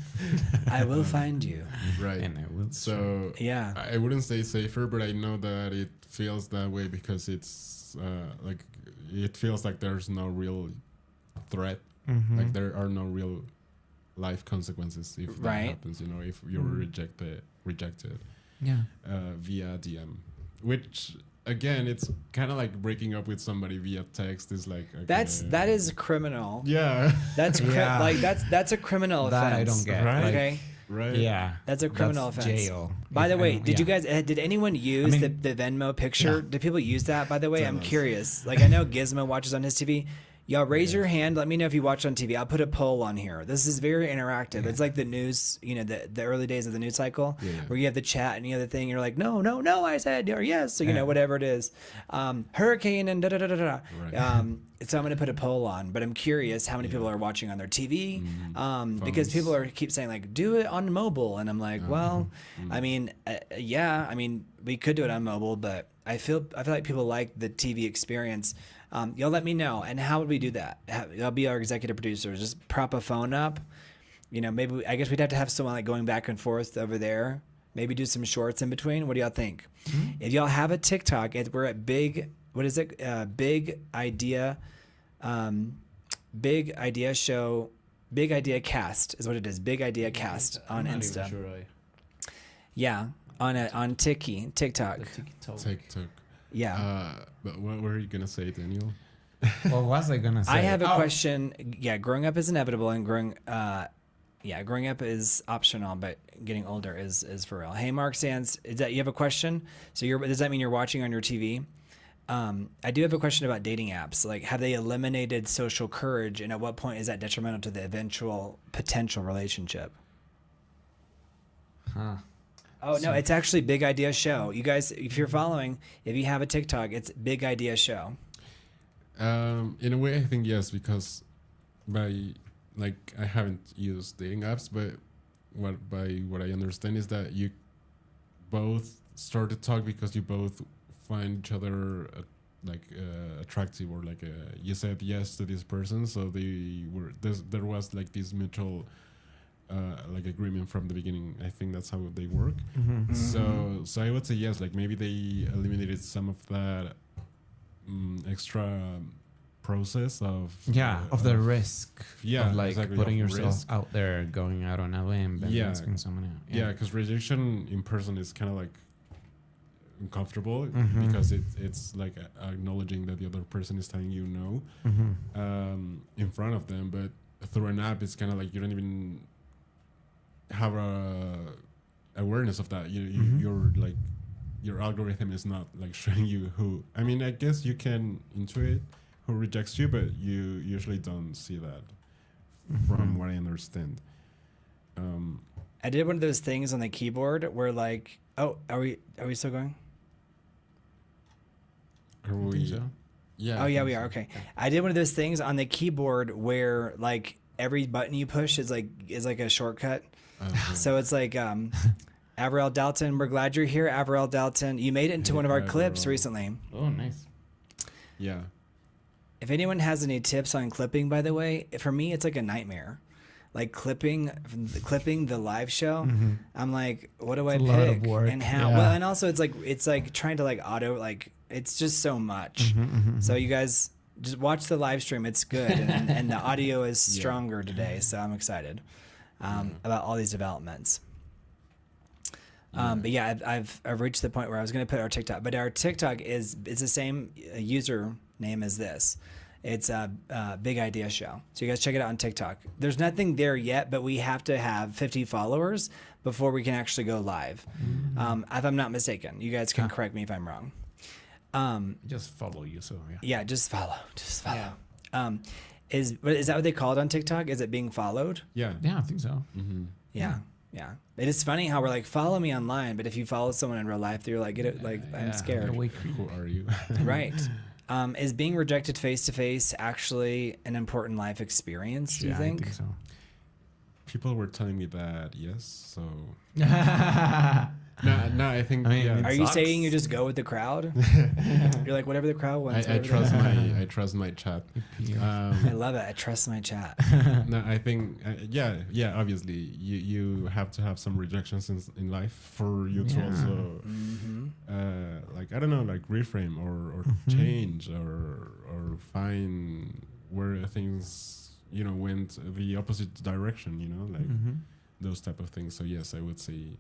I will find you. Right. And I will. So Yeah. I wouldn't say safer, but I know that it feels that way because it's like it feels like there's no real threat. Like there are no real life consequences if that Right. happens. You know, if you're rejected. via DM, which again, it's kind of like breaking up with somebody via text is like okay. that is criminal. Yeah. That's like that's a criminal That offense. I don't get. Right. Okay. Right. Yeah. That's a criminal That's offense. jail. By the way, did you Yeah. guys? Did anyone use I mean, the Venmo picture? yeah. Did people use that? By the way, Tell I'm us. curious. Like I know Gizmo watches on his TV. Y'all raise your hand. Let me know if you watch on TV. I'll put a poll on here. This is very interactive. It's like the news, the early days of the news cycle, where you have the chat and the other thing. You're like, no, I said, or yes, so whatever it is, hurricane and da da da da da. Right. So I'm going to put a poll on, but I'm curious how many people are watching on their TV, because Phones. people keep saying like, do it on mobile, and I'm like, well, I mean, we could do it on mobile, but I feel like people like the TV experience. Y'all let me know. And how would we do that? Y'all be our executive producers. Just prop a phone up. Maybe I guess we'd have to have someone like going back and forth over there. Maybe do some shorts in between. What do y'all think? If y'all have a TikTok, we're at Big. What is it? Big Idea Show. Big Idea Cast is what it is. Big Idea Cast on Insta. Sure Yeah, on TikTok. TikTok. Yeah. But what were you gonna say, Daniel? What was I gonna say? I have a question. Yeah, growing up is inevitable, and growing up is optional, but getting older is for real. Hey, Mark Sands, is that you have a question? So does that mean you're watching on your TV? I do have a question about dating apps. Like, have they eliminated social courage, and at what point is that detrimental to the eventual potential relationship? Huh. Oh, no, it's actually Big Idea Show. You guys, if you're following, if you have a TikTok, it's Big Idea Show. In a way, I think yes, because I haven't used dating apps, but what I understand is that you both start to talk because you both find each other attractive, or you said yes to this person, so there was like this mutual agreement from the beginning. I think that's how they work. So I would say yes, like maybe they eliminated some of that extra process of the risk of exactly, putting of yourself risk. out there, going out on a limb and asking someone out. Because rejection in person is kind of like uncomfortable, because it's like acknowledging that the other person is telling you no in front of them, but through an app it's kind of like you don't even have a awareness of that. You're like, your algorithm is not like showing you who. I mean, I guess you can intuit who rejects you, but you usually don't see that, from what I understand. I did one of those things on the keyboard where like, oh, are we still going? Are we? so. Yeah. Oh yeah, we are. Okay. I did one of those things on the keyboard where like every button you push is like a shortcut. So it's like Avril Dalton, we're glad you're here, Avril Dalton. You made it into one of our clips recently. Oh, nice. Yeah. If anyone has any tips on clipping, by the way, for me it's like a nightmare. Like clipping the live show. I'm like, what do I a lot of pick work. and how? Yeah. Well, and also it's like trying to like auto, like it's just so much. So you guys just watch the live stream. It's good, and the audio is stronger today. So I'm excited about all these developments. But yeah, I've reached the point where I was going to put our TikTok, but our TikTok is the same user name as this. It's a Big Idea Show. So you guys check it out on TikTok. There's nothing there yet, but we have to have 50 followers before we can actually go live. If I'm not mistaken, you guys can correct me if I'm wrong. Just follow you, so Yeah, just follow. Yeah. Is that what they call it on TikTok? Is it being followed? Yeah. Yeah, I think so. Yeah. It is funny how we're like, follow me online, but if you follow someone in real life, they're like, I'm scared. Who are you? Right. Is being rejected face to face actually an important life experience? Do you think? I think so. People were telling me that yes. So no, I think. I mean, yeah. Are you sucks. saying you just go with the crowd? You're like, whatever the crowd wants. I whatever they- I trust my chat. I love it. I trust my chat. No, I think obviously you have to have some rejections in life for you to also like, I don't know, like reframe or change or find where things went the opposite direction, like those type of things. So yes, I would say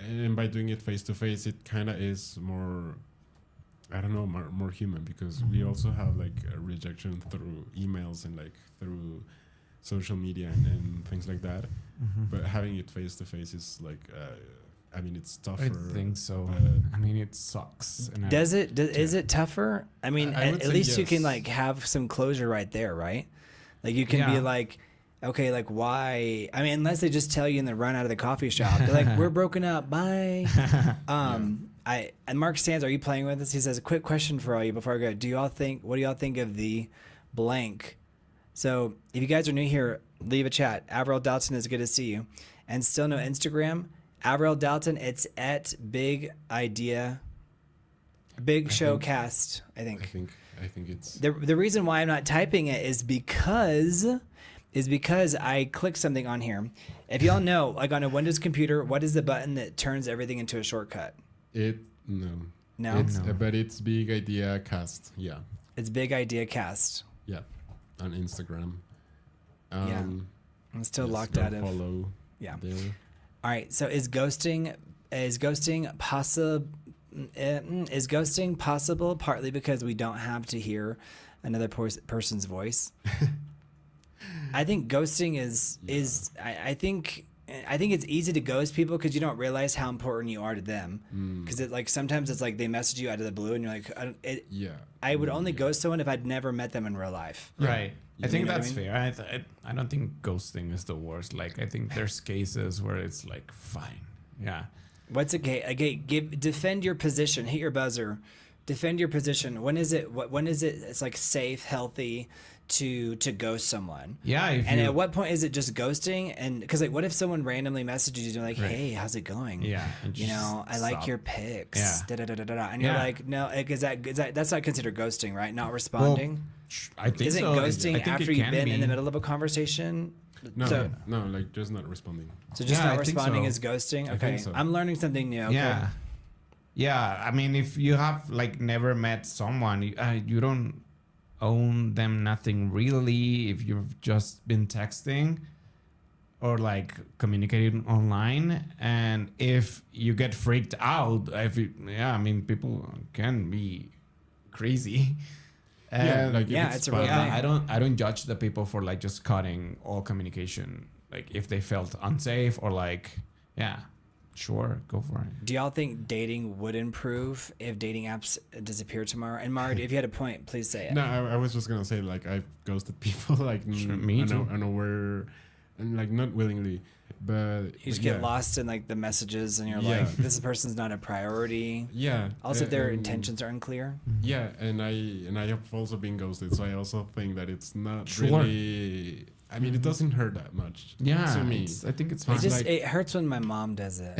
And by doing it face to face, it kind of is more, I don't know, more human, because we also have like a rejection through emails and like through social media and things like that. But having it face to face is like, I mean, it's tougher. I think so. I mean, it sucks. And Is it tougher? I mean, I would at say least you yes. can like have some closure right there, right? Like you can be like, okay, like why? I mean, unless they just tell you and then run out of the coffee shop. They're like, we're broken up. Bye. And Mark Sands, are you playing with this? He says, a quick question for all you before I go. What do y'all think of the blank? So if you guys are new here, leave a chat. Avril Dalton, is good to see you. And still no Instagram. Avril Dalton, it's at Big Show Cast, I think. I think it's The reason why I'm not typing it is because I clicked something on here. If y'all know, like on a Windows computer, what is the button that turns everything into a shortcut? No. But it's Big Idea Cast. Yeah. It's Big Idea Cast. Yeah. On Instagram. Yeah. I'm still locked out of follow. Yeah. There. All right. So is ghosting possible partly because we don't have to hear another person's voice? I think ghosting is I think it's easy to ghost people because you don't realize how important you are to them. Because it like sometimes it's like they message you out of the blue and you're like, I would only ghost someone if I'd never met them in real life. Right. I think know what that's I mean? fair. I don't think ghosting is the worst. Like, I think there's cases where it's like, fine. Yeah. What's a gate? Defend your position. Hit your buzzer. Defend your position. When is it? It's like safe, healthy to ghost someone. Yeah. At what point is it just ghosting? And because like, what if someone randomly messages you like, "Hey, how's it going? Yeah. You know, I like your pics." Yeah. And you're like, no, is that that's not considered ghosting, right? Not responding. Well, I think Isn't so. ghosting I think after it you've can been be. in the middle of a conversation? No, like just not responding. So just Yeah, not I think responding so. is ghosting. I Okay, think so. I'm learning something new. Okay? Yeah. Yeah. I mean, if you have like never met someone, you don't own them nothing really. If you've just been texting or like communicating online, and if you get freaked out, I mean, people can be crazy. And it's a real thing. I don't judge the people for like just cutting all communication. Like if they felt unsafe or like, sure, go for it. Do y'all think dating would improve if dating apps disappear tomorrow? And Mara, if you had a point, please say it. No, I was just gonna say like I've ghosted people like me too. unaware and like not willingly, but You just get lost in like the messages, and you're like, this person's not a priority. Yeah. Also, if their intentions are unclear. Yeah, and I have also been ghosted, so I also think that it's not Sure. really. I mean, it doesn't hurt that much. Yeah, to me. I think it's fine. It hurts when my mom does it.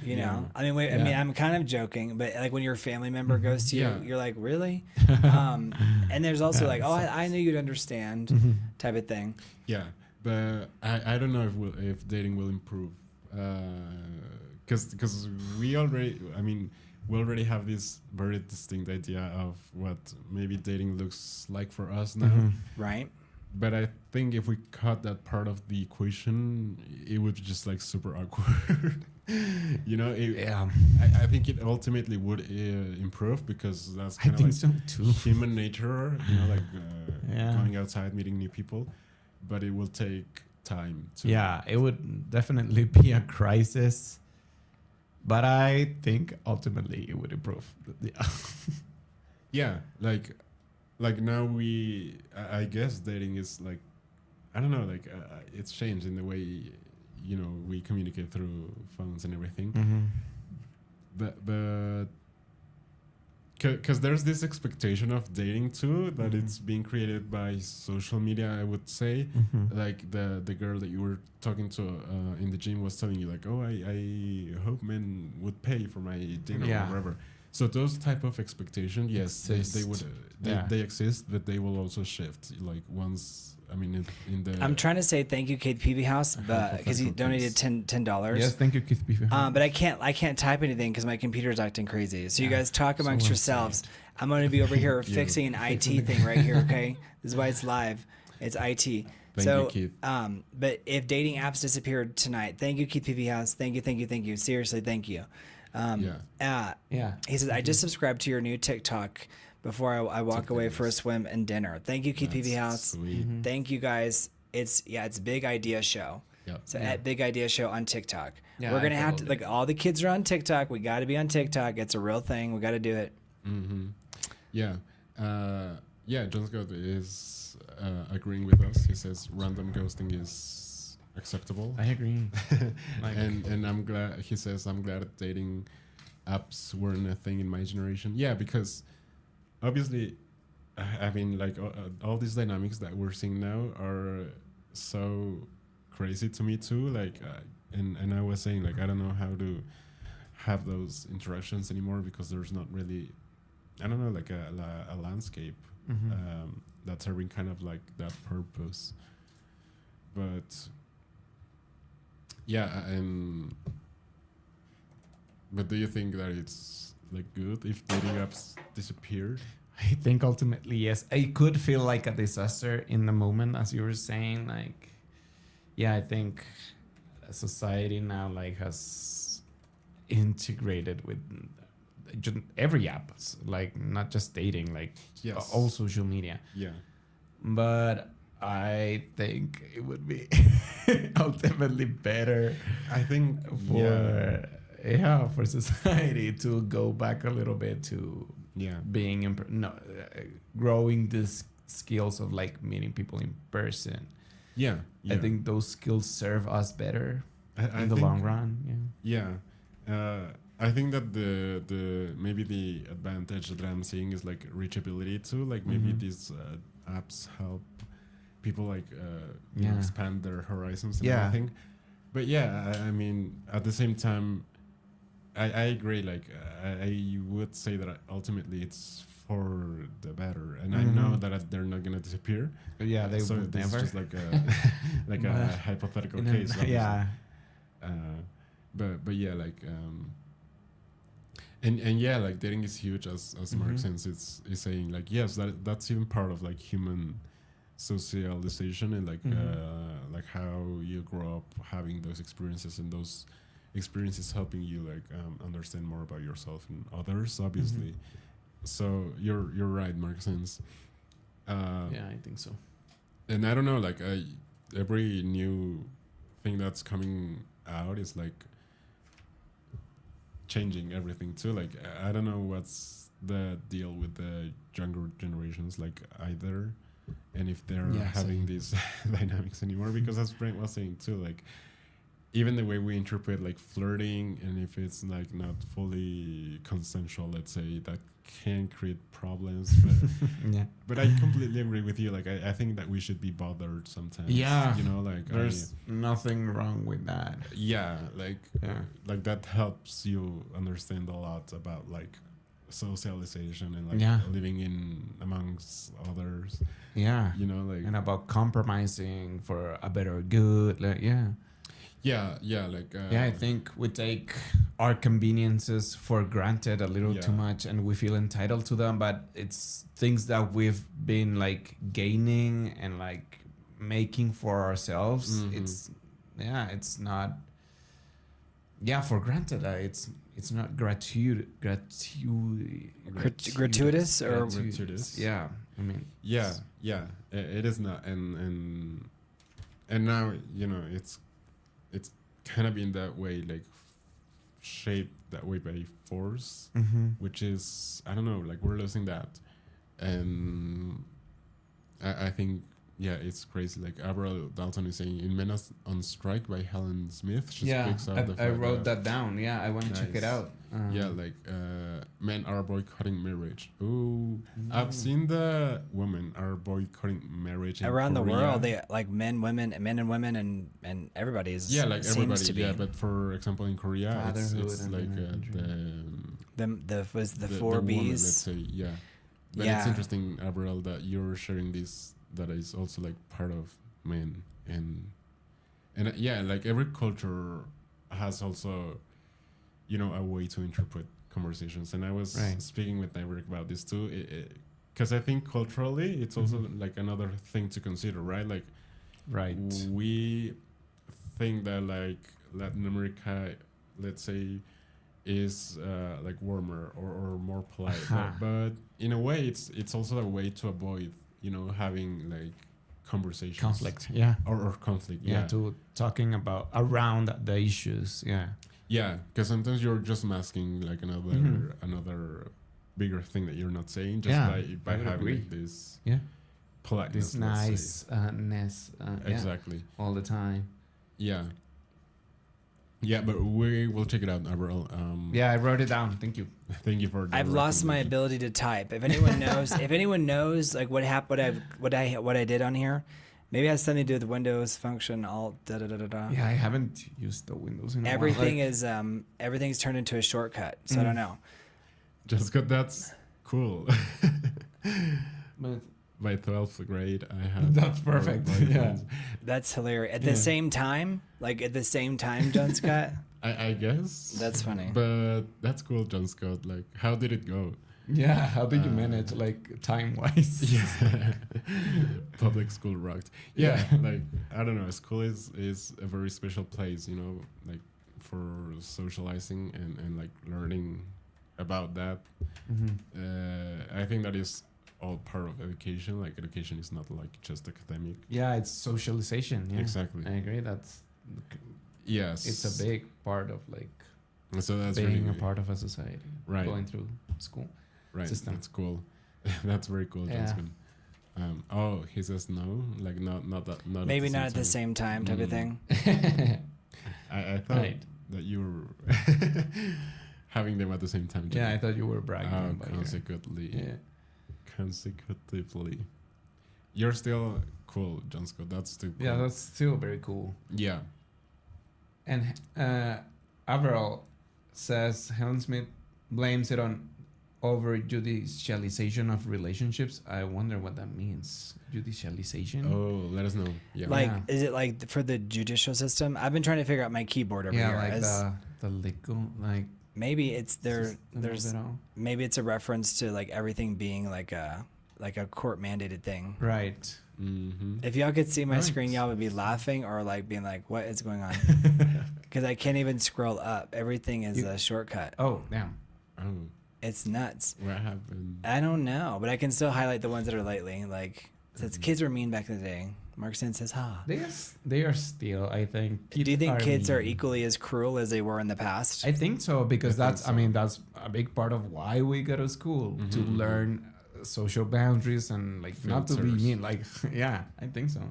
You know, I mean, I mean, I'm kind of joking, but like when your family member goes to you, you're like, really? And there's also like, I knew you'd understand, type of thing. Yeah, but I don't know if dating will improve, because we already have this very distinct idea of what maybe dating looks like for us now. Right. But I think if we cut that part of the equation, it would be just like super awkward. You know, I think it ultimately would improve because that's kind of like so too. human nature, you know, like going outside, meeting new people. But it will take time to. Yeah, it would definitely be a crisis. But I think ultimately it would improve. Yeah, like now I guess dating is like, I don't know, like it's changed in the way, you know, we communicate through phones and everything. But because there's this expectation of dating too that it's being created by social media, I would say. Like the girl that you were talking to in the gym was telling you like, oh, I hope men would pay for my dinner or whatever. So those type of expectations, yes, they would they exist, but they will also shift. Like once, I mean, in the. I'm trying to say thank you, Kate PB House, but because he donated $10. Yes, thank you, Keith Beaver. But I can't type anything because my computer's acting crazy. So you guys talk amongst yourselves. I'm going to be over here fixing an IT thing right here. Okay, this is why it's live. It's IT. Thank you, Keith. But if dating apps disappeared tonight, thank you, Keith PV House. Thank you. Seriously, thank you. He says, I just subscribed to your new TikTok before I walk away for a swim and dinner. Thank you, Keith PV House. Sweet. Thank you guys. It's Big Idea Show. Yep. So at Big Idea Show on TikTok. Yeah, We're gonna I have to, followed like, all the kids are on TikTok. We got to be on TikTok. It's a real thing. We got to do it. Mm-hmm. Yeah. John Scott is agreeing with us. He says random ghosting is acceptable. I agree. Like, and I'm glad, he says, I'm glad dating apps weren't a thing in my generation. Yeah, because obviously, I mean, like, all these dynamics that we're seeing now are so crazy to me too. Like, and I was saying, like, I don't know how to have those interactions anymore because there's not really, I don't know, like a landscape that's serving kind of like that purpose. But yeah, but do you think that it's like good if dating apps disappeared? I think ultimately, yes. It could feel like a disaster in the moment, as you were saying. Like, yeah, I think society now like has integrated with every app, like not just dating, like all social media. Yeah. But I think it would be ultimately better. I think for society to go back a little bit to being growing these skills of like meeting people in person. Yeah. I think those skills serve us better in the think, long run. I think that the maybe the advantage that I'm seeing is like reachability too. Like maybe these apps help people like you know, expand their horizons and everything. But I mean, at the same time, I agree. Like I would say that ultimately it's for the better, and I know that they're not gonna disappear. Yeah, they so would this never. is just like a a hypothetical case. But yeah, like and yeah, like dating is huge, as Mark Sense is saying. Like yes, that's even part of like human socialization and like how you grow up having those experiences, and those experiences helping you like understand more about yourself and others, obviously. So you're right, Mark Sense. I think so. And I don't know, like every new thing that's coming out is like changing everything too. Like I don't know what's the deal with the younger generations, like either, and if they're having these dynamics anymore. Because as Brent was saying too, like even the way we interpret like flirting, and if it's like not fully consensual, let's say, that can create problems. But but I completely agree with you. Like I think that we should be bothered sometimes. Yeah, you know, like there's nothing wrong with that. Yeah, like that helps you understand a lot about like socialization and like living in amongst others. Yeah, you know, like, and about compromising for a better good. Like I think we take our conveniences for granted a little too much, and we feel entitled to them, but it's things that we've been like gaining and like making for ourselves. It's not for granted. It's not gratuitous. Yeah, I mean, it is not, and now, you know, it's kind of in that way, like shaped that way by force, which is, I don't know, like we're losing that. And I think it's crazy. Like Avril Dalton is saying in Men on Strike by Helen Smith, she speaks out the fact I wrote that down. I want to check it out. Men are boycotting marriage. Ooh, I've seen the women are boycotting marriage in around Korea. the world. They like men and women and everybody's everybody. But for example, in Korea, it's like the four B's. Woman, let's say, But it's interesting, Avril, that you're sharing this. That is also like part of men, and like every culture has also, you know, a way to interpret conversations. And I was speaking with Nyberg about this too, because I think culturally it's also like another thing to consider, right? Like Right. we think that like Latin America, let's say, is like warmer or more polite, but in a way, it's also a way to avoid, having like conversations, Conflict. Yeah. or conflict. Yeah. To talking about around the issues. Yeah. Yeah, because sometimes you're just masking like another bigger thing that you're not saying just by having agree. like, this Yeah. politeness. This niceness. Exactly. All the time. Yeah. Yeah, but we will check it out, Avril. Yeah, I wrote it down. Thank you. Thank you for. I've lost my ability to type. If anyone knows, like what happened, what I did on here, maybe it has something to do with Windows function Alt da da da da da. Yeah, I haven't used the Windows in a Everything while. is everything's turned into a shortcut. So I don't know. Just got that's cool. But By 12th grade, I had. that's perfect. my Yeah. phones. That's hilarious. At the same time, John Scott. I guess. That's funny. But that's cool, John Scott. Like, how did it go? Yeah. How did you manage, like, time wise? Yeah. Public school rocked. Yeah, Yeah. like, I don't know. School is a very special place, like for socializing and like learning about that. I think that is all part of education. Like, education is not like just academic. Yeah, it's socialization. Yeah. Exactly. I agree. That's Yes. it's a big part of like So that's being really a part of a society. Right. Going through school. Right. system. That's cool. That's very cool, Yeah. Johnson. Oh, he says no, like not that, not Maybe not at the same time type of thing. I thought Right. that you were having them at the same time. Yeah, I thought you were bragging about your- consecutively. Yeah. Consecutively. You're still cool, John Scott. That's still cool. Yeah, that's still very cool. Yeah. And Averell says Helen Smith blames it on over judicialization of relationships. I wonder what that means. Judicialization. Oh, let us know. Yeah. Like, Yeah. is it like for the judicial system? I've been trying to figure out my keyboard over yeah, here. like the legal, like Maybe it's there's it all. maybe it's a reference to like everything being like a court mandated thing. Right. Mm-hmm. If y'all could see my Right. screen, y'all would be laughing or like being like, "What is going on?" Because I can't even scroll up. Everything is a shortcut. Oh, damn. Oh, It's nuts. what happened? I don't know, but I can still highlight the ones that are lately. Like, since kids were mean back in the day. Markson says, "Ha." They are still, I think. Do you think kids are mean. equally as cruel as they were in the past? I think so because I think that's so. I mean that's a big part of why we go to school to learn social boundaries and like not to be Filters. mean. Like yeah, I think so.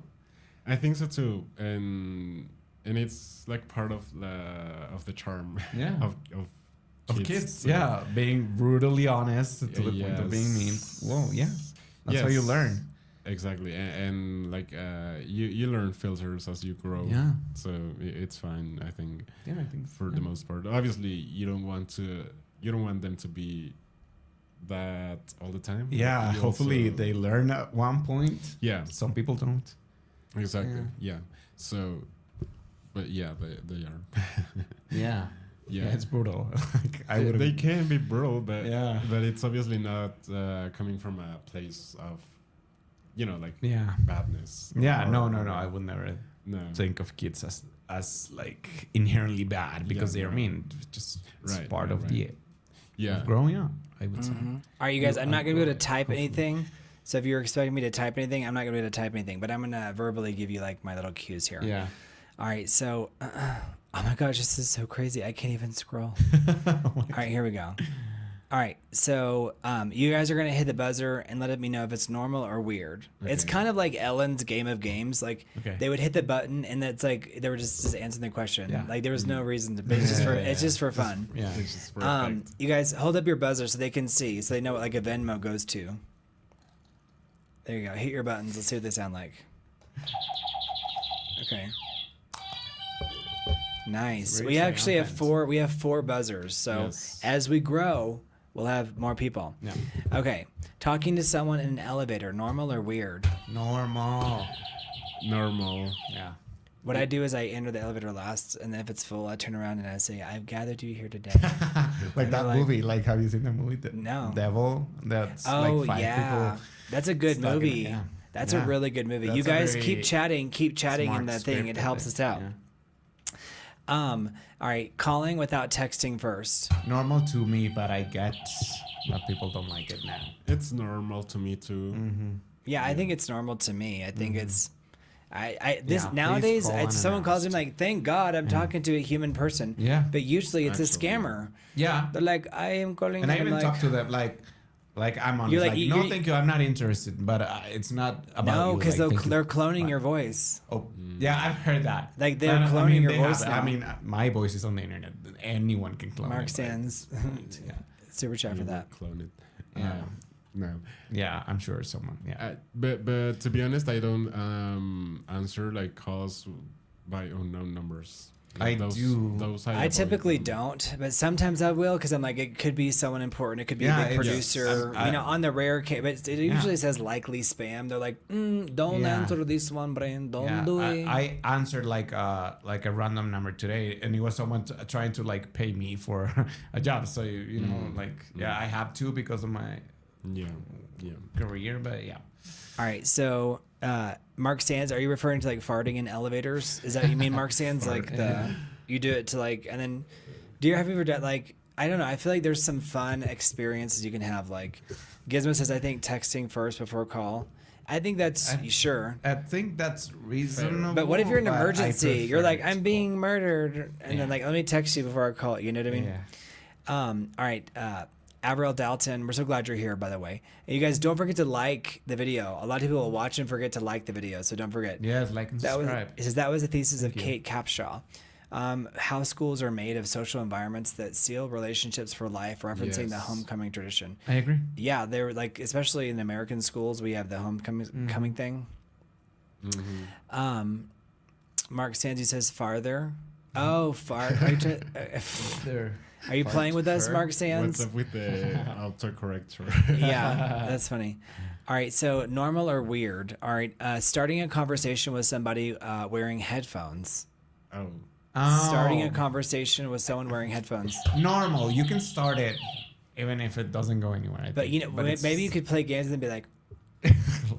I think so too, and it's like part of the charm. Yeah. of kids, so- yeah, being brutally honest to the point of being mean. Yes. Whoa, yeah, that's how you Yes. learn. Exactly, and like you learn filters as you grow. Yeah, So it's fine, I think, yeah, I think for the most part. Obviously, you don't want them to be that all the time. but Yeah, you hopefully also- they learn at one point. Yeah, Some people don't. exactly. Yeah. So, but yeah, they are. Yeah, Yeah. it's brutal. Like, I would. They can be brutal, but Yeah. but it's obviously not coming from a place of, like Yeah. badness. Yeah. or- No. I would never No. think of kids as like inherently bad because Yeah, they're no. mean. Just it's Right, part right, of the Yeah. of growing up. I would say. Mhm. All right, you guys, I'm not going to be able to type Hopefully. anything. So if you're expecting me to type anything, I'm not going to be able to type anything, but I'm going to verbally give you like my little cues here. Yeah. All right, so, oh my gosh, this is so crazy. I can't even scroll. All right, here we go. All right, so you guys are going to hit the buzzer and let me know if it's normal or weird. It's Okay. kind of like Ellen's Game of Games. Like Okay. they would hit the button and that's like they were just answering the question. Yeah. Like there was no reason to, but it's just for fun. Yeah. Which is perfect. You guys hold up your buzzer so they can see, so they know what like a Venmo goes to. There you go. Hit your buttons. Let's see what they sound like. Okay. Nice. Very We exciting actually have offense. four. We have 4 buzzers. So Yes. as we grow, we'll have more people. Yeah. Okay. Talking to someone in an elevator, normal or weird? Normal. Normal. Yeah. What I do is I enter the elevator last, and then if it's full, I turn around and I say, "I've gathered you here today." Like that like- movie. Like, have you seen that movie? No. Devil. That's Oh like 5 yeah, people. that's a good stuck in it, movie. yeah. That's a really good movie. That's You a guys very keep chatting in smart that thing. script, It I helps think. us out. Yeah. All right, calling without texting first. Normal to me, but I get that people don't like it now. It's normal to me too. Yeah, I think it's normal to me. I think it's this Yeah, please nowadays call it's someone calls me unannounced. like, thank God I'm talking to a human person. Yeah. But usually it's a Actually, scammer. Yeah. They're like, I am calling And I and I'm even like, talk to them like I'm honest. You're like, Like, no, you're- thank you. I'm not interested. But it's not about no, you. because like, thank you. they're cloning But- your voice. Oh, yeah, I've heard that. Like, they're cloning your they voice have- now. I mean, my voice is on the internet. Anyone can clone Mark it. Sands, Yeah. super chat for You that. would clone it. Yeah. No. Yeah, I'm sure someone. Yeah. But to be honest, I don't answer like calls by unknown numbers. I Like do. Those I avoid typically them. don't, but sometimes I will because I'm like, it could be someone important. It could be Yeah, a big it's- producer. I- On the rare case, but it usually says likely spam. They're like, don't Yeah. answer this one, Brent. Don't Yeah, do it. I answered like a random number today, and it was someone trying to like pay me for a job. So you know, I have to because of my Yeah. career, but yeah. All right, so Mark Sands, are you referring to like farting in elevators? Is that what you mean, Mark Sands? Like you do it to like, and then have you ever done like, I don't know, I feel like there's some fun experiences you can have. Like Gizmo says, I think texting first before call. I think that's sure. I think that's reasonable. But what if you're in an but I emergency? You're prefer like, it I'm to being murdered, and Yeah. then like, let me text you before I call. You know what I mean? Yeah. All right, Avril Dalton, we're so glad you're here, by the way. And you guys don't forget to like the video. A lot of people will watch and forget to like the video, so don't forget. Yes, like and subscribe. That was the thesis of Kate Capshaw. How schools are made of social environments that seal relationships for life, referencing the Yes. homecoming tradition. I agree. Yeah, they're like, especially in American schools, we have the homecoming thing. Mark Sandy says farther. Oh, far. Are you playing with us, Mark Sands? What's up with the autocorrector? Yeah, that's funny. All right, so normal or weird? All right, starting a conversation with somebody wearing headphones. Oh. Starting a conversation with someone wearing headphones. Normal. You can start it even if it doesn't go anywhere. I But think. you know, it's- maybe you could play games and be like,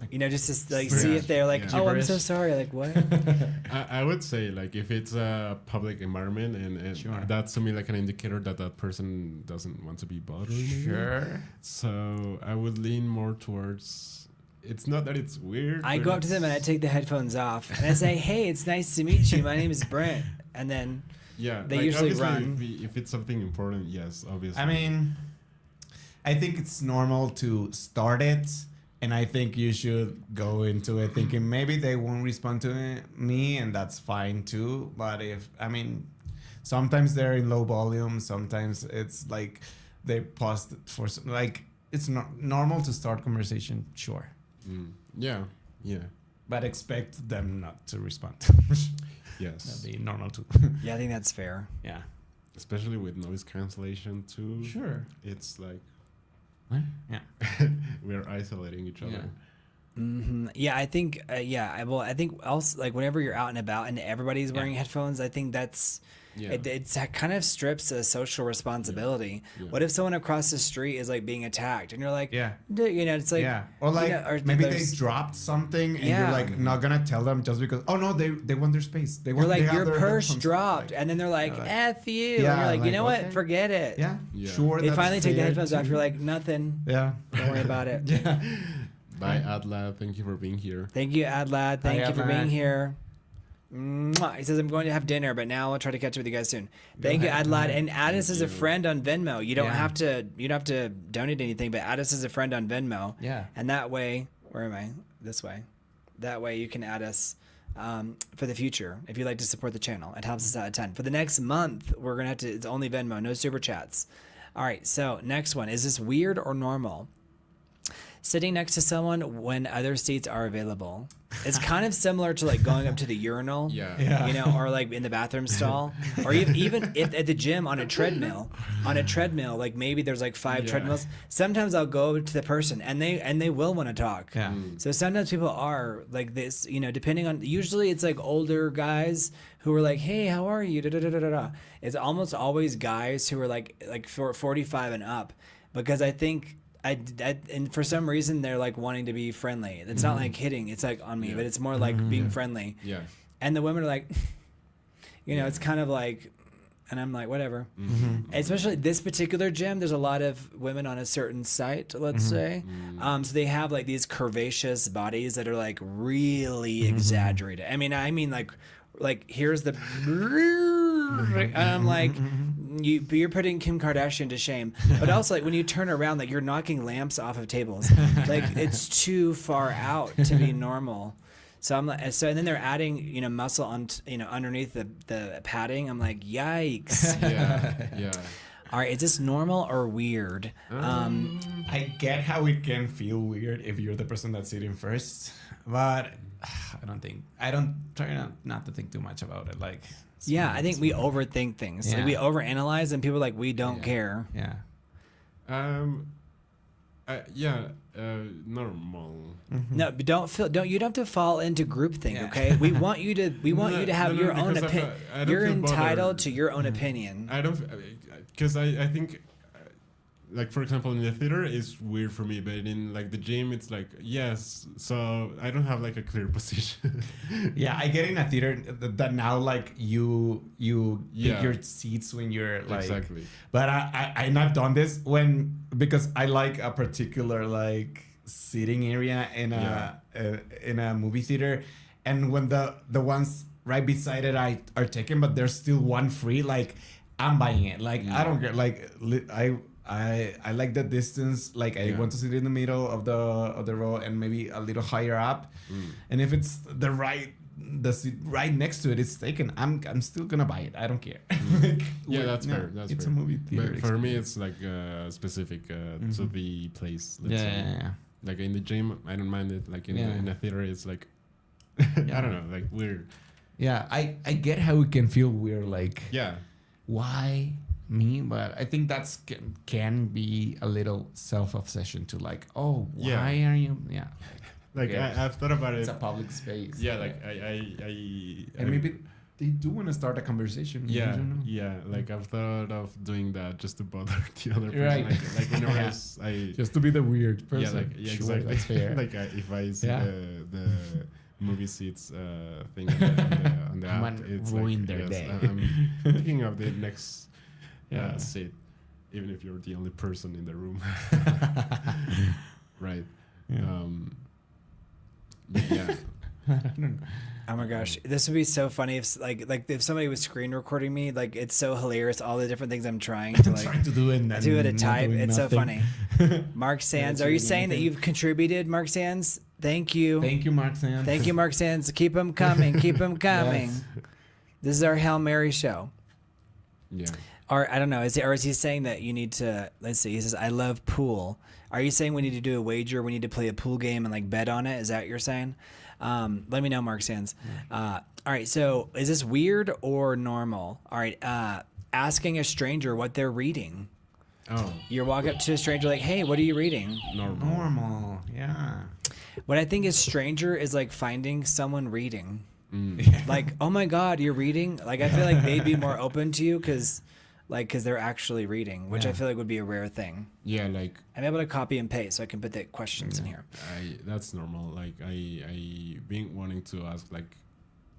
you know, just to like Yeah. see if they're like, Yeah. oh, I'm so Gibberish. sorry. Like what? I would say like if it's a public environment and Sure. that's to me like an indicator that that person doesn't want to be bothered. maybe. Sure. So I would lean more towards. It's not that it's weird. I but go up to them and I take the headphones off and I say, hey, it's nice to meet you. My name is Brent. And then yeah, they like, usually obviously run. If it's something important, yes, obviously. I mean, I think it's normal to start it, and I think you should go into it thinking maybe they won't respond to me, and that's fine too. But sometimes they're in low volume, sometimes it's like they pause for like it's not normal to start conversation, sure, Yeah. but expect them not to respond. Yes. That'd be normal too. yeah, I think that's fair. Yeah. Especially with noise cancellation too. Sure. It's like Yeah. we're isolating each other. Yeah, I think, I think also like whenever you're out and about and everybody's wearing headphones, I think that's, Yeah. it's that kind of strips a social responsibility. Yeah. What if someone across the street is like being attacked and you're like, Yeah. you know, it's like, Yeah, or like you know, or maybe they there's- dropped something and Yeah. you're like not gonna tell them just because they want their space. They You're want like, they have your their purse headphones, dropped, like- and then they're like, like- F you. Yeah, and you're like, you like, know what? okay. Forget it. Yeah, Yeah. sure. They that's finally take the fair headphones off. too. You're like, nothing. Yeah, Don't worry about it. yeah. Bye, Adla. Thank you for being here. Thank you, Adlad. Thank Bye, you for being Adlad. here. Mwah. He says, I'm going to have dinner, but now I'll try to catch up with you guys soon. Thank you, ahead, Adlad. go And add us as a you. friend on Venmo. You don't Yeah. have to donate anything, but add us as a friend on Venmo. Yeah. And that way, where am I? This way. That way you can add us for the future if you'd like to support the channel. It helps us out a ton. For the next month, we're going to have to, it's only Venmo, no super chats. All right, so next one. Is this weird or normal? Sitting next to someone when other seats are available. It's kind of similar to like going up to the urinal, Yeah. Yeah. you know, or like in the bathroom stall, or even if at the gym on a treadmill, like maybe there's like 5 Yeah. treadmills. Sometimes I'll go to the person and they will want to talk. Yeah. So sometimes people are like this, you know, depending on, usually it's like older guys who are like, hey, how are you? Da, da, da, da, da, da. It's almost always guys who are like 45 and up, because I think and for some reason they're like wanting to be friendly. It's not like hitting. It's like on me, but it's more like being friendly. Yeah. And the women are like, it's kind of like, and I'm like, whatever. Especially this particular gym, there's a lot of women on a certain site, let's say. So they have like these curvaceous bodies that are like really exaggerated. I mean like here's the, and I'm like, you're putting Kim Kardashian to shame. But also like when you turn around, like you're knocking lamps off of tables. Like it's too far out to be normal. So I'm like, and then they're adding, muscle on, underneath the padding. I'm like, yikes. Yeah. All right, is this normal or weird? I get how it can feel weird if you're the person that's sitting first, but I don't try not to think too much about it. Like, Yeah, I think we overthink things. Yeah. Like we overanalyze, and people are like, we don't care. Yeah. Normal. No, but you don't have to fall into groupthink, okay? We want you to have your own opinion. You're entitled to your own opinion. I don't, because I think, like for example, in the theater it's weird for me, but in like the gym it's like yes. So I don't have like a clear position. Yeah, I get in a theater that now like you pick your seats when you're like. Exactly. But and I've done this because I like a particular like sitting area in a movie theater, and when the ones right beside it are taken, but there's still one free, like I'm buying it. Like I don't care. Like I like the distance. Like I want to sit in the middle of the row and maybe a little higher up. And if it's the seat right next to it is taken, I'm still gonna buy it. I don't care. That's fair. It's fair. a movie theater. But for me, it's like specific to the place. Let's say. Yeah. Like in the gym, I don't mind it. Like in a theater, it's like I don't know, like weird. Yeah, I get how it can feel weird. Like why me? But I think that's can be a little self-obsession to like, oh, why are you? Yeah. Like I've thought about it. It's a public space. Yeah, like I and maybe they do want to start a conversation. Yeah. Like I've thought of doing that just to bother the other person. Right. Like whenever I just to be the weird person. Sure, exactly. That's fair. Like if I see the movie seats thing on the app, it's ruin like, their day. I'm thinking of the next seat, even if you're the only person in the room. Right. Yeah. I don't know. Oh my gosh, this would be so funny if if somebody was screen recording me. Like it's so hilarious, all the different things I'm trying to like do it at a time. It's so funny. Mark Sands, are you saying that you've contributed, Mark Sands? Thank you. Thank you, Mark Sands. Thank you, Mark Sands. Keep them coming. Keep them coming. Yes. This is our Hail Mary show. Yeah. Or I don't know. Is he saying that you need to? Let's see. He says, "I love pool." Are you saying we need to do a wager? We need to play a pool game and like bet on it? Is that what you're saying? Let me know, Mark Sands. All right. So is this weird or normal? All right. Asking a stranger what they're reading. Oh. You walk up to a stranger like, "Hey, what are you reading?" Normal. Yeah. What I think is stranger is like finding someone reading. Like, oh my God, you're reading. Like, I feel like they'd be more open to you because they're actually reading, which I feel like would be a rare thing. Yeah, like I'm able to copy and paste, so I can put the questions in here. That's normal. Like I been wanting to ask like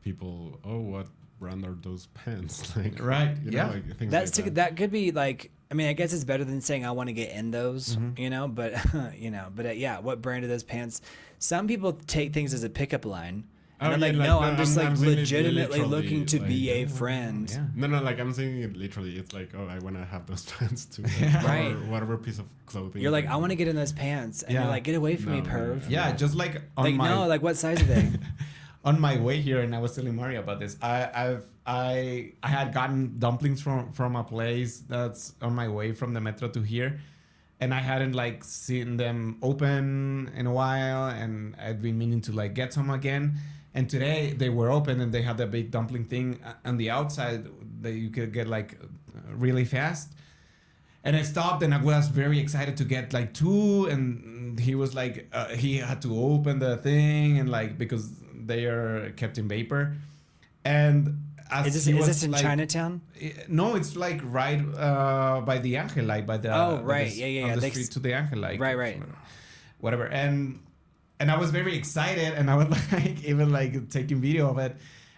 people, oh, what brand are those pants? Like, right? You know, like, things That's like that. That could be like. I mean, I guess it's better than saying I want to get in those, you know. But yeah, what brand are those pants? Some people take things as a pickup line. And I'm like, no, I'm just like legitimately looking to be a friend. Yeah. No, like I'm saying it literally. It's like, oh, I want to have those pants too. Right. Or whatever piece of clothing. You're like, I want to get in those pants. And you're like, get away from me, perv. Yeah, just like on like what size are they? On my way here, and I was telling Mario about this. I had gotten dumplings from a place that's on my way from the metro to here. And I hadn't like seen them open in a while. And I'd been meaning to like get some again. And today they were open and they had that big dumpling thing on the outside that you could get like really fast. And I stopped and I was very excited to get like two. And he was like, he had to open the thing and like, because they are kept in vapor. And Is this in Chinatown? No, it's like right by the Angel Light, by the right, yeah. on the street to the Angel Light, right, whatever. And I was very excited, and I was like even like taking video of it.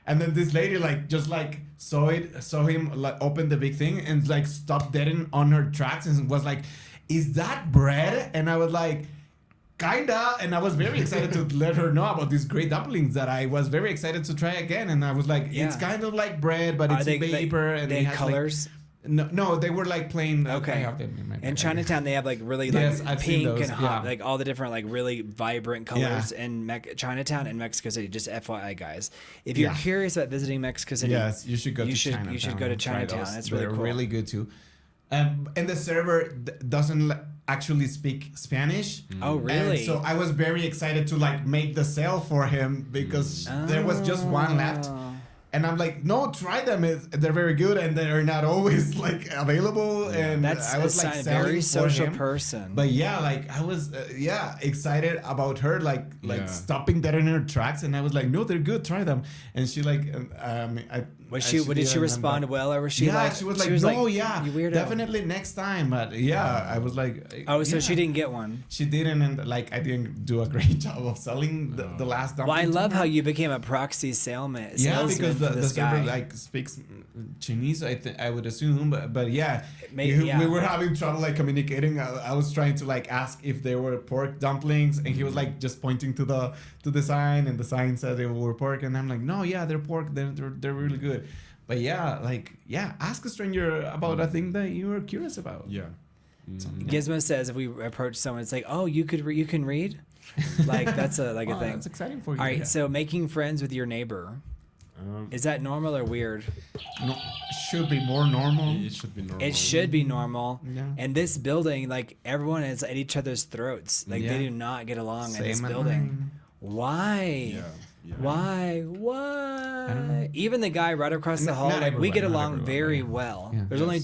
And then this lady like just like saw him like open the big thing and like stopped dead on her tracks and was like, "Is that bread?" And I was like, "Kinda." And I was very excited to let her know about these great dumplings that I was very excited to try again. And I was like, "It's kind of like bread, but it's vapor." And they has colors. Like, no, they were like plain. Okay. I have them in my in Chinatown, they have like really like I've pink and hot, yeah. like all the different like really vibrant colors in Chinatown and Mexico City. Just FYI, guys, if you're curious about visiting Mexico City, yes, you should go to Chinatown. You should go to Chinatown. It's really cool. Really good too. And the server doesn't actually speak Spanish. Oh, really? And so I was very excited to like make the sale for him because there was just one left. And I'm like, no, try them. They're very good, and they're not always like available. And that's I was like a very social him. Person. But yeah, like I was excited about her, like stopping that in her tracks, and I was like, no, they're good. Try them. And she like, did she respond well, or was she like? She was like, you weirdo. Definitely next time. But I was like, so she didn't get one. She didn't, and like I didn't do a great job of selling the last dumpling. Well, I love how you became a proxy salesman. Yeah, because the server like speaks Chinese, I would assume, but we were having trouble like communicating. I was trying to like ask if they were pork dumplings, and he was like just pointing to the sign, and the sign said they were pork, and I'm like, no, they're pork, they're really good. But ask a stranger about a thing that you were curious about. Gizmo says if we approach someone, it's like, oh, you can read, like that's a thing. That's exciting for you. All right, so making friends with your neighbor. Is that normal or weird? No, should be more normal. It should be normal. It should be normal. Yeah. And this building, like everyone is at each other's throats. Like they do not get along in this building. Why? Why? Even the guy right across the hall, like we get along very well. Yeah. There's only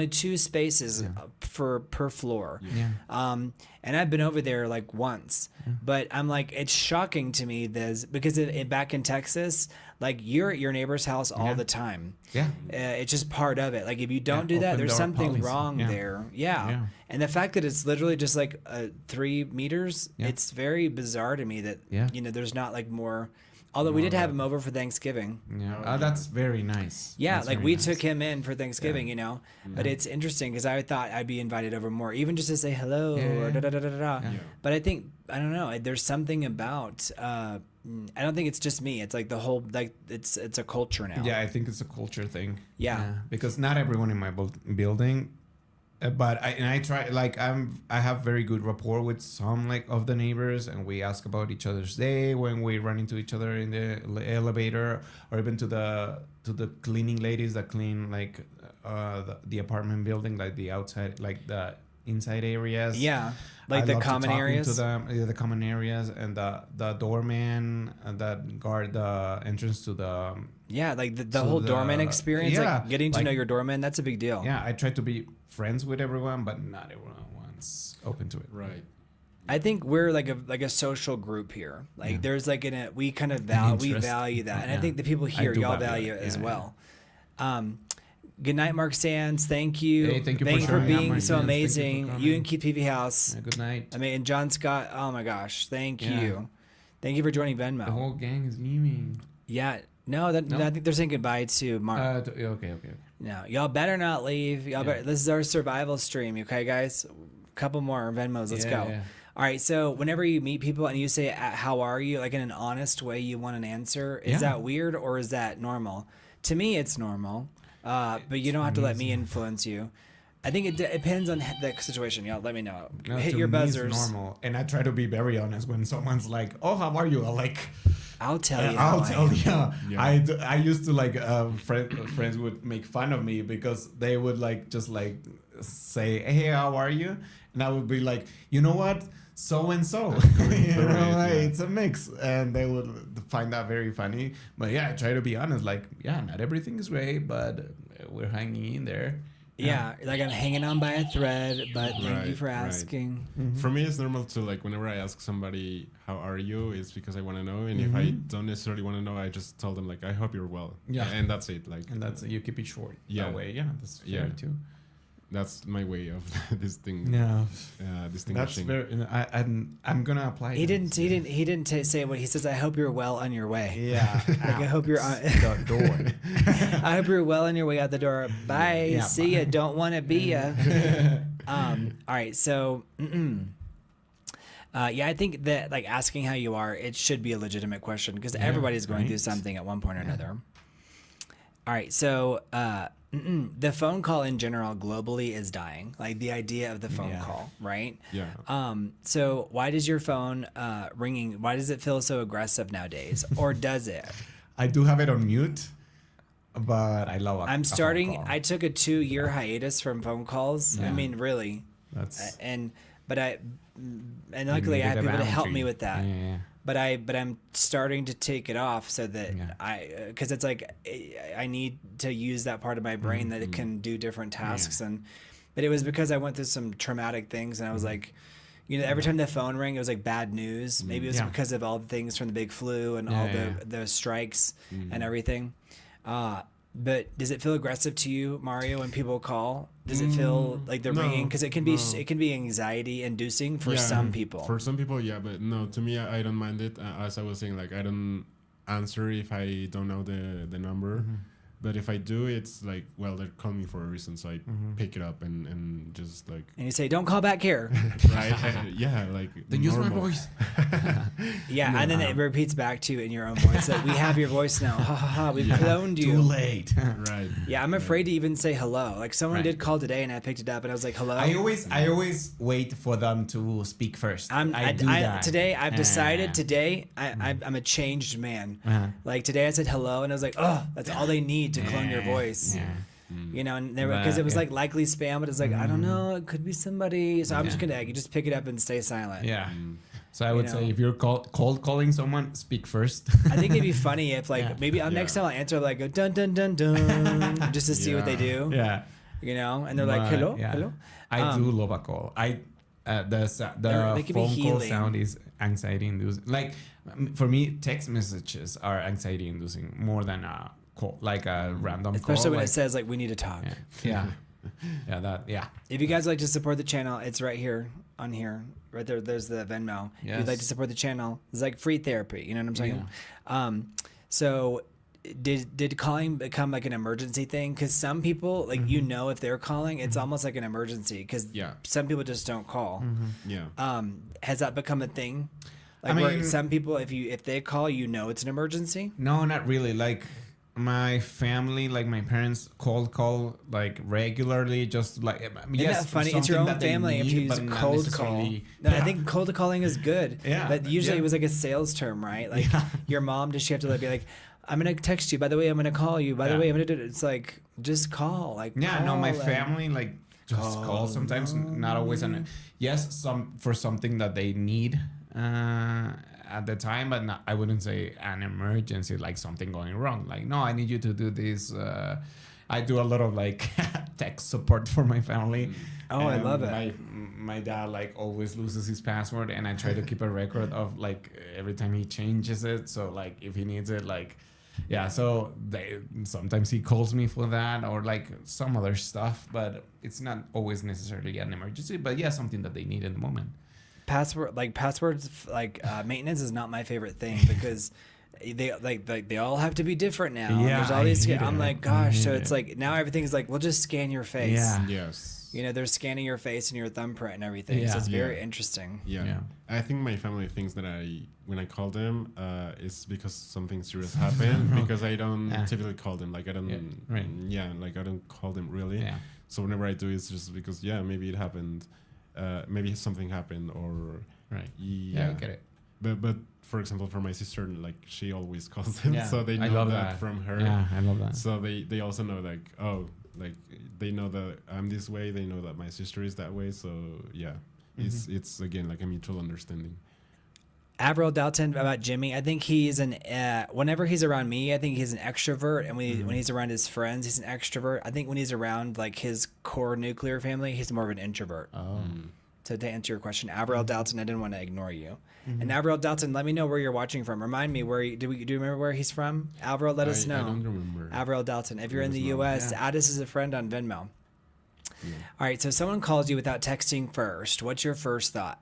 two spaces per floor. Yeah. And I've been over there like once, but I'm like, it's shocking to me because back in Texas, like you're at your neighbor's house all the time. Yeah. It's just part of it. Like if you don't do that, there's something wrong there. Yeah. And the fact that it's literally just like 3 meters, it's very bizarre to me that, there's not like more. Although we did have him over for Thanksgiving. Yeah, that's very nice. Yeah, that's like we took him in for Thanksgiving, But it's interesting because I thought I'd be invited over more, even just to say hello or da da da da da. Yeah. But I don't know. There's something about. I don't think it's just me. It's like the whole it's a culture now. Yeah, I think it's a culture thing. Yeah. Because not everyone in my building. But I try like I have very good rapport with some like of the neighbors, and we ask about each other's day when we run into each other in the elevator, or even to the cleaning ladies that clean like the apartment building, like the outside, like the inside areas. Yeah, like the common areas. To them, the common areas, and the doorman that guard the entrance to the. Yeah, like the whole doorman experience, like getting to know your doorman. That's a big deal. Yeah, I try to be friends with everyone, but not everyone's open to it. Right. I think we're like a social group here. Like there's like we kind of value that, and I think the people here y'all value it as well. Good night, Mark Sands. Thank you. Hey, thank you for being up, so amazing. You and Keith PV House. Yeah, good night. I mean, and John Scott. Oh my gosh, thank you. Thank you for joining Venmo. The whole gang is leaving. Yeah. No, I think they're saying goodbye to Mark. Okay. No, y'all better not leave. This is our survival stream, okay, guys? A couple more Venmos. Let's go. Yeah. All right, so whenever you meet people and you say, how are you, like in an honest way, you want an answer, is that weird or is that normal? To me, it's normal, but you don't have to let me influence you. I think it depends on the situation. Y'all let me know. No, hit your buzzers. It's normal, and I try to be very honest when someone's like, "Oh, how are you?" I'll tell you. I used to like friends would make fun of me because they would just say, "Hey, how are you?" And I would be like, "You know what? So and so." It's a mix, and they would find that very funny. But I try to be honest. Not everything is great, but we're hanging in there. Yeah, like I'm hanging on by a thread, but thank you Right, for right. asking. For me, it's normal to like whenever I ask somebody how are you, it's because I want to know, and if I don't necessarily want to know, I just tell them like I hope you're well. Yeah. And that's it. Like, And that's you keep it short. Yeah. That way, yeah, that's fair Yeah. too. that's my way of this thing. Yeah, that's Distinguishing. very. I'm gonna apply. He that. didn't say what he says. I hope you're well on your way. Yeah, Like, I hope you're on the door. I hope you're well on your way out the door. Bye. Yeah, See ya. bye. Don't want to be ya. All right. So, yeah, I think that like asking how you are, it should be a legitimate question because everybody's going through right. something at one point or another. All right. So, the phone call in general globally is dying. Like the idea of the phone call, right? Yeah. So why does your phone ringing? Why does it feel so aggressive nowadays, or does it? I do have it on mute, but I love. I'm starting. I took a 2-year hiatus from phone calls. I Yeah. mean, really. That's And luckily I have people to help me with that. Yeah. But I'm starting to take it off so that Yeah. because it's like I need to use that part of my brain that it can do different tasks but it was because I went through some traumatic things and I was like, every time the phone rang, it was like bad news. Maybe it was because of all the things from the big flu and all the strikes and everything. But does it feel aggressive to you, Mario, when people call? Does it feel like they're ringing? Because it can be anxiety inducing for some people. For some people, yeah, but no, to me, I don't mind it. As I was saying, like I don't answer if I don't know the number. But if I do, it's like, well, they're calling me for a reason, so I pick it up and just like. And you say, "Don't call back here." Right? Yeah, like. Then use my normal. voice. Yeah, and then it repeats back to you in your own voice that we have your voice now. Ha ha ha! We've cloned you. Too late. Right. Yeah, I'm afraid to even say hello. Like someone did call today, and I picked it up, and I was like, "Hello." I always wait for them to speak first. I do that. Today I've decided. Today I'm a changed man. Like today I said hello, and I was like, "Oh, that's all they need to clone your voice." Yeah. And because it was like likely spam, but it's like I don't know, it could be somebody. So I'm just gonna you just pick it up and stay silent. Yeah. So I would say if you're cold calling someone, speak first. I think it'd be funny if like maybe next time I'll answer like a dun dun dun dun just to see what they do. Yeah. And they're like hello, hello. I do love a call. The they can be phone call healing. sound is anxiety inducing. Like for me, text messages are anxiety inducing more than a call, like a random call. Especially when it says like we need to talk. Yeah. Yeah. If you guys would like to support the channel, it's right here on here. Right there, there's the Venmo. If you'd like to support the channel, it's like free therapy. You know what I'm saying? Yeah. So did calling become like an emergency thing? Because some people, like if they're calling, it's almost like an emergency. Because some people just don't call. Yeah. Has that become a thing? Like I mean, where some people, if they call, it's an emergency. No, not really. Like my family, like my parents call like regularly, just like Isn't that funny? It's your own family if you use cold call. No, I think cold calling is good. Yeah, But usually it was like a sales term, right? Like your mom, does she have to be like, I'm gonna text you. By the way, I'm gonna call you. By the way, I'm gonna do it. It's like just call. Like my family like just call sometimes, not always. And for something that they need at the time, but I wouldn't say an emergency, like something going wrong. Like, no, I need you to do this. I do a lot of like tech support for my family. Oh, I love it. My dad like always loses his password, and I try to keep a record of like every time he changes it. So like if he needs it, like so sometimes he calls me for that or like some other stuff, but it's not always necessarily an emergency. But something that they need in the moment. Passwords maintenance is not my favorite thing because they all have to be different now. Yeah, there's all these. I'm it. like, gosh. So it's like now everything is like, we'll just scan your face. Yeah. Yes. They're scanning your face and your thumbprint and everything. So it's very interesting. Yeah. I think my family thinks that when I call them, it's because something serious happened because I don't typically call them. Like I don't. Like I don't call them really. Yeah. So whenever I do, it's just because maybe it happened. Maybe something happened or I get it. But for example, for my sister, like she always calls them, so they I know love that from her. Yeah, I love that. So they also know like they know that I'm this way. They know that my sister is that way. So it's again like a mutual understanding. Avril Dalton about Jimmy. I think he's whenever he's around me, I think he's an extrovert, and when he's around his friends, he's an extrovert. I think when he's around like his core nuclear family, he's more of an introvert. Oh. So to answer your question, Avril Dalton, I didn't want to ignore you. And Avril Dalton, let me know where you're watching from. Remind me do you remember where he's from? Avril, let us know. I don't remember. Avril Dalton. If you're in the U.S., add us as a friend on Venmo. Yeah. All right. So someone calls you without texting first. What's your first thought?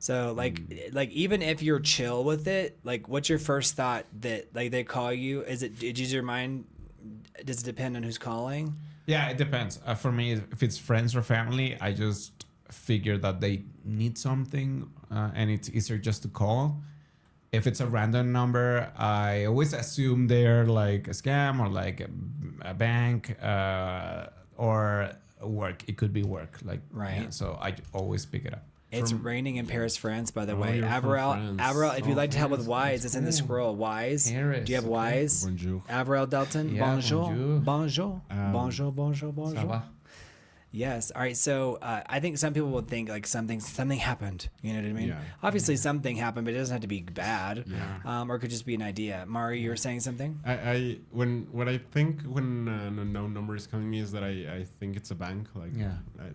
So like even if you're chill with it, like what's your first thought that like they call you? Does your mind? Does it depend on who's calling? Yeah, it depends. For me, if it's friends or family, I just figure that they need something, and it's easier just to call. If it's a random number, I always assume they're like a scam or like a bank or work. It could be work, like right. Yeah, so I always pick it up. It's raining in Paris, France, by the way. you're from France. Avril, if you'd like to help with France. Wise, it's in the scroll. Wise. Paris. Do you have Wise? Bonjour. Avril Dalton. Yeah, bonjour. bonjour. Bonjour. Bonjour. Ça Bonjour. va? Yes. All right. So I think some people would think like something happened. You know what I mean? Yeah. Obviously, something happened, but it doesn't have to be bad. Yeah. Or it could just be an idea. Mari, you were saying something? What I think when a known number is calling me is that I think it's a bank. Like Yeah.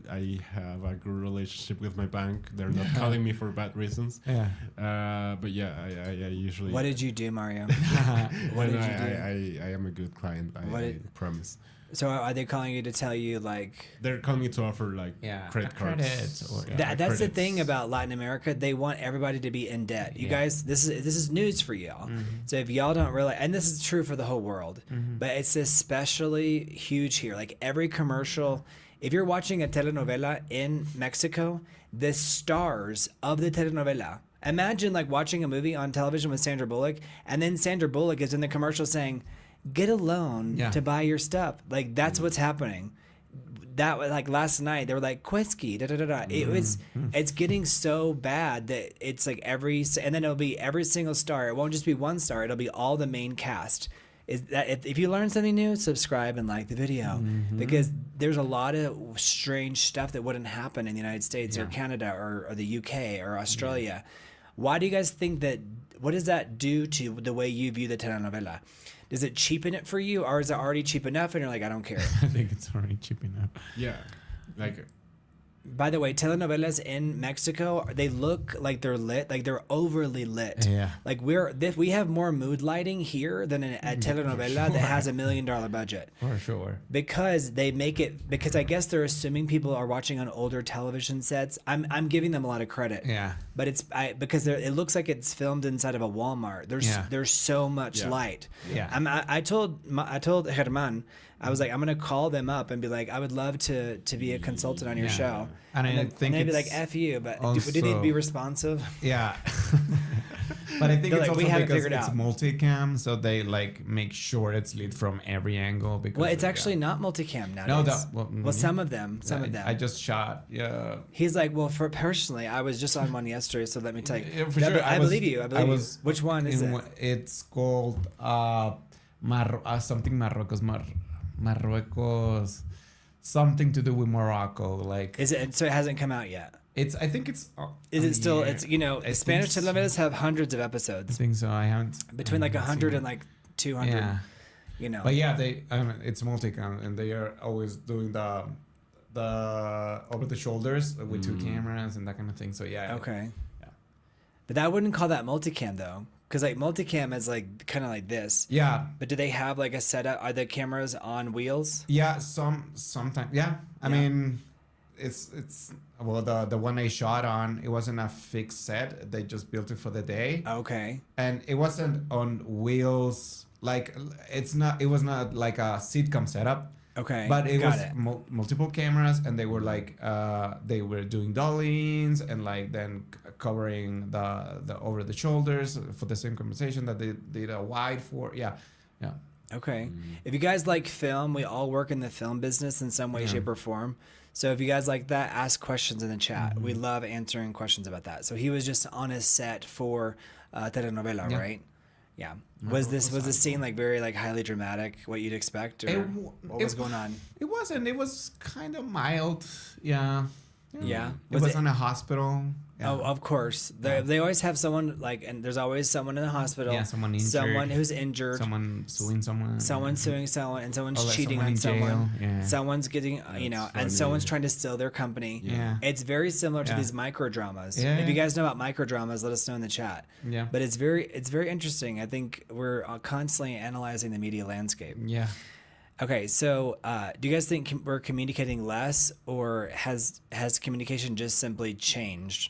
I have a good relationship with my bank. They're not calling me for bad reasons. Yeah. But yeah, I usually. What did you do, Mario? What did you do? I am a good client. I promise. So are they calling you to tell you like? They're calling me to offer like credit cards. Credits or That's the thing about Latin America. They want everybody to be in debt. You guys, this is news for y'all. So if y'all don't realize, and this is true for the whole world, but it's especially huge here. Like every commercial, if you're watching a telenovela in Mexico, the stars of the telenovela. Imagine like watching a movie on television with Sandra Bullock, and then Sandra Bullock is in the commercial saying, "Get a loan to buy your stuff." Like that's what's happening. That was like last night. They were like Quesky, da da da da. It's getting so bad that it's like and then it'll be every single star. It won't just be one star. It'll be all the main cast. Is that if you learn something new, subscribe and like the video because there's a lot of strange stuff that wouldn't happen in the United States or Canada or the UK or Australia. Why do you guys think that? What does that do to the way you view the telenovela? Does it cheapen it for you, or is it already cheap enough and you're like, I don't care? I think it's already cheap enough. Yeah, like. By the way, telenovelas in Mexico, they look like they're lit, like they're overly lit. Yeah. Like we have more mood lighting here than a telenovela that has $1 million budget. For sure. Because they make it, because I guess they're assuming people are watching on older television sets. I'm giving them a lot of credit. Yeah. But because it looks like it's filmed inside of a Walmart. There's so much light. Yeah. I told Germán, I was like, I'm gonna call them up and be like, I would love to be a consultant on your show. And I think they'd be like, F you, but do they need to be responsive? Yeah. But I think They're it's like, also we haven't because figured it's out. multicam, so they like make sure it's lit from every angle. Because Well, it's actually not multicam nowadays. Some of them. I just shot. Yeah. He's like, well, personally, I was just on one yesterday, so let me tell you. Yeah, for sure. I believe you. Which one is it? It's called something Marruecos, something to do with Morocco. Like, Is it? So it hasn't come out yet. I think it's. Is it still? Yeah. It's Spanish telenovelas have hundreds of episodes. I think so. I haven't Between like 100 and like 200. Yeah. But yeah, it's multicam, and they are always doing the over the shoulders with two cameras and that kind of thing. So yeah. Okay. Yeah. But I wouldn't call that multicam though, because like multicam is like kind of like this. Yeah. But do they have like a setup? Are the cameras on wheels? Yeah. Sometimes. Yeah. I mean, it's the one I shot on. It wasn't a fixed set. They just built it for the day. Okay. And it wasn't on wheels. Like it was not like a sitcom setup. Okay. But it was multiple cameras, and they were like they were doing dollings and like then covering the over the shoulders for the same conversation that they did a wide for. Yeah. Okay. If you guys like film, we all work in the film business in some way, shape, or form. So if you guys like that, ask questions in the chat. We love answering questions about that. So he was just on his set for telenovela, right? Yeah. Was the scene like very like highly dramatic? What you'd expect, or what was going on? It wasn't. It was kind of mild. Yeah. Yeah. It was on a hospital. Yeah. Oh, of course. They always have someone like, and there's always someone in the hospital. Yeah, someone injured. Someone who's injured. Someone suing someone. Someone's suing someone, and someone's Or like cheating someone on in someone. jail. Yeah. Someone's getting, and funny. someone's trying to steal their company. Yeah. It's very similar to Yeah. these micro dramas. Yeah. If you guys know about micro dramas, let us know in the chat. Yeah. But it's very interesting. I think we're constantly analyzing the media landscape. Yeah. Okay, so do you guys think we're communicating less, or has communication just simply changed?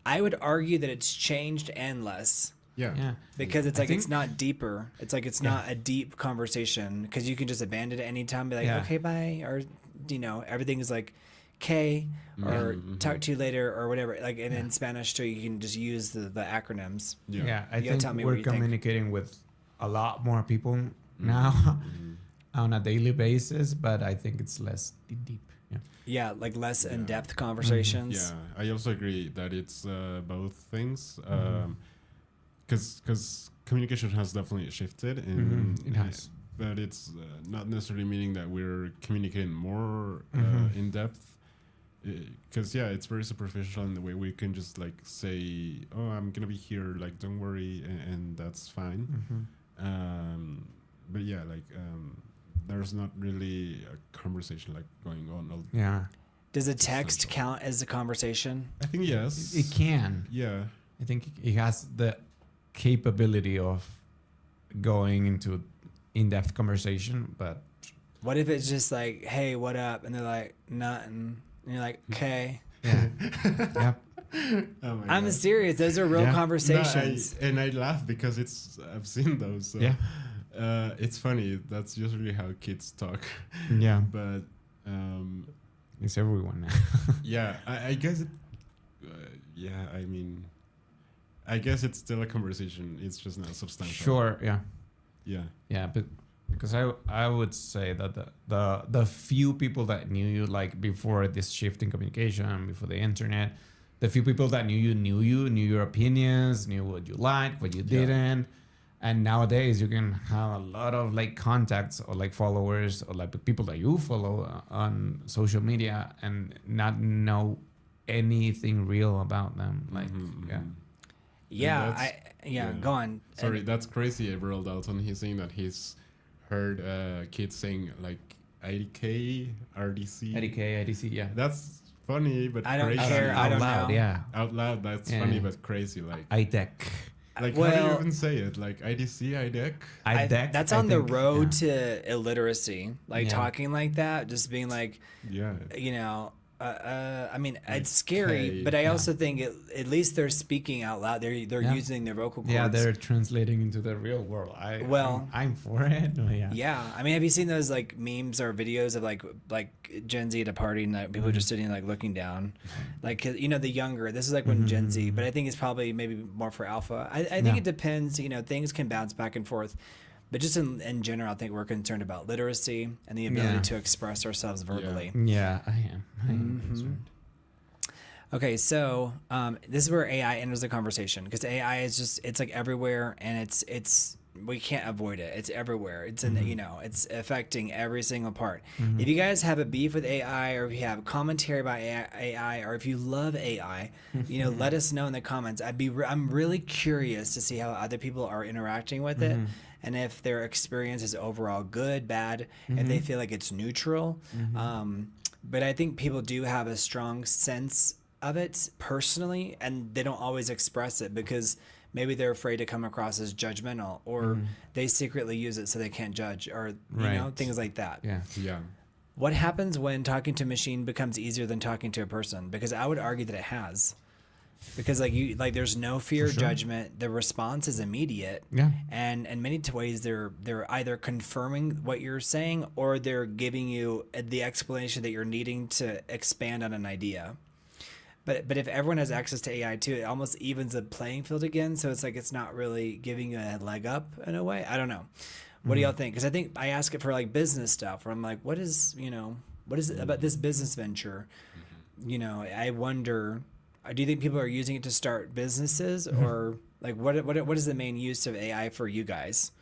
I would argue that it's changed and less. Yeah. Yeah. Because it's I like think- it's not deeper. It's like it's not a deep conversation, because you can just abandon it anytime. Be like, Yeah. okay, bye, or everything is like, "K," or "talk to you later," or whatever. Like, and in Spanish too, you can just use the acronyms. Yeah. I You gotta think tell me what we're you think. communicating with a lot more people now on a daily basis, but I think it's less deep. Yeah. Yeah, like less in depth conversations. Yeah, I also agree that it's both things. Because communication has definitely shifted, and It has. but it's not necessarily meaning that we're communicating more in depth. Because it's very superficial in the way we can just like say, "Oh, I'm gonna be here," like don't worry, and that's fine. But there's not really a conversation like going on. Yeah. Does a text count as a conversation? I think yes. It can. Yeah. I think it has the capability of going into in-depth conversation, but What if it's just like, "Hey, what up?" and they're like, "Nothing," and you're like, "Okay." yeah. Yep. Oh my I'm God. serious. Those are real Yeah. conversations. No, I laugh because I've seen those. So, Yeah. it's funny. That's usually how kids talk. Yeah. But It's everyone now. yeah, I guess it. I mean, I guess it's still a conversation. It's just not substantial. Sure. Yeah. Yeah. Yeah, but because I would say that the few people that knew you, like before this shift in communication, before the internet, the few people that knew you, knew your opinions, knew what you liked, what you didn't. And nowadays you can have a lot of like contacts or like followers or like people that you follow on social media and not know anything real about them. Like, yeah. Yeah, that's- go on. Sorry, that's crazy. Emerald Dalton, he's saying that he's heard kids saying like IDK, RDC. IDC, yeah. That's funny, but I don't crazy. care. I Out don't loud, know. yeah. Out loud, that's Yeah. funny, but crazy. Like, IDEC. how do Well- you even say it? Like IDC, IDEC? IDEC. That's I on the think, road yeah. to illiteracy. Like Yeah. talking like that, just being like, Yeah. I mean, it's scary, K, but I yeah. also think at least they're speaking out loud. They're Yeah. using their vocal cords. Yeah, they're translating into the real world. I'm for it. Oh, yeah. Yeah, I mean, have you seen those like memes or videos of like Gen Z at a party and like, people just sitting like looking down, like the younger. This is like when Gen Z, but I think it's probably maybe more for Alpha. I think Yeah. it depends. Things can bounce back and forth, but just in general, I think we're concerned about literacy and the ability Yeah. to express ourselves verbally. Yeah, I am concerned. Okay, so this is where AI enters the conversation, because AI is it's like everywhere, and it's we can't avoid it. It's everywhere. It's in it's affecting every single part. If you guys have a beef with AI, or if you have commentary about AI, or if you love AI, let us know in the comments. I'm really curious to see how other people are interacting with it, and if their experience is overall good, bad, if they feel like it's neutral. But I think people do have a strong sense of it personally, and they don't always express it because maybe they're afraid to come across as judgmental, or they secretly use it so they can't judge, or Right. things like that. Yeah. Yeah. What happens when talking to a machine becomes easier than talking to a person? Because I would argue that it has. Because there's no fear, judgment. The response is immediate. Yeah. And in many ways, they're either confirming what you're saying, or they're giving you the explanation that you're needing to expand on an idea. But if everyone has access to AI too, it almost evens the playing field again. So it's like it's not really giving you a leg up in a way. I don't know. What do y'all think? Because I think I ask it for like business stuff, where I'm like, what is it about this business venture? I wonder. Do you think people are using it to start businesses, or like what is the main use of AI for you guys?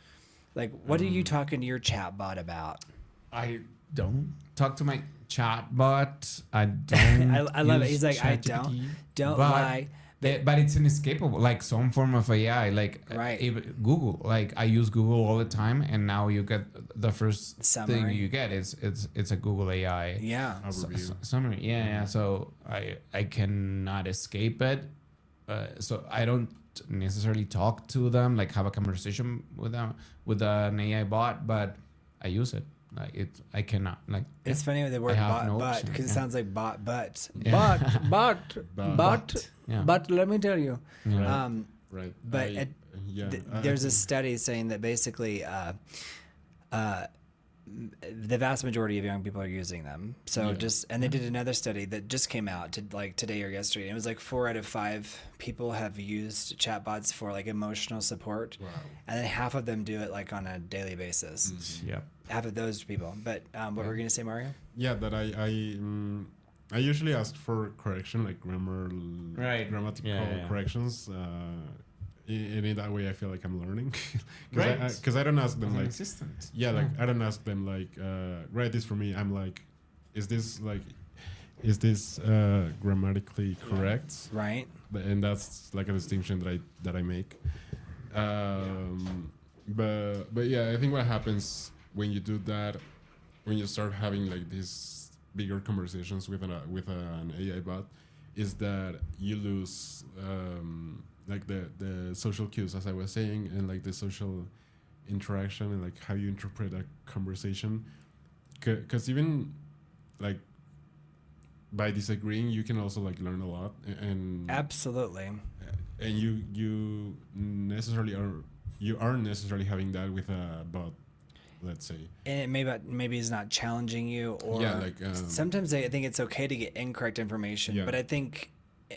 Like, what are you talking to your chat bot about? I don't talk to my chatbot. I don't. I love it. use He's like, I ChatGPT, don't but lie. But it's inescapable, like some form of AI, like Right. even Google. Like I use Google all the time, and now you get the first thing Summary. you get is it's a Google AI Yeah. Overview. summary. Yeah. So I cannot escape it. So I don't necessarily talk to them, like have a conversation with them with an AI bot, but I use it. Like I cannot like. It's funny with the word have bot, no but option, because it yeah. sounds like bot, but Yeah. but Yeah. but let me tell you, Yeah. Right. but there's a think- study saying that basically the vast majority of young people are using them. So Yeah. and they did another study that just came out to like today or yesterday. It was like 4 out of 5 people have used chatbots for like emotional support, Wow. and then half of them do it like on a daily basis. Yeah. Half of those people. But what were you gonna say, Mario? Yeah, that I usually ask for correction, like Right. grammatical Yeah. corrections. In that way, I feel like I'm learning, Right. because I don't ask them As an like, assistant. yeah, like I don't ask them like, write this for me. I'm like, is this grammatically correct? Right. And that's like a distinction that I make. But yeah, I think what happens when you do that, when you start having like these bigger conversations with an AI bot, is that you lose like the social cues, as I was saying, and like the social interaction and like how you interpret a conversation. Because even like by disagreeing, you can also like learn a lot, and Absolutely. and you aren't necessarily having that with a bot, let's say. And maybe it's not challenging you, or Yeah, like sometimes I think it's okay to get incorrect information, Yeah. but I think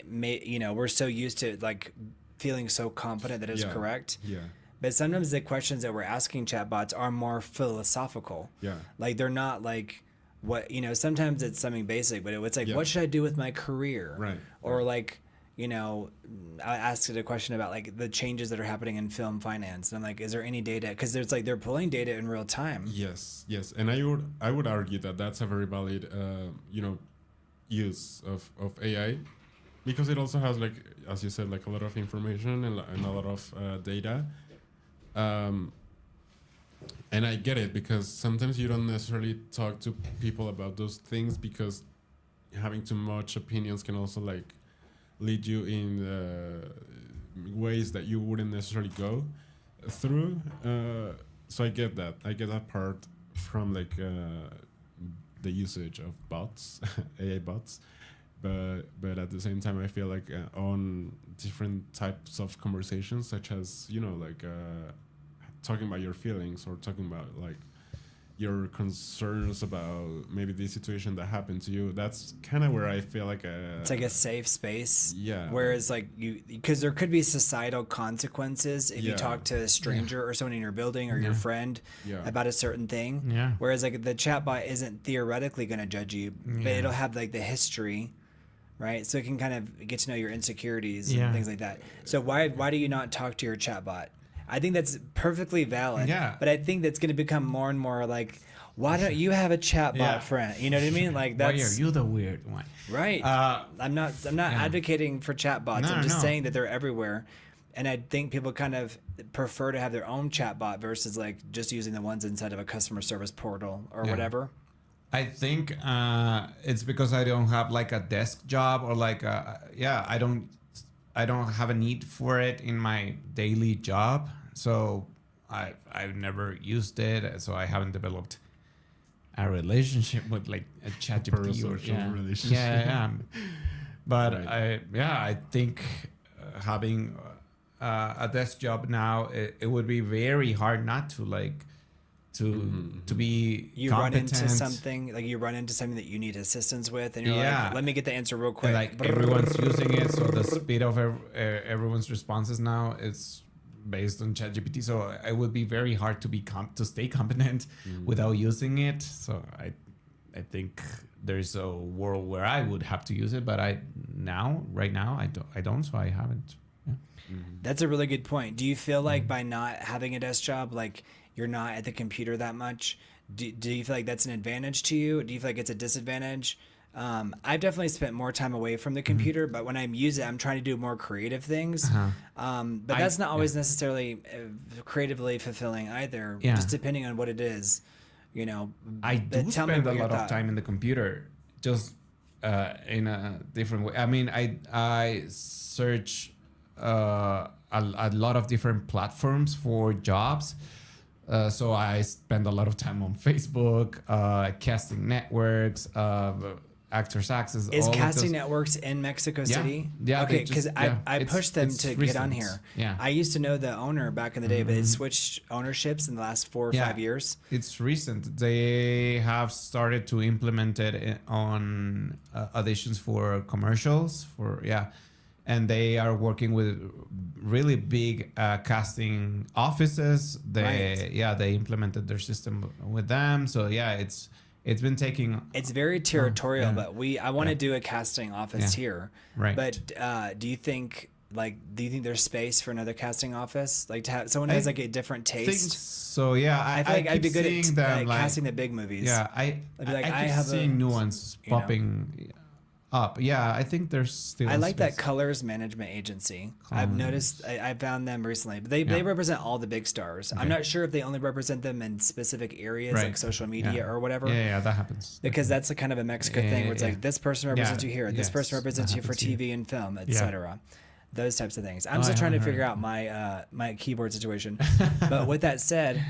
we're so used to like feeling so confident that it's Yeah. correct. yeah, But sometimes the questions that we're asking chatbots are more philosophical. yeah, Like they're not like what sometimes it's something basic, but it's like, Yeah. what should I do with my career? right, Or like, I asked it a question about like the changes that are happening in film finance, and I'm like, is there any data? Because there's like they're pulling data in real time. yes, and I would argue that that's a very valid use of AI, because it also has, like as you said, like a lot of information and a lot of data. And I get it, because sometimes you don't necessarily talk to people about those things, because having too much opinions can also like lead you in ways that you wouldn't necessarily go through. So I get that part from like the usage of bots, AI bots. But at the same time, I feel like on different types of conversations, such as like talking about your feelings, or talking about like your concerns about maybe the situation that happened to you, that's kind of where I feel like It's like a safe space. Yeah. Whereas like because there could be societal consequences if you Yeah. talk to a stranger or someone in your building or your friend Yeah. about a certain thing. Yeah. Whereas like the chatbot isn't theoretically going to judge you, but Yeah. it'll have like the history, right? So it can kind of get to know your insecurities Yeah. and things like that. So why do you not talk to your chatbot? I think that's perfectly valid. Yeah. But I think that's going to become more and more like, why don't you have a chatbot Yeah. friend? You know what I mean? Like Why that's are you the weird one? right. I'm not advocating for chatbots. No, I'm just no. saying that they're everywhere. And I think people kind of prefer to have their own chatbot versus like just using the ones inside of a customer service portal or Yeah. whatever. I think it's because I don't have like a desk job, or like I don't have a need for it in my daily job, so I've never used it, so I haven't developed a relationship with like a ChatGPT or Parasocial relationship. yeah. But Right. I think having a desk job now, it would be very hard not to like to be You competent. run into something that you need assistance with, and you're Yeah. like, let me get the answer real quick. And like everyone's using it, so the speed of everyone's responses now is based on ChatGPT. So it would be very hard to be to stay competent without using it. So I think there's a world where I would have to use it, but right now I don't, so I haven't. Yeah. That's a really good point. Do you feel like by not having a desk job, like you're not at the computer that much, Do you feel like that's an advantage to you? Do you feel like it's a disadvantage? I've definitely spent more time away from the computer, but when I use it, I'm trying to do more creative things. But that's not always necessarily creatively fulfilling either, just depending on what it is. You know, I do spend a lot of time in the computer, just in a different way. I mean, I search a lot of different platforms for jobs. So I spend a lot of time on Facebook, casting networks, Actors Access. Is Casting Networks in Mexico City? Yeah. Okay, because I pushed them to get on here. Yeah. I used to know the owner back in the day, but it switched ownerships in the last 4 or 5 years. It's recent. They have started to implement it on auditions for commercials. And they are working with really big casting offices. They implemented their system with them. So it's been taking. It's very territorial, but I want to do a casting office here. Right. But do you think there's space for another casting office, like to have someone who has like a different taste? So yeah, I feel like I'd be good at them, casting the big movies. Yeah, I'd be like, I keep seeing new ones popping up. Yeah, I think there's still. I like that Colors Management Agency. I've noticed. I found them recently, but they represent all the big stars. Okay. I'm not sure if they only represent them in specific areas like social media or whatever. Yeah, that happens. Because that's a kind of a Mexico thing where it's like this person represents you here, this person represents you for TV and film, etc. Those types of things. I'm still trying to figure out my keyboard situation. But with that said,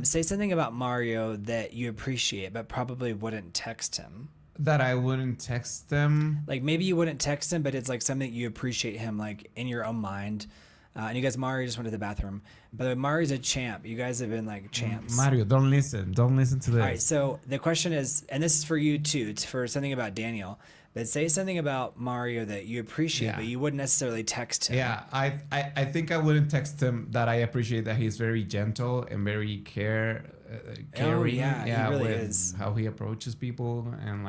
say something about Mario that you appreciate, but probably wouldn't text him. That I wouldn't text them. Like maybe you wouldn't text him, but it's like something you appreciate him, like in your own mind. And you guys, Mario just went to the bathroom. By the way, Mario's a champ. You guys have been like champs. Mario, don't listen to this. All right, so the question is, and this is for you too, it's for something about Daniel. But say something about Mario that you appreciate, but you wouldn't necessarily text him. Yeah, I think I wouldn't text him that I appreciate that he's very gentle and very caring. Oh, yeah, he really is. How he approaches people and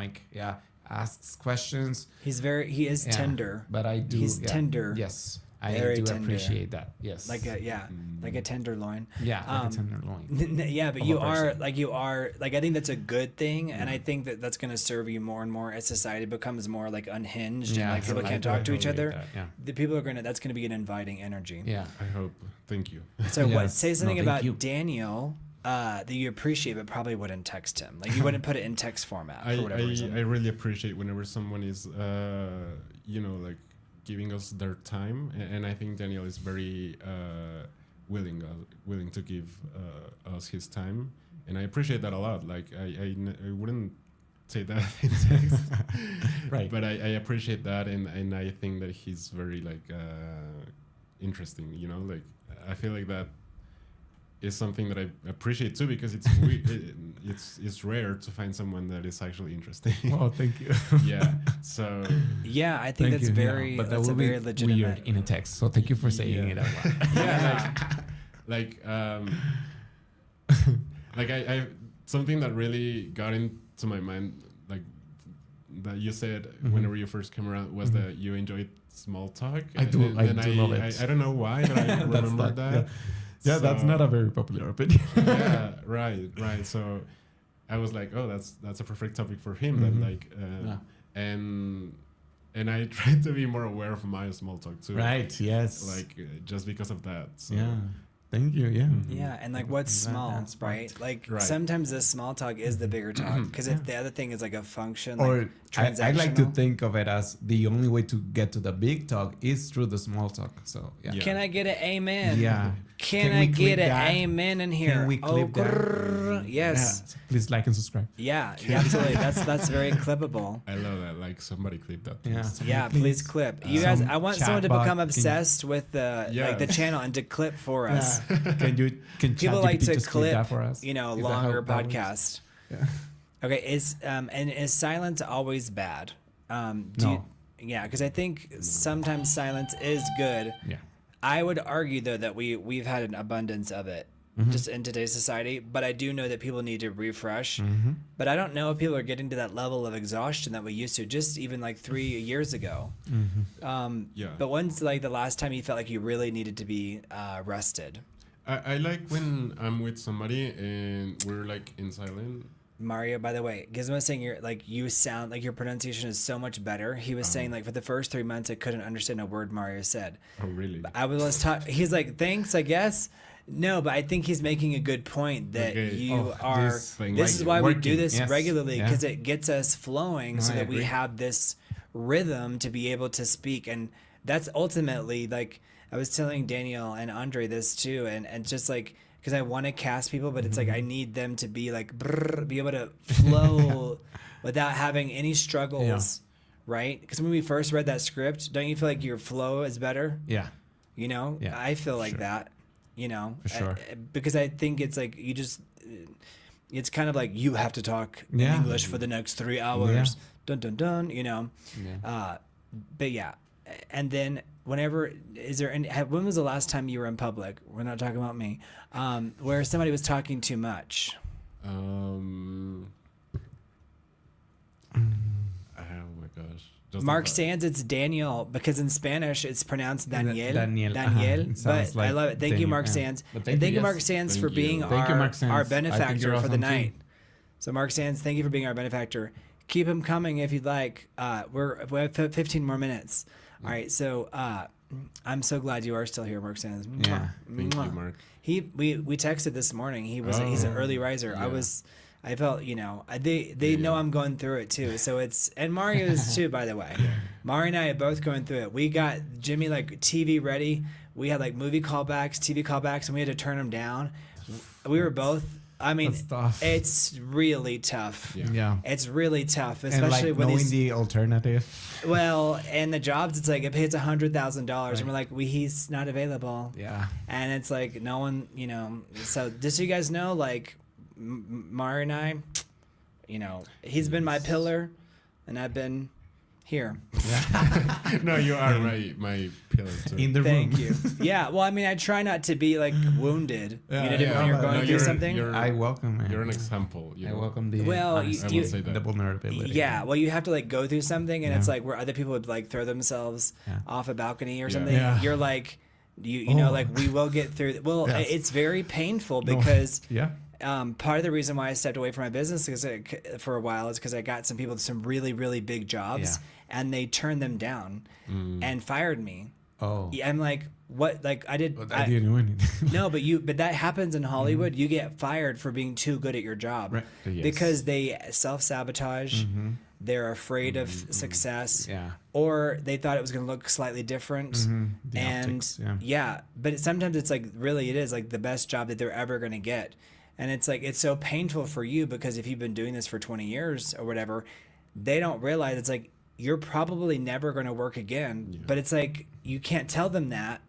asks questions. He is tender. But I do. He's tender. Yes. Very I do tender. Appreciate that. Yes. Like a tenderloin. Yeah, like a tenderloin. Yeah, but you are I think that's a good thing, and I think that's going to serve you more and more as society becomes more like unhinged and like people can't talk to each other. The people are that's going to be an inviting energy. Yeah, I hope. Thank you. So say something about Daniel that you appreciate, but probably wouldn't text him. Like you wouldn't put it in text format for whatever reason. I really appreciate whenever someone is, giving us their time, and I think Daniel is very willing to give us his time, and I appreciate that a lot. Like I wouldn't say that in text, right? But I appreciate that, and I think that he's very interesting. You know, like I feel like that is something that I appreciate too, because it's rare to find someone that is actually interesting. Oh, thank you. Yeah. So. Yeah, I think that's very. But that's that a very legitimate. Weird in a text. So thank you for saying it out loud. Yeah. I something that really got into my mind, like that you said whenever you first came around, was that you enjoyed small talk. I do love it. I don't know why, but I remember that. Yeah, that's not a very popular opinion. Yeah, right. So I was like, oh, that's a perfect topic for him. Then and I tried to be more aware of my small talk too. Right. Yes. Just because of that. So. Yeah. Thank you. Yeah. Yeah, and what's small, right? Sometimes the small talk is the bigger talk, because if the other thing is like a function, or transactional. I like to think of it as the only way to get to the big talk is through the small talk. So yeah. Can I get an amen? Yeah. Can I get an amen in here? Can we clip that? Yes. Yeah. Please like and subscribe. Yeah, absolutely. That's very clippable. I love that. Like somebody clip that. Yeah, please clip. You guys, I want someone to become obsessed with the channel and to clip for us. Can people like to clip that for us? Longer podcast. Yeah. Okay, is silence always bad? No. Because I think sometimes silence is good. Yeah. I would argue though that we've had an abundance of it just in today's society, but I do know that people need to refresh. But I don't know if people are getting to that level of exhaustion that we used to just even 3 years ago. Yeah. But when's the last time you felt like you really needed to be rested? I like when I'm with somebody and we're like in silent. Mario, by the way, Gizmo was saying you sound like your pronunciation is so much better. He was saying like for the first 3 months I couldn't understand a word Mario said. Oh, really? I was taught. He's like, thanks, I guess. No, but I think he's making a good point that you are. This is why we do this regularly, because it gets us flowing, so that we have this rhythm to be able to speak, and that's ultimately like I was telling Daniel and Andre this too, and just like because I want to cast people, but it's like I need them to be like be able to flow without having any struggles, right? Because when we first read that script, don't you feel like your flow is better? Yeah. You know, I feel like that. You know, for sure. Because I think it's like it's kind of like you have to talk in English for the next 3 hours. Dun dun dun. You know, but yeah, and then whenever when was the last time you were in public? We're not talking about me. Where somebody was talking too much. Oh my gosh. Mark Sands, it's Daniel, because in Spanish it's pronounced Daniel. Daniel. But I love it. Thank you, Mark Sands. And thank you, Mark Sands, for being our benefactor for the night. So Mark Sands, thank you for being our benefactor. Keep him coming if you'd like. We have 15 more minutes. All right, so I'm so glad you are still here, Mark Sands. Yeah, thank you, Mark. We texted this morning. He's an early riser. Yeah. I felt, they know I'm going through it too. So and Mario is too, by the way. Mario and I are both going through it. We got Jimmy like TV ready. We had like movie callbacks, TV callbacks, and we had to turn them down. We were both. I mean, it's really tough. Yeah. It's really tough, especially and like knowing the alternative. Well, and the jobs, it's like it pays $100,000, and we're like, he's not available. Yeah. And it's like no one, So just so you guys know, like Mario and I, he's been my pillar, and I've been here. Yeah. No, you are right, my pillar too. In the room. Thank you. Yeah. Well, I mean, I try not to be like wounded. When you're going through something. I welcome it. You're an example. I welcome the. Well, I will say that. The vulnerability. Yeah. Well, you have to like go through something, and it's like where other people would like throw themselves off a balcony or something. Yeah. You're like, you know, like we will get through. Well, it's very painful because. Part of the reason why I stepped away from my business for a while is because I got some people with some really, really big jobs, and they turned them down and fired me. Oh, I'm like, what? Like I did. Well, I didn't do anything. No, but that happens in Hollywood. You get fired for being too good at your job because they self-sabotage. They're afraid of success, or they thought it was going to look slightly different. The optics, but sometimes it's like really it is like the best job that they're ever going to get. And it's like, it's so painful for you because if you've been doing this for 20 years or whatever, they don't realize it's like, you're probably never going to work again. Yeah. But it's like, you can't tell them that,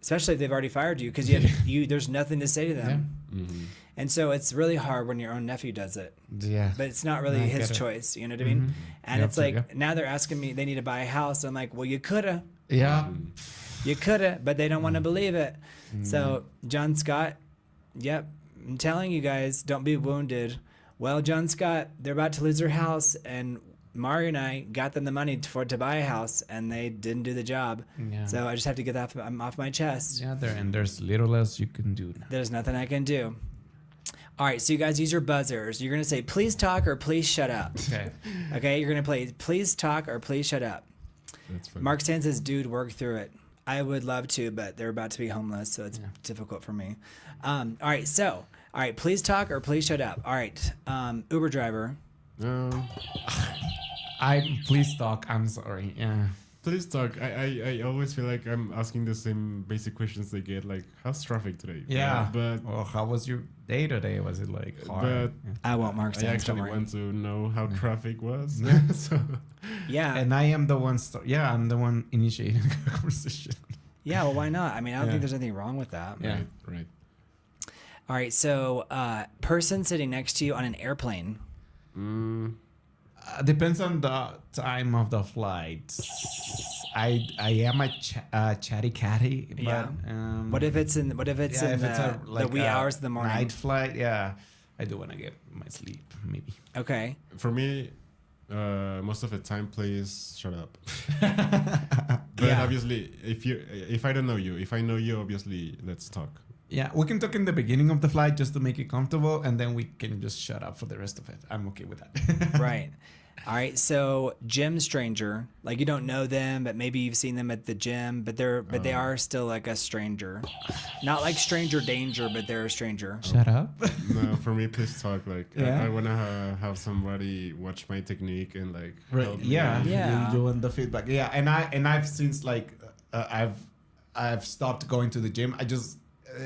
especially if they've already fired you because there's nothing to say to them. Yeah. And so it's really hard when your own nephew does it. Yeah. But it's not really his choice. You know what I mean? And it's like, now they're asking me, they need to buy a house. I'm like, well, you coulda. Yeah. You coulda, but they don't want to believe it. So John Scott, I'm telling you guys, don't be wounded. Well, John Scott, they're about to lose their house, and Mario and I got them the money to buy a house, and they didn't do the job. Yeah. So I just have to get that off my chest. Yeah, there's little else you can do now. There's nothing I can do. All right, so you guys use your buzzers. You're going to say, please talk or please shut up. Okay, you're going to play, please talk or please shut up. That's funny. Mark Stan says, dude, work through it. I would love to, but they're about to be homeless, so it's difficult for me. All right, please talk or please shut up. All right, Uber driver. Please talk. I'm sorry. Yeah. Please talk. I always feel like I'm asking the same basic questions they get, like, how's traffic today? Yeah. But how was your day today? Was it like hard? But I won't Mark Sands, I actually want to know how traffic was. So. Yeah. And I am the one. I'm the one initiating the conversation. Yeah. Well, why not? I mean, I don't think there's anything wrong with that. Yeah. Right. All right, so person sitting next to you on an airplane. Depends on the time of the flight. I am a chatty catty. But, what if it's in the wee hours of the morning? Night flight, yeah. I do want to get my sleep, maybe. Okay. For me, most of the time, please shut up. But obviously, if I don't know you, if I know you, obviously, let's talk. Yeah, we can talk in the beginning of the flight just to make it comfortable, and then we can just shut up for the rest of it. I'm okay with that. Right. All right. So gym stranger, like you don't know them, but maybe you've seen them at the gym, but they are still like a stranger. Not like stranger danger, but they're a stranger. Shut up. No, for me, please talk. Like, Yeah. I want to have somebody watch my technique and like. Right. help me. Yeah. Yeah. You want the feedback. Yeah. And I've since like I've stopped going to the gym.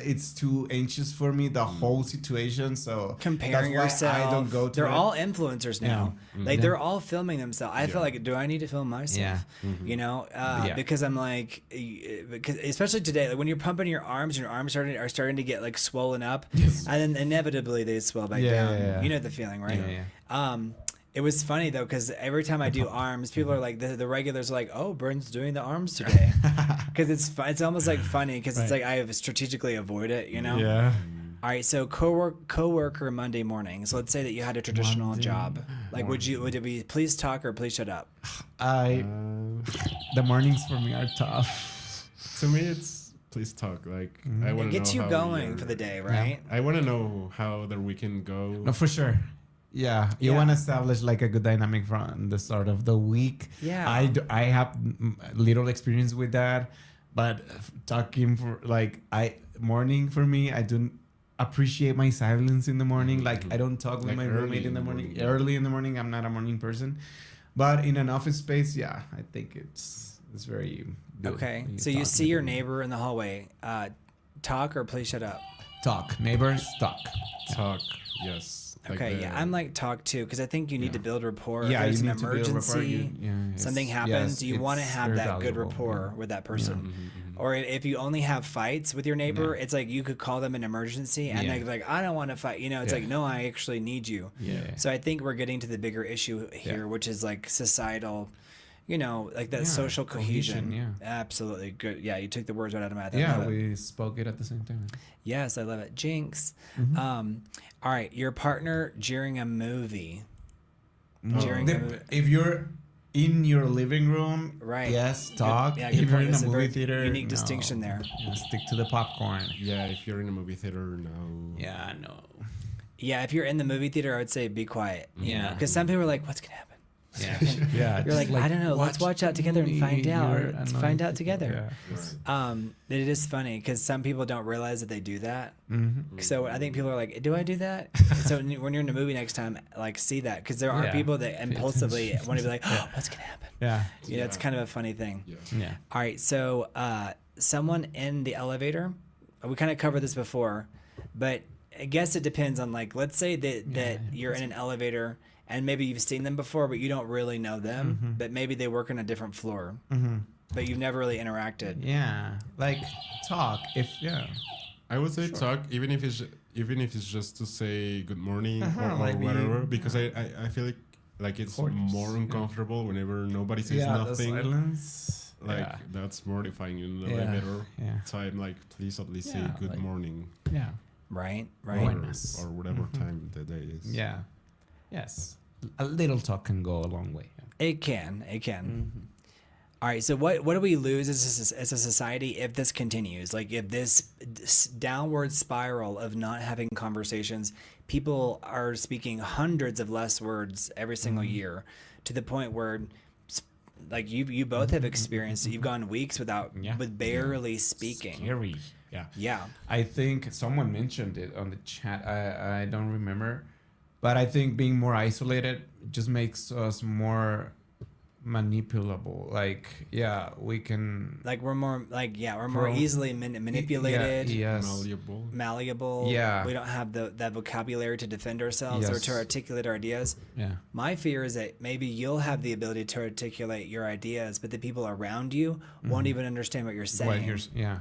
It's too anxious for me, the whole situation. So Comparing that's why yourself. I don't go to they're it. all influencers now. Yeah. Like they're all filming themselves. I feel like, do I need to film myself? Yeah. You know, Yeah. because I'm like, because especially today, like when you're pumping your arms are starting to get like swollen up, Yes. and then inevitably they swell back Yeah, down. yeah, yeah. You know the feeling, right? Yeah, It was funny though, because every time I do arms, people are like, the regulars are like, "Oh, Brent's doing the arms today," because it's almost like funny because it's like I have strategically avoid it, you know. Yeah. All right, so coworker Monday morning. So let's say that you had a traditional job. Like, would it be please talk or please shut up? The mornings for me are tough. To me, it's please talk. Like, I want It to gets know you how going your- for the day, right? I want to know how the weekend go. No, for sure. Yeah, you Yeah. want to establish like a good dynamic from the start of the week. Yeah. I have little experience with that, but talking for like morning for me, I don't appreciate my silence in the morning. Like I don't talk with Like my early roommate in the morning. morning. Early in the morning, I'm not a morning person, but in an office space, yeah, I think it's very good. Okay, when so you talk see with your them. neighbor in the hallway. Talk or please shut up. Talk, neighbors, talk. Talk, yes. Like Okay, the- yeah, I'm like talk too because I think you need to build rapport. Yeah, if there's you an need to build rapport. emergency, something happens, you want to have very that good valuable, rapport yeah. with that person. Or if you only have fights with your neighbor, it's like you could call them an emergency and Yeah. they're like, I don't want to fight. You know, it's Yeah. like, no, I actually need you. Yeah. So I think we're getting to the bigger issue here, which is like societal, you know, like that Yeah, social cohesion. cohesion, Absolutely good. Yeah, you took the words right out of my mouth. I Yeah, love it. we spoke it at the same time. Yes, I love it. Jinx. Mm-hmm. All right, your partner during a movie. During a movie. If you're in your living room, Right. yes, talk. Yeah, if good you're point. in That's a a very movie theater, unique no. distinction there. Yeah, stick to the popcorn. Yeah, if you're in a movie theater, no. Yeah, no. Yeah, if you're in the movie theater, I would say be quiet. Yeah. Because some people are like, what's going to happen? Yeah, yeah. You're like, I don't know. Let's watch out together and find out. Or let's find out together. Yeah. It is funny because some people don't realize that they do that. Mm-hmm. So I think people are like, do I do that? So when you're in a movie next time, like see that because there are Yeah. people that impulsively want to be like, oh, what's going to happen? Yeah. You know, it's kind of a funny thing. Yeah. Yeah. All right, so someone in the elevator, we kind of covered this before, but I guess it depends on like, let's say that you're in an elevator and maybe you've seen them before, but you don't really know them, but maybe they work on a different floor, but you've never really interacted. Yeah. Like talk. I would say talk, even if it's just to say good morning or like whatever, because I feel like it's Course, more yeah. uncomfortable whenever nobody says Yeah, the nothing. silence. Like yeah. that's mortifying in the Yeah, elevator. yeah. So I'm like, please at least say Yeah, good like- morning Yeah. Right, or, right. Buenas. or whatever time the day is. Yeah. Yes. A little talk can go a long way. It can. All right, so what do we lose as a society if this continues? Like if this downward spiral of not having conversations, people are speaking hundreds of less words every single year, to the point where, like you both have experienced it. You've gone weeks with barely speaking. Scary. Yeah. Yeah. I think someone mentioned it on the chat. I don't remember, but I think being more isolated just makes us more manipulable. Like, yeah, we can. Like we're more easily manipulated. Yeah, yes. Malleable. Yeah. We don't have that vocabulary to defend ourselves or Yes. to articulate our ideas. Yeah. My fear is that maybe you'll have the ability to articulate your ideas, but the people around you won't even understand what you're saying. Yeah.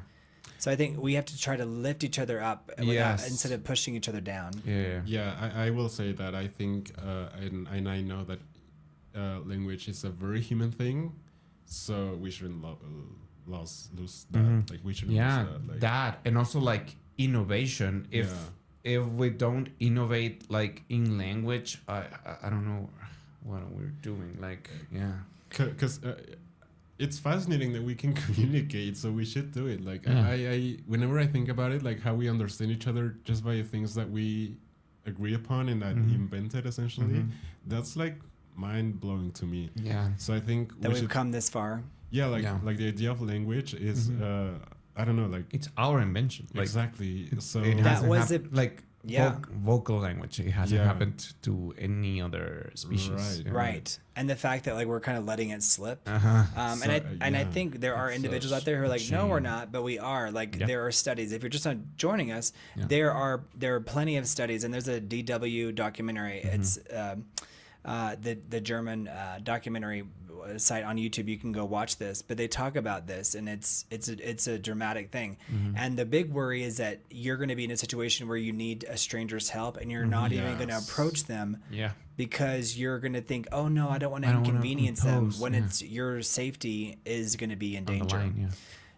So I think we have to try to lift each other up instead of pushing each other down. Yeah. Yeah, I will say that I think, and I know that language is a very human thing, so we shouldn't lose that. Like we shouldn't Yeah, lose that. Like, that and also like innovation. If we don't innovate like in language, I don't know what we're doing. Like, yeah. Because it's fascinating that we can communicate, so we should do it. Like Yeah. I whenever I think about it, like how we understand each other just by things that we agree upon and that invented essentially, that's like mind blowing to me. Yeah. So I think That we we've should, come this far. like the idea of language is I don't know, like It's our invention. Like, exactly. So it That hasn't was hap- it- like Yeah. vocal language. It hasn't Yeah. happened to any other species. Right. Yeah. Right. And the fact that like we're kind of letting it slip. Uh-huh. And I yeah, think there are it's individuals such out there who are like, no, we're shame. not, but we are. Like Yeah. there are studies. If you're just not joining us, Yeah. there are plenty of studies, and there's a DW documentary. It's the German documentary site on YouTube. You can go watch this, but they talk about this, and it's a dramatic thing. And the big worry is that you're going to be in a situation where you need a stranger's help, and you're not even going to Yes. approach them Yeah. because you're going to think, oh no, I don't want to I don't wanna inconvenience them, impose, when yeah. it's your safety is going to be in On the danger. line, yeah.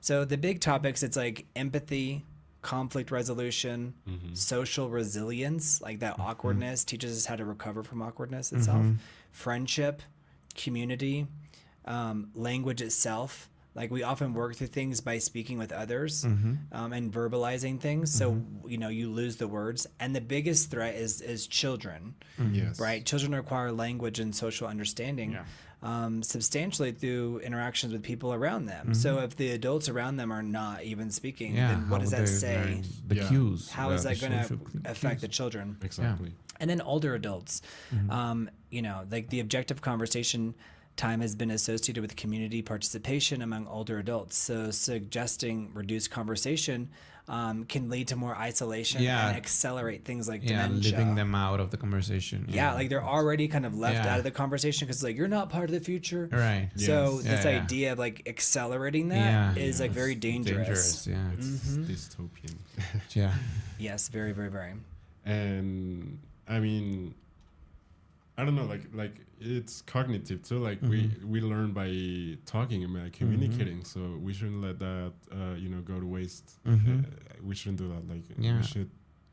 So the big topics, it's like empathy, conflict resolution, social resilience, like that awkwardness teaches us how to recover from awkwardness itself, friendship, community, language itself. Like we often work through things by speaking with others and verbalizing things. So, you lose the words. And the biggest threat is children, yes. right? Children require language and social understanding substantially through interactions with people around them. So if the adults around them are not even speaking, Yeah. then what how does that they say? learn The Yeah. cues. How is the that going to social affect the cues. children? Exactly. And then older adults, like the objective conversation time has been associated with community participation among older adults. So suggesting reduced conversation can lead to more isolation Yeah. and accelerate things like Yeah, dementia. leaving them out of the conversation. Yeah, like they're already kind of left Yeah. out of the conversation because like you're not part of the future. Right. So Yes. this Yeah, yeah. idea of like accelerating that is Yeah. like very dangerous. Yeah. It's Mm-hmm. dystopian. Yeah. Yes, very, very, very. And I mean, I don't know, like it's cognitive too. Like we learn by talking and by communicating. So we shouldn't let that go to waste. We shouldn't do that. Like Yeah. we should.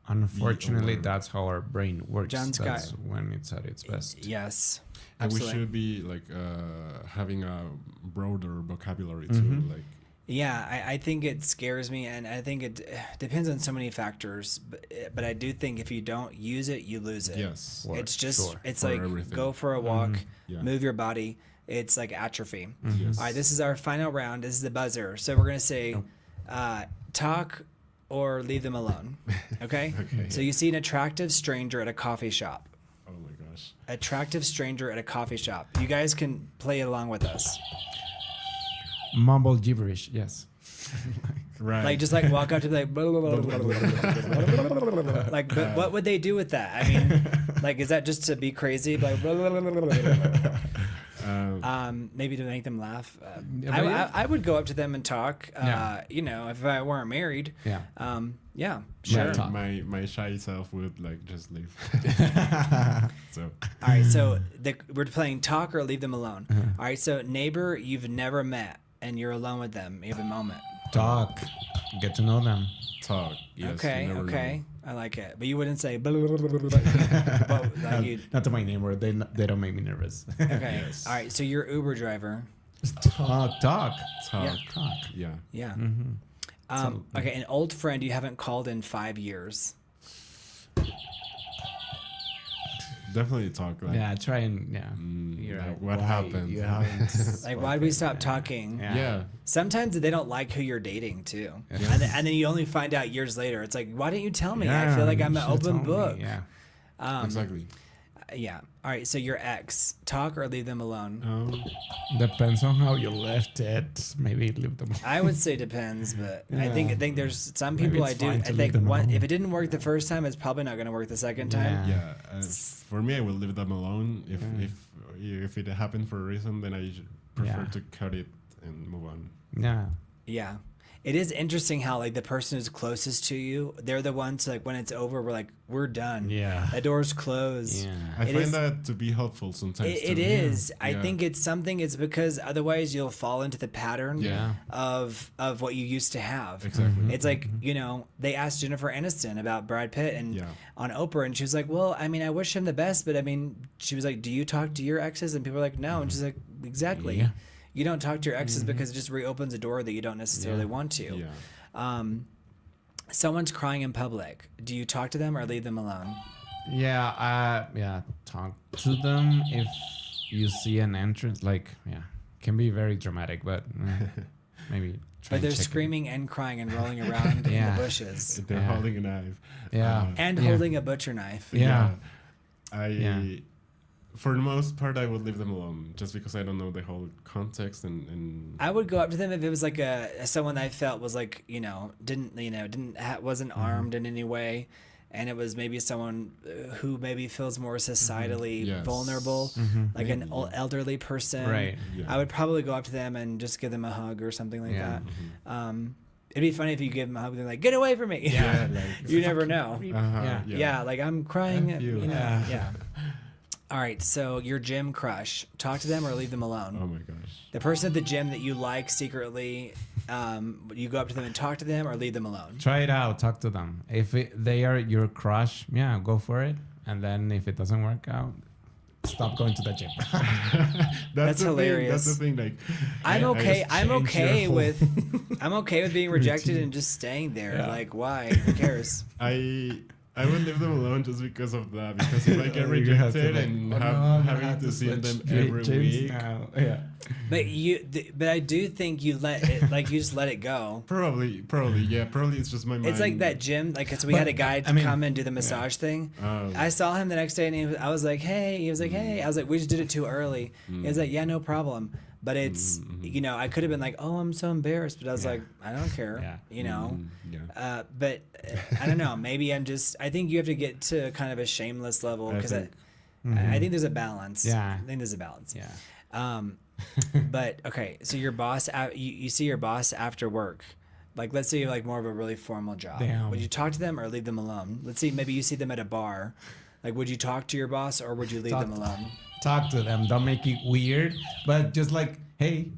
Unfortunately, aware. that's how our brain works. John's That's got- when it's at its best. Yes, And we absolutely. should be like having a broader vocabulary too. Like Yeah, I think it scares me, and I think it depends on so many factors. But I do think if you don't use it, you lose it. yes, For It's just, sure. it's For like everything. go for a walk, Yeah. move your body. It's like atrophy. Yes. All right, this is our final round. This is the buzzer. So we're going to say talk or leave them alone. Okay? Okay. So you see an attractive stranger at a coffee shop. Oh my gosh. Attractive stranger at a coffee shop. You guys can play along with us. Mumble gibberish. Yes. Right. Like just like walk up to be like, blah, blah, blah, blah, blah, blah. Like, but what would they do with that? I mean, like, is that just to be crazy? Like, blah, blah, blah, blah, blah, blah. Maybe to make them laugh. Yeah, but yeah. I would go up to them and talk. Yeah. If I weren't married. Yeah. Yeah, sure. talk. my shy self would like just leave. So All right, so we're playing talk or leave them alone. All right, so neighbor you've never met and you're alone with them. You have a moment. Talk. Get to know them. talk. Yes, Okay, you never okay. know. I like it. But you wouldn't say blah, blah, blah, blah, blah, blah, but, like you, Not to my neighbor. They don't make me nervous. okay. Yes. All right, so you're Uber driver. Talk. Talk. Talk. Yeah. Yeah. Mm-hmm. Okay, an old friend you haven't called in 5 years. Definitely talk. Like, Yeah, try and You're like, what why happened? You haven't Like, why'd we stop talking? Yeah. Yeah. Sometimes they don't like who you're dating too, Yeah. and then you only find out years later. It's like, why didn't you tell me? I Yeah, feel like I'm you an should've open told me, book. Yeah. Exactly. Yeah. All right. So your ex, talk or leave them alone. Depends on how you left it. Maybe leave them. I would say depends, but I Yeah. think there's some Maybe people I it's do. I fine to leave think them alone. if it didn't work the first time, it's probably not going to work the second time. Yeah. Yeah. For me, I will leave them alone. If it happened for a reason, then I prefer Yeah. to cut it and move on. Yeah. Yeah. It is interesting how like the person who's closest to you, they're the ones like when it's over, we're like, we're done. Yeah. The door's closed. Yeah. I It find is- that to be helpful sometimes. It too. is. I Yeah. think it's because otherwise you'll fall into the pattern Yeah. of what you used to have. Exactly. It's like, they asked Jennifer Aniston about Brad Pitt and Yeah. on Oprah, and she was like, well, I mean, I wish him the best, but I mean, she was like, do you talk to your exes? And people were like, no. And she's like, exactly. Yeah. You don't talk to your exes because it just reopens a door that you don't necessarily want to. Yeah. Someone's crying in public. Do you talk to them or leave them alone? Yeah, talk to them if you see an entrance. Like, can be very dramatic, but maybe. But they're screaming and crying and rolling around in the bushes. They're holding a knife. And holding a butcher knife. For the most part, I would leave them alone just because I don't know the whole context and I would go up to them if it was like someone that I felt was like, wasn't armed in any way. And it was maybe someone who maybe feels more societally vulnerable, like an elderly person. Right. Yeah. I would probably go up to them and just give them a hug or something like that. It'd be funny if you give them a hug and they're like, "Get away from me!" Yeah, You never know. Yeah. Like I'm crying. F you. Yeah. All right, so your gym crush, talk to them or leave them alone. Oh my gosh. The person at the gym that you like secretly, you go up to them and talk to them or leave them alone. Try it out. Talk to them. If they are your crush, go for it. And then if it doesn't work out, stop going to the gym. That's hilarious. That's the thing. Like, I'm okay with being rejected routine. and just staying there. Yeah. Like, why? Who cares? I would leave them alone just because of that. Because if I get You have to, rejected like, and having to see them switch every gyms week, now. Yeah. But I do think you just let it go. probably, yeah. Probably it's just my mind. It's like that gym, so we had a guy come and do the massage thing. Oh. I saw him the next day and I was like, hey. He was like, hey. I was like, we just did it too early. He was like, yeah, no problem. But it's, I could have been like, oh, I'm so embarrassed. But I was like, I don't care, Yeah. But I don't know. Maybe I think you have to get to kind of a shameless level because I think there's a balance. Yeah. I think there's a balance. Yeah. But okay, so your boss, you see your boss after work. Like, let's say you have like more of a really formal job. Damn. Would you talk to them or leave them alone? Let's see, maybe you see them at a bar. Like, would you talk to your boss or would you leave them alone? Talk to them. Don't make it weird, but just like, hey,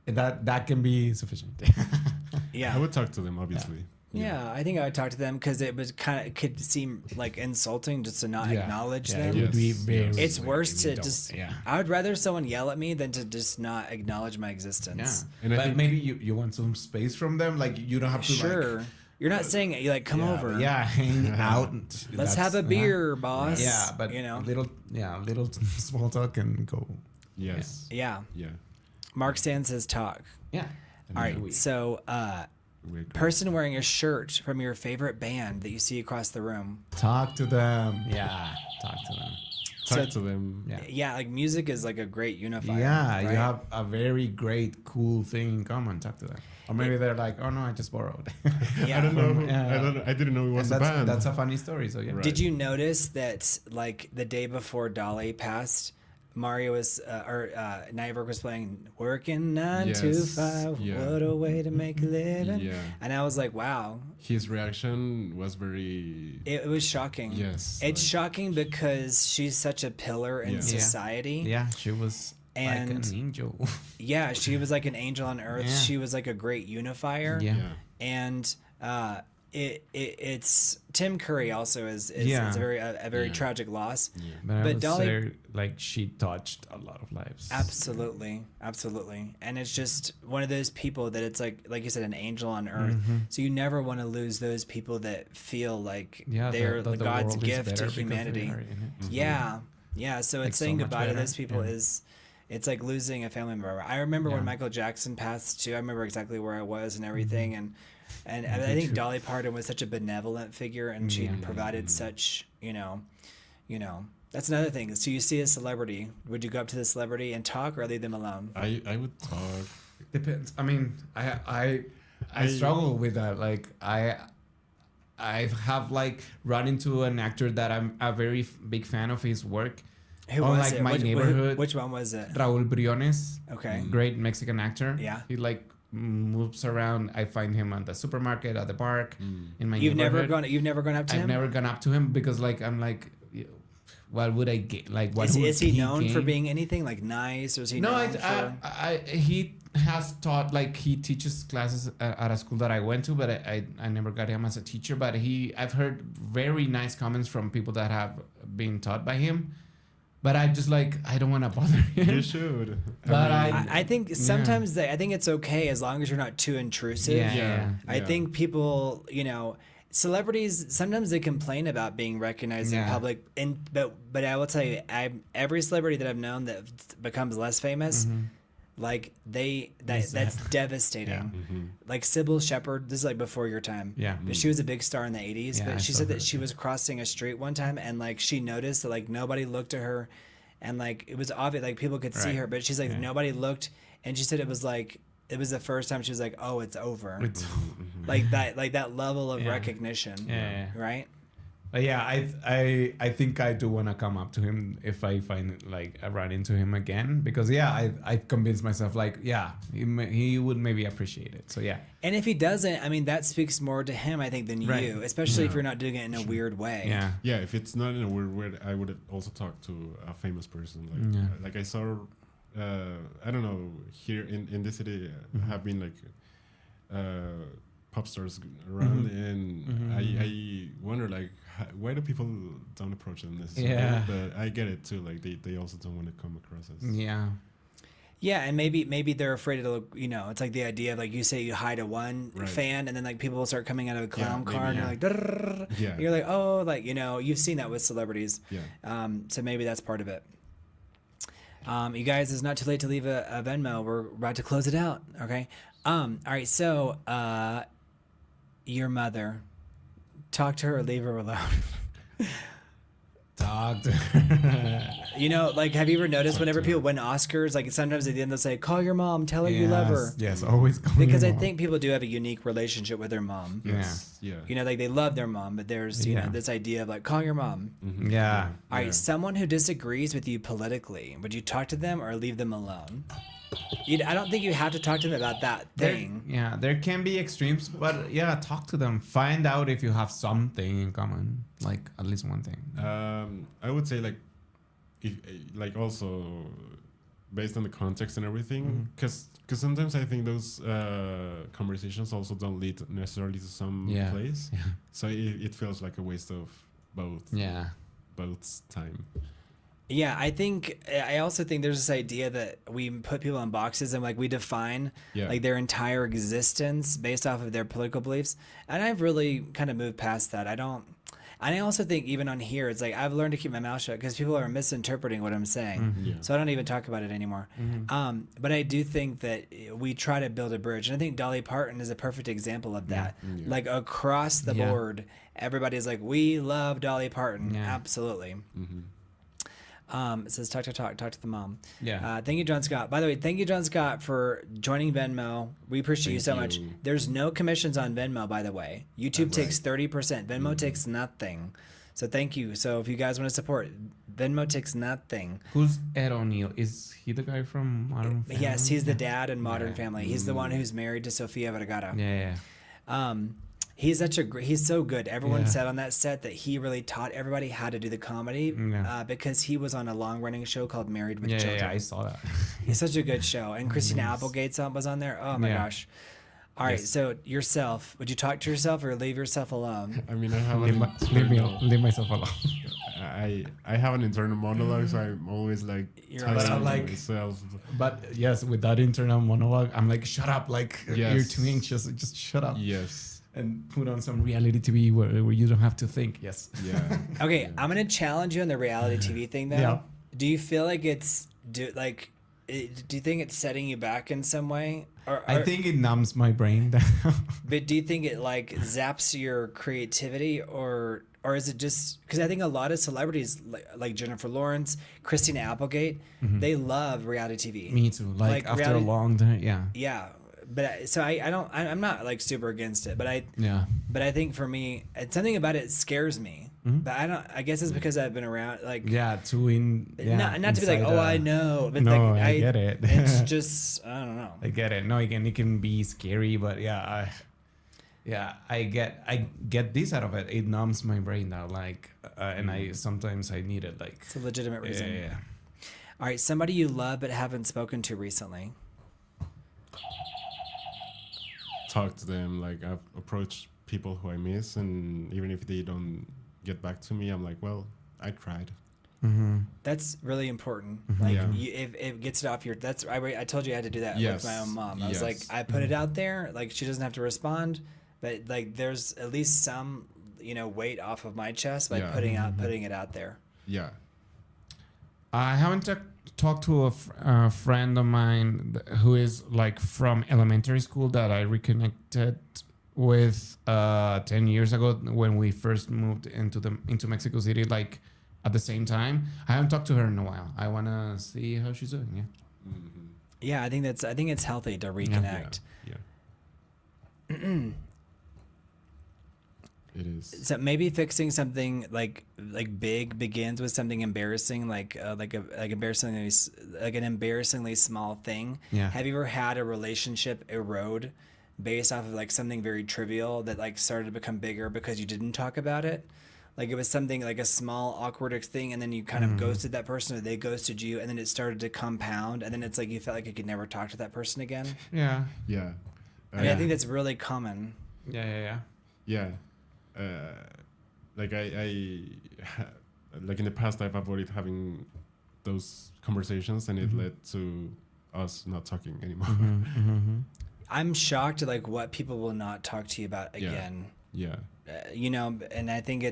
that can be sufficient. Yeah. I would talk to them, obviously. Yeah, I think I would talk to them because it could seem like insulting just to not acknowledge them. It would be very. It's worse to don't. just. Yeah. I would rather someone yell at me than to just not acknowledge my existence. Yeah. But maybe you want some space from them. Like, you don't have to. Sure. Like, you're not saying it. You like, come over. Yeah, hang out. Let's have a beer, boss. Yeah, but little small talk and go. Yes. Yeah. Yeah. Mark Stan says talk. Yeah. All right. So, person wearing a shirt from your favorite band that you see across the room. Talk to them. Yeah. Talk to them. Talk to them. Yeah, like music is like a great unifier. Yeah, right? you have a very great, cool thing in common. Talk to them. Or maybe they're like, oh no, I just borrowed. Yeah. I don't know. I didn't know it was a band. That's a funny story. So yeah. Right. Did you notice that like the day before Dolly passed, Mario was Nyberg was playing "Working 9 to 5"? Yeah. What a way to make a living! Yeah. And I was like, wow. His reaction was very. It was shocking. Yes. It's shocking because she's such a pillar in society. Yeah, she was like an angel. Yeah, she was like an angel on earth. Yeah. She was like a great unifier. Yeah. And it's Tim Curry also is it's a very tragic loss. Yeah. But I would Dolly, say, like, she touched a lot of lives. absolutely, and it's just one of those people that it's like you said, an angel on earth. So you never want to lose those people that feel like they're the God's world is gift better to because they humanity. are in it. Yeah. So Like, it's saying so much goodbye to better. those people is. It's like losing a family member. I remember when Michael Jackson passed too. I remember exactly where I was and everything. And I think Dolly Parton was such a benevolent figure, and she provided such, that's another thing. So you see a celebrity, would you go up to the celebrity and talk or leave them alone? I would talk. Depends. I mean, I struggle with that. Like, I have like run into an actor that I'm a very big fan of his work. Who was like it? my neighborhood. Which one was it? Raúl Briones. Okay. Great Mexican actor. Yeah. He like moves around. I find him at the supermarket, at the park, in my You've neighborhood. never gone up to him? I've never gone up to him because like I'm like, what would I get? Like, what is he known gain? for being anything like nice, or is he known for? He has taught, like, he teaches classes at a school that I went to, but I never got him as a teacher. But I've heard very nice comments from people that have been taught by him. But I just like, I don't want to bother him. You should. But I think sometimes I think it's okay as long as you're not too intrusive. Yeah. I think people, celebrities sometimes they complain about being recognized in public, but I will tell you, every celebrity that I've known that becomes less famous, like that's devastating. Like Sybil Shepherd, this is like before your time. Yeah. But she was a big star in the 80s. Yeah, I But she saw said her, that she was crossing a street one time and like she noticed that like nobody looked at her, and like it was obvious like people could see Right. her, but she's like nobody looked, and she said it was the first time she was like, oh, it's over. Like that level of recognition. Yeah. Right? But yeah, I think I do want to come up to him if I find like I run into him again, because I convinced myself like he would maybe appreciate it. So yeah. And if he doesn't, I mean, that speaks more to him, I think, than you, especially if you're not doing it in a weird way. Yeah. Yeah, if it's not in a weird way, I would also talk to a famous person. Like I saw, I don't know, here in this city have been like pop stars around, and I wonder like why do people don't approach them necessarily? Yeah. But I get it too. Like they also don't want to come across as Yeah, and maybe they're afraid to look. It's like the idea of like you say you hi to one fan, and then like people will start coming out of a clown car, and you're like, "Drrrr." You're like, oh, like you've seen that with celebrities. Yeah. So maybe that's part of it. You guys, it's not too late to leave a Venmo. We're about to close it out. Okay. All right. So, your mother, talk to her or leave her alone. Talk to her. Like, have you ever noticed whenever people win Oscars, like sometimes at the end they'll say, call your mom, tell her you love her. Yes, always call Because your I mom. think people do have a unique relationship with their mom. Yes. Yeah. Like they love their mom, but there's, you know, this idea of like, call your mom. Yeah. All right, someone who disagrees with you politically, would you talk to them or leave them alone? I don't think you have to talk to them about that thing. There can be extremes, but yeah, talk to them. Find out if you have something in common, like at least one thing. I would say like, if like also based on the context and everything, because sometimes I think those conversations also don't lead necessarily to some place. Yeah. So it feels like a waste of both's time. Yeah, I also think there's this idea that we put people in boxes and like we define like their entire existence based off of their political beliefs. And I've really kind of moved past that. And I also think even on here, it's like I've learned to keep my mouth shut because people are misinterpreting what I'm saying. So I don't even talk about it anymore. But I do think that we try to build a bridge. And I think Dolly Parton is a perfect example of that. Like across the board, everybody's like, we love Dolly Parton. Absolutely. It says talk to the mom. Thank you, John Scott. By the way, thank you, John Scott, for joining Venmo. We appreciate you so much. There's no commissions on Venmo, by the way. YouTube takes 30%. Venmo takes nothing. So thank you. So if you guys want to support, Venmo takes nothing. Who's Ed O'Neill? Is he the guy from Modern Family? Yes, he's the dad in Modern Family. He's the one who's married to Sofia Vergara. He's he's so good. Everyone said on that set that he really taught everybody how to do the comedy because he was on a long running show called Married with Children. Yeah, I saw that. He's such a good show. And Christina Applegate was on there. Oh my gosh. All right, so yourself, would you talk to yourself or leave yourself alone? I mean, I have leave myself alone. I have an internal monologue, so I'm always like telling myself. But yes, with that internal monologue, I'm like, shut up, like you're too anxious, just shut up. Yes. And put on some reality TV where you don't have to think. Yes. Yeah. Okay, I'm gonna challenge you on the reality TV thing though. Yeah. Do you feel like do you think it's setting you back in some way? Or I think it numbs my brain down. But do you think it like zaps your creativity or is it just because I think a lot of celebrities like Jennifer Lawrence, Christina Applegate, they love reality TV. Me too. Like after reality, a long time, Yeah. But so I'm not like super against it, but I think for me, something about it scares me. But I guess it's because I've been around like not to be like, oh, I know, but no, like, I get it. It's just I don't know. I get it. No, again, it can be scary, but I get this out of it. It numbs my brain now, like, and I sometimes I need it, like. It's a legitimate reason. Yeah. All right, somebody you love but haven't spoken to recently. Talk to them. Like I've approached people who I miss, and even if they don't get back to me, I'm like, well, I tried. That's really important. Mm-hmm. Like, Yeah. if it gets it off your, I told you I had to do that Yes. with my own mom. I was Yes. like, I put it out there, like she doesn't have to respond, but like there's at least some, weight off of my chest by Yeah. putting it out there. Yeah. I haven't talked to a friend of mine who is like from elementary school that I reconnected with 10 years ago when we first moved into Mexico City, like at the same time. I haven't talked to her in a while. I want to see how she's doing. Yeah. Mm-hmm. Yeah, I think it's healthy to reconnect. Yeah. It is. So maybe fixing something like big begins with something embarrassing, like an embarrassingly small thing. Yeah. Have you ever had a relationship erode based off of like something very trivial that like started to become bigger because you didn't talk about it? Like it was something like a small awkward thing, and then you kind of ghosted that person, or they ghosted you, and then it started to compound, and then it's like you felt like you could never talk to that person again. Yeah. Yeah. I mean, I think that's really common. Yeah. Yeah. Like I like in the past I've avoided having those conversations, and it led to us not talking anymore. I'm shocked at like what people will not talk to you about again. Yeah. And I think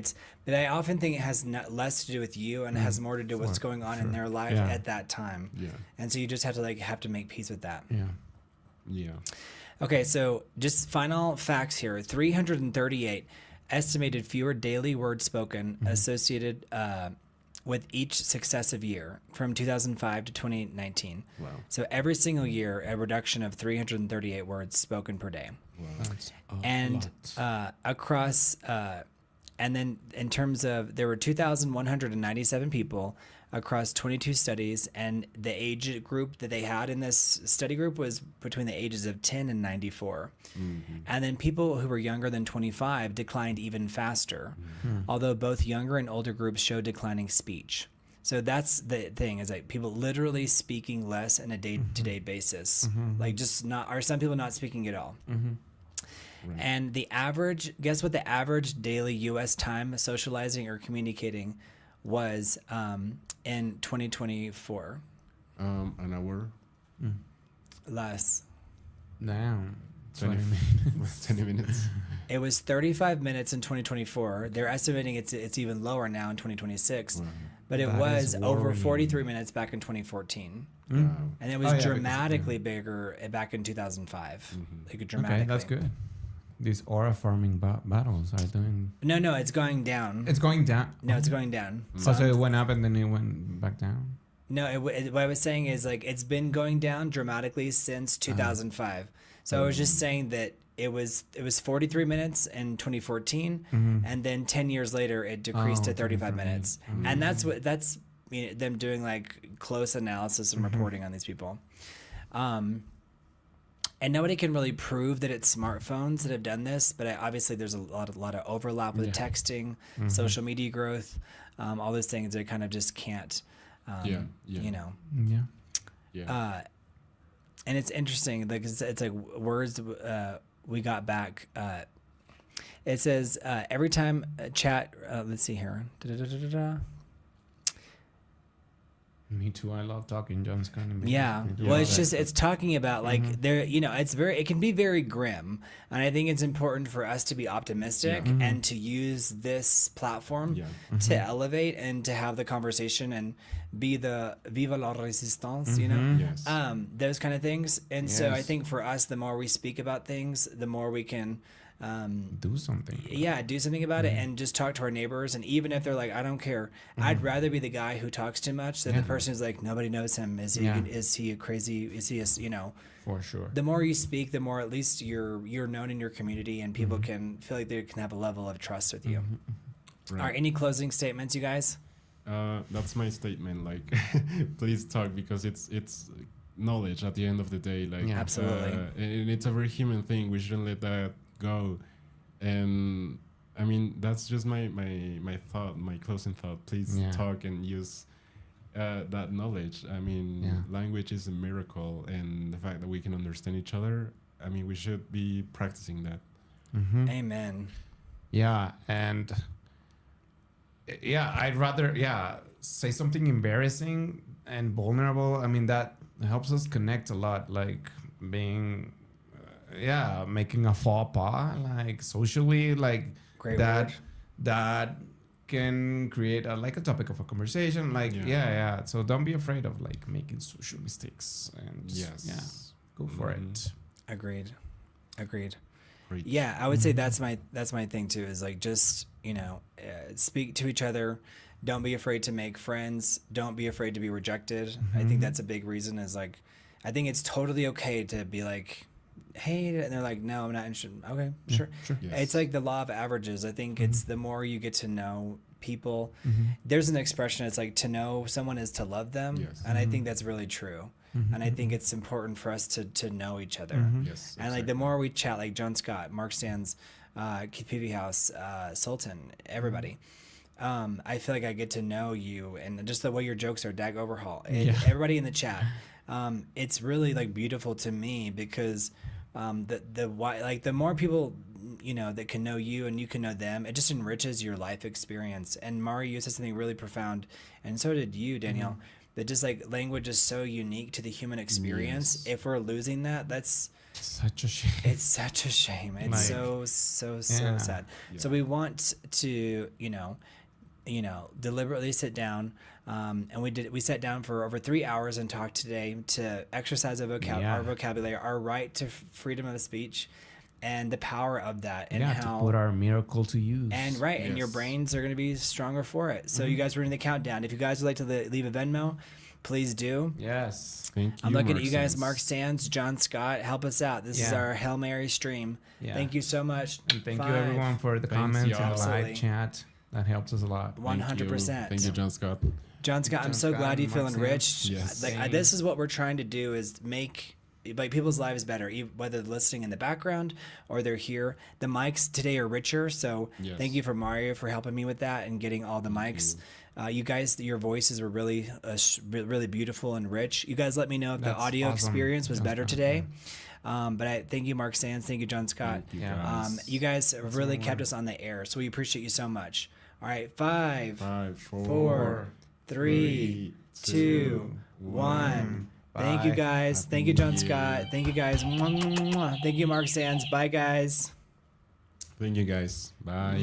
but I often think it has less to do with you and it has more to do with what's going on in their life at that time. Yeah. And so you just have to make peace with that. Yeah. Yeah. Okay, so just final facts here. 338 estimated fewer daily words spoken associated with each successive year from 2005 to 2019. Wow. So every single year, a reduction of 338 words spoken per day. Wow. That's And across, and then in terms of, there were 2,197 people across 22 studies, and the age group that they had in this study group was between the ages of 10 and 94. And then people who were younger than 25 declined even faster, although both younger and older groups showed declining speech. So that's the thing, is like people literally speaking less on a day-to-day basis, like just not, or some people not speaking at all. Right. And guess what the average daily U.S. time socializing or communicating was in 2024? An hour. Less. Down 20 minutes. 20 minutes. It was 35 minutes in 2024. They're estimating it's even lower now in 2026. Wow. But it That was is over worrying. 43 minutes back in 2014. Wow. And it was Oh, yeah, because- dramatically bigger back in 2005. Like dramatically. Okay, that's good. These aura farming battles are doing. No, it's going down. It's going down. No, it's going down. So it went up and then it went back down. No, what I was saying is like it's been going down dramatically since 2005. So I was just saying that it was 43 minutes in 2014, and then 10 years later it decreased to 35 minutes, and that's them doing like close analysis and reporting on these people. And nobody can really prove that it's smartphones that have done this, but obviously there's a lot of overlap with texting, social media growth, all those things that kind of just can't, Yeah. Yeah. And it's interesting because it's like words we got back. It says every time a chat. Let's see here. Me too. I love talking. John's kind of. Yeah. Well, it's talking about like there, it can be very grim. And I think it's important for us to be optimistic and to use this platform to elevate and to have the conversation and be the viva la resistance, Yes. those kind of things. And so I think for us, the more we speak about things, the more we can do something. Yeah, do something about it and just talk to our neighbors. And even if they're like, I don't care, I'd rather be the guy who talks too much than the person who's like, nobody knows him. Is he a crazy? Is he For sure. The more you speak, the more at least you're known in your community, and people can feel like they can have a level of trust with you. Right. All right, any closing statements, you guys? That's my statement. Like, please talk, because it's knowledge at the end of the day. Like, Absolutely. And it's a very human thing. We shouldn't let that go. And I mean, that's just my thought, my closing thought. Please talk and use that knowledge. I mean, language is a miracle, and the fact that we can understand each other, I mean, we should be practicing that. Amen. Yeah, and I'd rather say something embarrassing and vulnerable, I mean, that helps us connect a lot. Like being, making a faux pas, like socially, like Great that, word. that can create like a topic of a conversation. Like, yeah. So don't be afraid of like making social mistakes and just, go for it. Agreed. Great. Yeah, I would say that's my thing too. Is like just speak to each other. Don't be afraid to make friends. Don't be afraid to be rejected. I think that's a big reason. Is like, I think it's totally okay to be like, hey, and they're like, no, I'm not interested. Okay, sure. Yes. It's like the law of averages. I think it's the more you get to know people. There's an expression. It's like to know someone is to love them, Yes. and I think that's really true. And I think it's important for us to know each other. Yes. And like the more we chat, like John Scott, Mark Sands, Keith Peavy-House, Sultan, everybody. I feel like I get to know you and just the way your jokes are, Dag Overhaul, and everybody in the chat. It's really like beautiful to me because the more people that can know you and you can know them, it just enriches your life experience. And Mario, you said something really profound, and so did you, Danielle. That just like language is so unique to the human experience. If we're losing that, that's such a shame. It's such a shame. It's Like, so sad. So we want to deliberately sit down, and we sat down for over 3 hours and talked today to exercise our vocabulary, our right to freedom of speech, and the power of that, and how to put our miracle to use. and and your brains are going to be stronger for it. So you guys were in the countdown. If you guys would like to leave a Venmo, please do. Yes. Thank you. I'm looking at you guys, Sands. Mark Sands, John Scott. Help us out. This is our Hail Mary stream. Thank you so much. And thank you everyone for the comments and the Absolutely. live chat. That helps us a lot. 100%. Thank you, John Scott. John Scott, I'm so Scott glad and you're feeling Mark rich. Sands. Yes. Like this is what we're trying to do, is make like people's lives better, whether they're listening in the background or they're here. The mics today are richer, so thank you for Mario for helping me with that and getting all the mics. You guys, your voices were really really beautiful and rich. You guys let me know if the audio experience was better today. But I thank you, Mark Sands. Thank you, John Scott. Thank you, guys. You guys have really kept us on the air, so we appreciate you so much. All right, 5, 4, 3, 2, 1. Thank you, guys. Thank you, John Scott. Thank you, guys. Thank you, Mark Sands. Bye, guys. Thank you, guys. Bye.